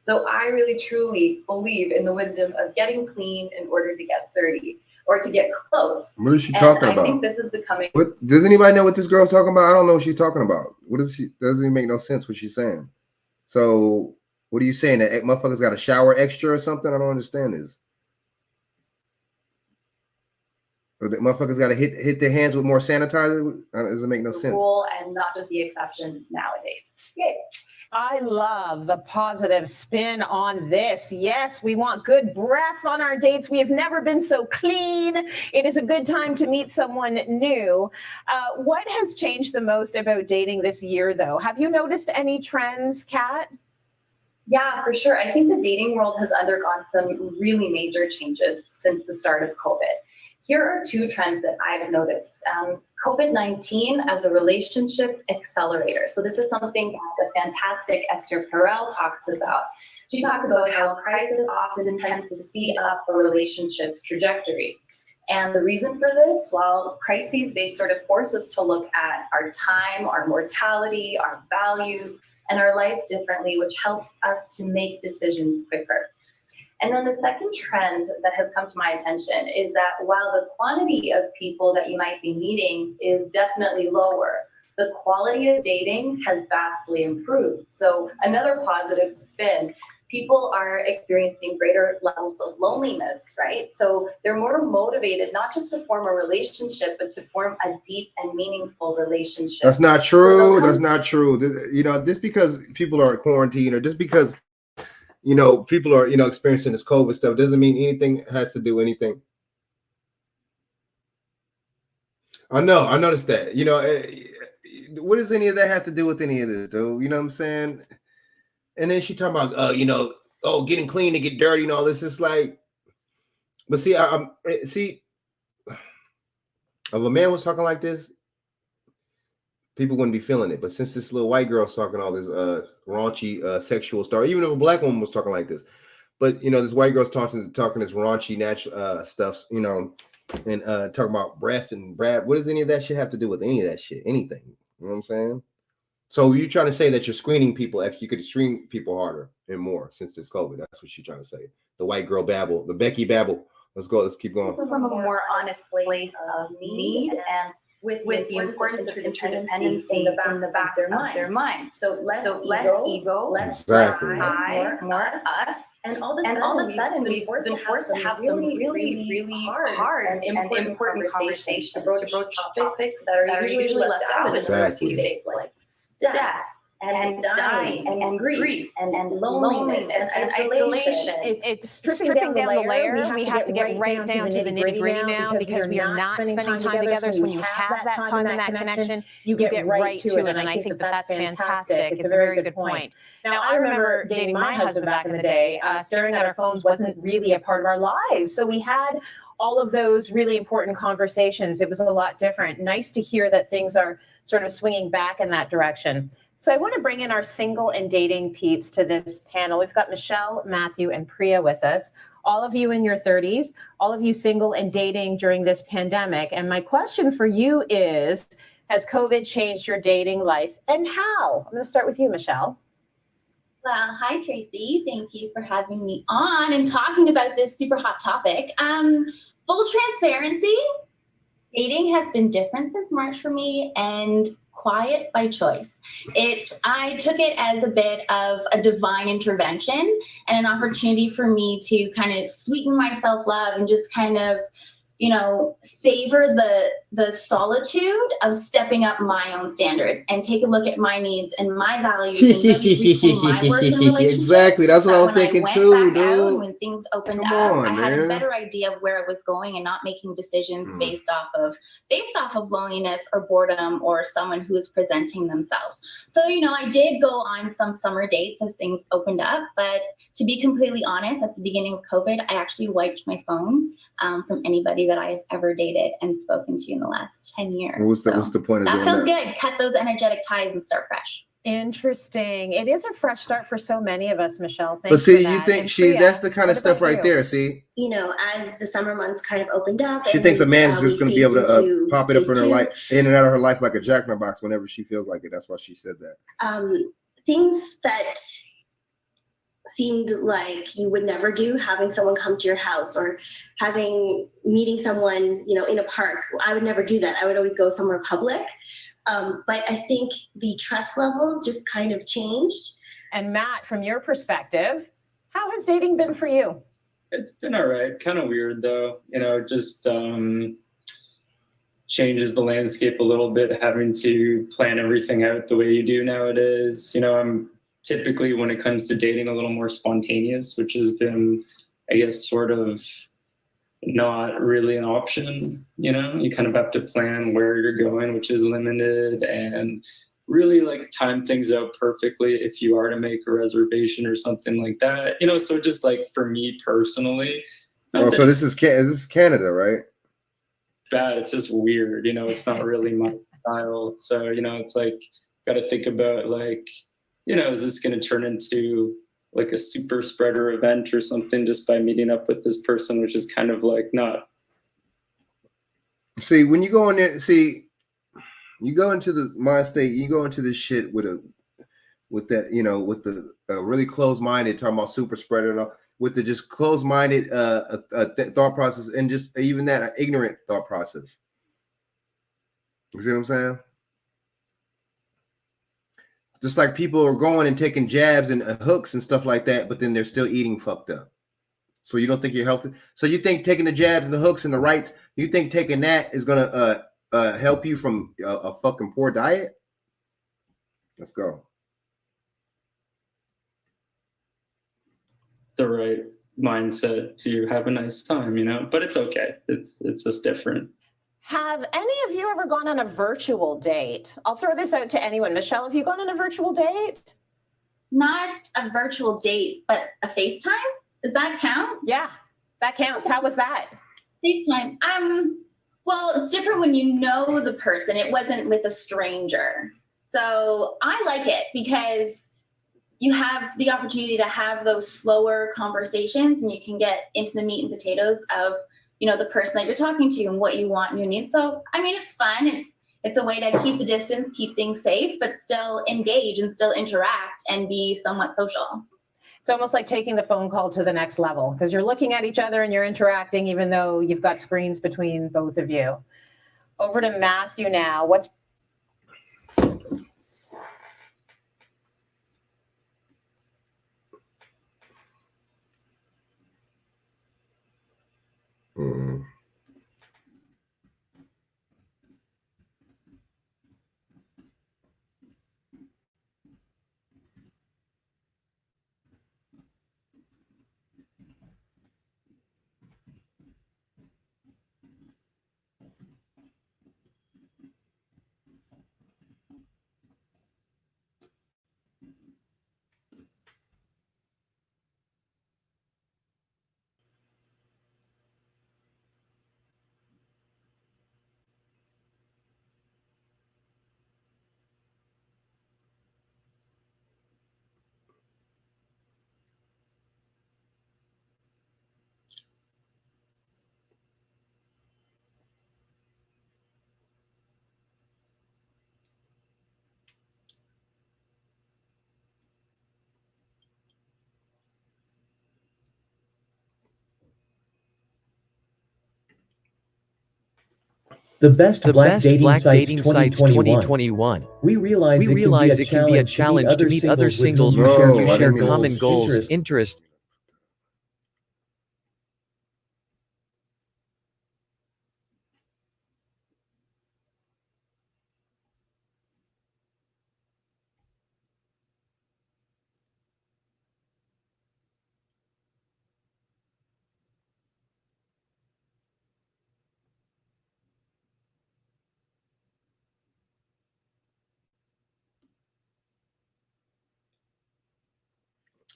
So I really truly believe in the wisdom of getting clean in order to get 30 or to get close. What is she talking about? I think this is becoming. What does anybody know what this girl's talking about? I don't know what she's talking about. What is she? Doesn't even make no sense what she's saying. So what are you saying? That motherfuckers got a shower extra or something? I don't understand this. Or the motherfuckers got to hit their hands with more sanitizer? It doesn't make no sense. Rule and not just the exception nowadays. Yay. I love the positive spin on this. Yes, we want good breath on our dates. We have never been so clean. It is a good time to meet someone new. What has changed the most about dating this year, though? Have you noticed any trends, Kat? Yeah, for sure. I think the dating world has undergone some really major changes since the start of COVID. Here are two trends that I've noticed. COVID-19 as a relationship accelerator. So this is something that the fantastic Esther Perel talks about. She talks about how crisis often tends to speed up a relationship's trajectory. And the reason for this, well, crises, they sort of force us to look at our time, our mortality, our values, and our life differently, which helps us to make decisions quicker. And then the second trend that has come to my attention is that while the quantity of people that you might be meeting is definitely lower, the quality of dating has vastly improved. So another positive spin, people are experiencing greater levels of loneliness, right? So they're more motivated, not just to form a relationship, but to form a deep and meaningful relationship. That's not true. That's not true. Just because people are quarantined or just because people are, experiencing this COVID stuff doesn't mean anything has to do anything. I noticed that. What does any of that have to do with any of this, though? You know what I'm saying? And then she talking about, getting clean to get dirty and all this. It's like, but see, if a man was talking like this, people wouldn't be feeling it. But since this little white girl's talking all this raunchy sexual stuff, even if a black woman was talking like this, but this white girl's talking this raunchy natural stuff, and talking about breath and Brad. What does any of that shit have to do with any of that shit? Anything? You know what I'm saying? So you're trying to say that you're screening people, you could screen people harder and more since it's COVID. That's what she's trying to say. The white girl babble, the Becky babble. Let's go. Let's keep going. From a more honest place of need and with the importance of interdependence in the back of their mind. So less ego, less I, more us. And all of a sudden, we've been forced to have some really hard and important conversations to broach topics that are usually left out in the first few days, like death and dying and grief and loneliness and isolation. It's stripping down the layer. We have to get right down to the nitty-gritty now because we are not spending time together. So when you have that time and that connection, you get right to it. And I think that's fantastic. It's a very good point. Now, I remember dating my husband back in the day. Staring at our phones wasn't really a part of our lives. So we had all of those really important conversations. It was a lot different. Nice to hear that things are sort of swinging back in that direction. So I want to bring in our single and dating peeps to this panel. We've got Michelle, Matthew, and Priya with us. All of you in your 30s, all of you single and dating during this pandemic. And my question for you is, has COVID changed your dating life and how? I'm going to start with you, Michelle. Well, hi, Tracy. Thank you for having me on and talking about this super hot topic. Full transparency, dating has been different since March for me and quiet by choice. I took it as a bit of a divine intervention and an opportunity for me to kind of sweeten my self-love and just kind of savor the solitude of stepping up my own standards and take a look at my needs and my values and really reclaim my worth in relationships. Exactly. That's what I was When thinking went too, back out and dude. when things opened Come up, on, I had a man. better idea of where it was going and not making decisions based off of loneliness or boredom or someone who is presenting themselves. So, I did go on some summer dates as things opened up, but to be completely honest, at the beginning of COVID, I actually wiped my phone from anybody that I've ever dated and spoken to in the last 10 years. What's the point of That doing felt that? good. Cut those energetic ties and start fresh. Interesting. It is a fresh start for so many of us, Michelle. Thanks But see, for that. you think And she Priya, that's the kind of what stuff about right you? there, see? As the summer months kind of opened up. She and thinks a then, man is we just going to be able phased to into pop it up phase in her 2. life, in and out of her life like a jack in the box whenever she feels like it. That's why she said that. Things that seemed like you would never do, having someone come to your house or meeting someone, in a park. I would never do that. I would always go somewhere public. But I think the trust levels just kind of changed. And Matt, from your perspective, how has dating been for you? It's been all right. Kind of weird though. Just changes the landscape a little bit, having to plan everything out the way you do nowadays. I'm typically, when it comes to dating, a little more spontaneous, which has been, I guess, sort of not really an option. You kind of have to plan where you're going, which is limited, and really time things out perfectly if you are to make a reservation or something like that. So just for me personally. Oh, so this is Canada, right? Bad. It's just weird. It's not really my style. So, it's got to think about is this going to turn into a super spreader event or something just by meeting up with this person, which is kind of not. See, when you go in there, you go into the mind state, you go into this shit with the really closed-minded, talking about super spreader and all, with the just closed-minded thought process, and just even that ignorant thought process. You see what I'm saying? Just like people are going and taking jabs and hooks and stuff like that, but then they're still eating fucked up. So you don't think you're healthy? So you think taking the jabs and the hooks and the rights, you think taking that is gonna help you from a fucking poor diet? Let's go. The right mindset to have a nice time, but it's okay. It's just different. Have any of you ever gone on a virtual date? I'll throw this out to anyone. Michelle, have you gone on a virtual date? Not a virtual date, but a FaceTime? Does that count? Yeah, that counts. How was that? FaceTime. Well, it's different when you know the person. It wasn't with a stranger. So I like it because you have the opportunity to have those slower conversations and you can get into the meat and potatoes of the person that you're talking to and what you want and your needs. So, it's fun. It's a way to keep the distance, keep things safe, but still engage and still interact and be somewhat social. It's almost like taking the phone call to the next level because you're looking at each other and you're interacting even though you've got screens between both of you. Over to Matthew now. The best black dating sites 2021. We realize it can be a challenge to meet other singles who share common goals, interests.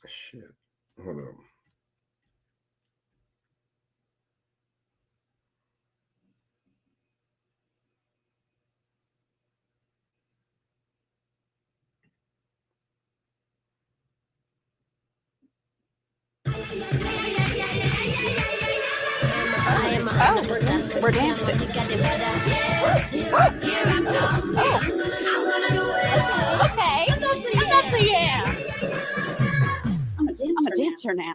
Shit. Hold on. Oh, we're dancing. Okay, that's a yeah. I'm a dancer now.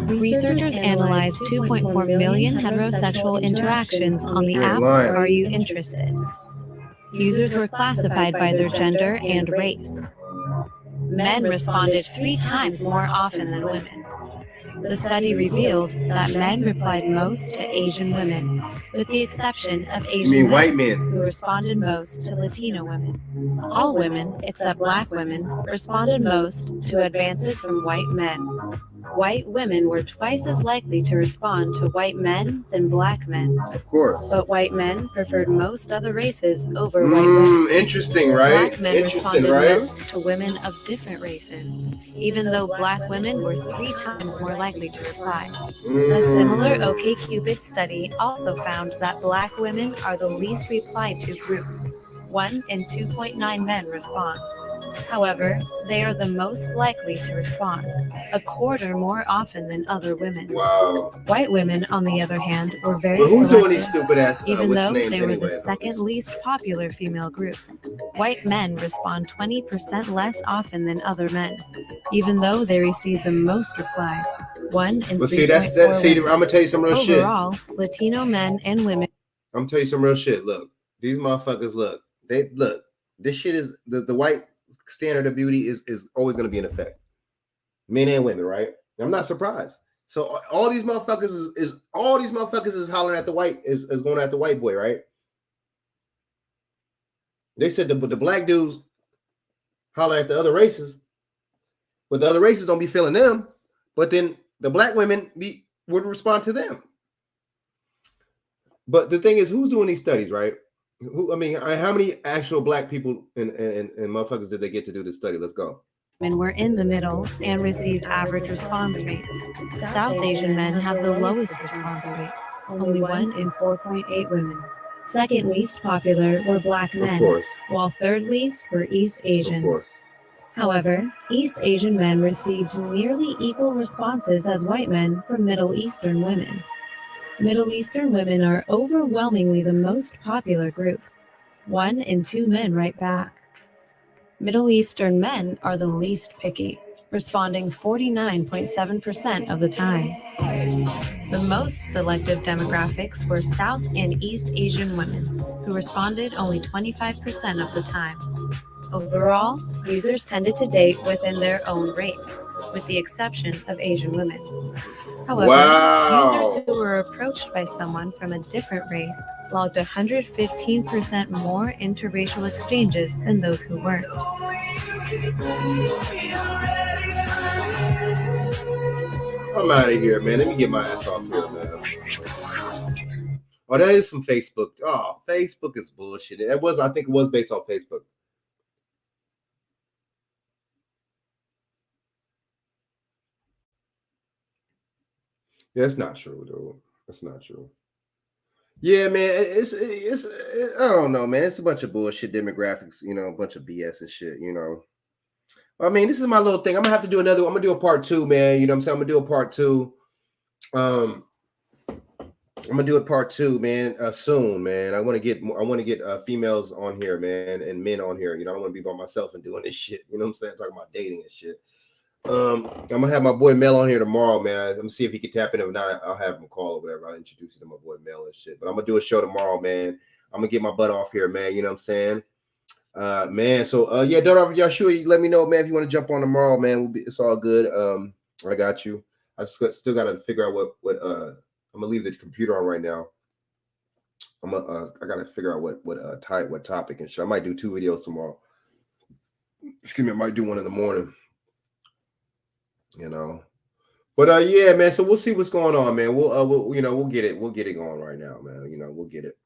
Researchers analyzed 2.4 million heterosexual interactions on the app Are You Interested? Users were classified by their gender and race. Men responded 3 times more often than women. The study revealed that men replied most to Asian women, with the exception of Asian white men, men? who responded most to Latino women. All women, except Black women, responded most to advances from white men. White women were twice as likely to respond to white men than Black men. Of course. But white men preferred most other races over white women. Interesting, right? Black men responded most to women of different races, even though Black women were 3 times more likely to reply. A similar OkCupid study also found that Black women are the least replied to group. 1 in 2.9 men respond. However, they are the most likely to respond, 1/4 more often than other women. Wow. White women, on the other hand, were very But who's doing selective, these stupid ass even what's though names they were anyway? the second least popular female group. White men respond 20% less often than other men, even though they receive the most replies. 1 in Well, 3.4 see, I'm women. gonna tell you some real shit. Overall, Latino men and women. I'm gonna tell you some real shit. Look, these motherfuckers. Look. This shit is the white standard of beauty is always gonna be in effect. Men and women, right? I'm not surprised. So all these motherfuckers is hollering at the white is going at the white boy, right? They said the Black dudes holler at the other races, but the other races don't be feeling them. But then the Black women would respond to them. But the thing is, who's doing these studies, right? How many actual Black people and motherfuckers did they get to do this study? Let's go. Men were in the middle and received average response rates. South Asian men have the lowest response rate, only 1 in 4.8 women. Second least popular were Black men, while third least were East Asians. However, East Asian men received nearly equal responses as white men from Middle Eastern women. Middle Eastern women are overwhelmingly the most popular group. 1 in 2 men write back. Middle Eastern men are the least picky, responding 49.7% of the time. The most selective demographics were South and East Asian women, who responded only 25% of the time. Overall, users tended to date within their own race, with the exception of Asian women. However, users who were approached by someone from a different race logged 115% more interracial exchanges than those who weren't. I'm out of here, man. Let me get my ass off here, man. Oh, that is some Facebook. Oh, Facebook is bullshit. I think it was based on Facebook. That's not true, dude. That's not true. Yeah, man. It's I don't know, man. It's a bunch of bullshit demographics, a bunch of BS and shit, I mean, this is my little thing. I'm gonna have to do I'm gonna do a part 2, man. You know what I'm saying? I'm gonna do a part 2. I'm gonna do a part 2, man, soon, man. I want to get females on here, man, and men on here. I don't want to be by myself and doing this shit. You know what I'm saying? Talking about dating and shit. I'm gonna have my boy Mel on here tomorrow, man. I'm gonna see if he can tap in. If not, I'll have him call or whatever. I'll introduce you to my boy Mel and shit. But I'm gonna do a show tomorrow, man. I'm gonna get my butt off here, man. You know what I'm saying? Man. So yeah, y'all sure you let me know, man, if you want to jump on tomorrow, man. It's all good. I got you. I still gotta figure out what I'm gonna leave the computer on right now. I gotta figure out what topic and shit. I might do 2 videos tomorrow. Excuse me, I might do one in the morning. But yeah, man. So we'll see what's going on, man. We'll get it going right now, man. We'll get it.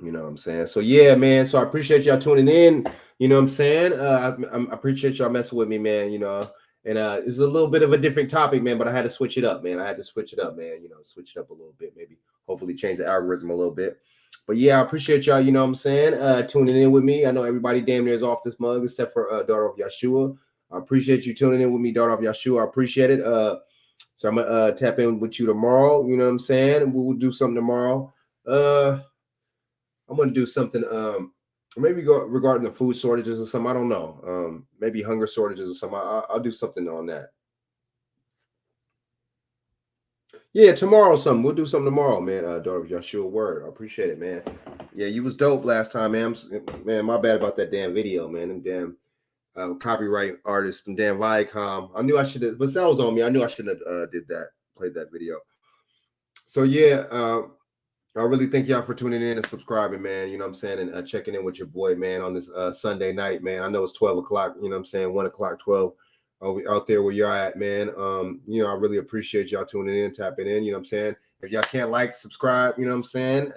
You know what I'm saying? So yeah, man. So I appreciate y'all tuning in. You know what I'm saying? I appreciate y'all messing with me, man. You know, and it's a little bit of a different topic, man, but I had to switch it up, man. Switch it up a little bit, maybe hopefully change the algorithm a little bit. But yeah, I appreciate y'all, you know what I'm saying, tuning in with me. I know everybody damn near is off this mug except for Daughter of Yeshua. I appreciate you tuning in with me, Daughter of Yeshua. I appreciate it. So I'm gonna tap in with you tomorrow, you know what I'm saying? We'll do something tomorrow. I'm gonna do something maybe go regarding the food shortages or something. I don't know. Maybe hunger shortages or something. I'll do something on that. Yeah, tomorrow something. We'll do something tomorrow, man. Daughter of Yeshua, word. I appreciate it, man. Yeah, you was dope last time, man. Man, my bad about that damn video, man. Them damn copyright artists, them damn Viacom. I knew I should have, but that was on me. I knew I should have played that video. So yeah, I really thank y'all for tuning in and subscribing, man. You know what I'm saying? And checking in with your boy, man, on this Sunday night, man. I know it's 12 o'clock, you know what I'm saying? 1 o'clock, 12 out there where y'all at, man. You know, I really appreciate y'all tuning in, tapping in, you know what I'm saying? If y'all can't like, subscribe, you know what I'm saying?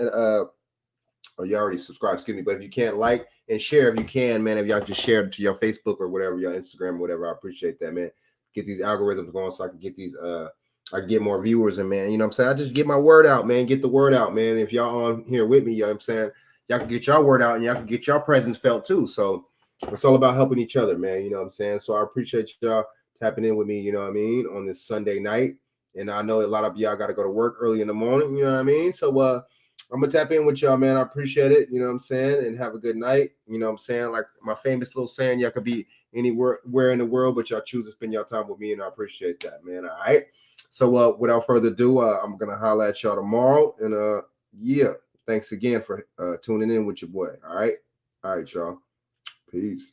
Or y'all already subscribed, excuse me. But if you can't like and share, if you can, man, if y'all just share it to your Facebook or whatever, your Instagram or whatever, I appreciate that, man. Get these algorithms going so I can get these I get more viewers, and man, you know what I'm saying? I just get my word out, man. Get the word out, man. If y'all on here with me, you know what I'm saying? Y'all can get your word out and y'all can get your presence felt too. So it's all about helping each other, man. You know what I'm saying? So I appreciate y'all tapping in with me, you know what I mean, on this Sunday night. And I know a lot of y'all got to go to work early in the morning, you know what I mean? So I'm going to tap in with y'all, man. I appreciate it, you know what I'm saying? And have a good night, you know what I'm saying? Like my famous little saying, y'all could be anywhere in the world, but y'all choose to spend your time with me, and I appreciate that, man. All right? So without further ado, I'm gonna holler at y'all tomorrow. And yeah, thanks again for tuning in with your boy. All right, y'all. Peace.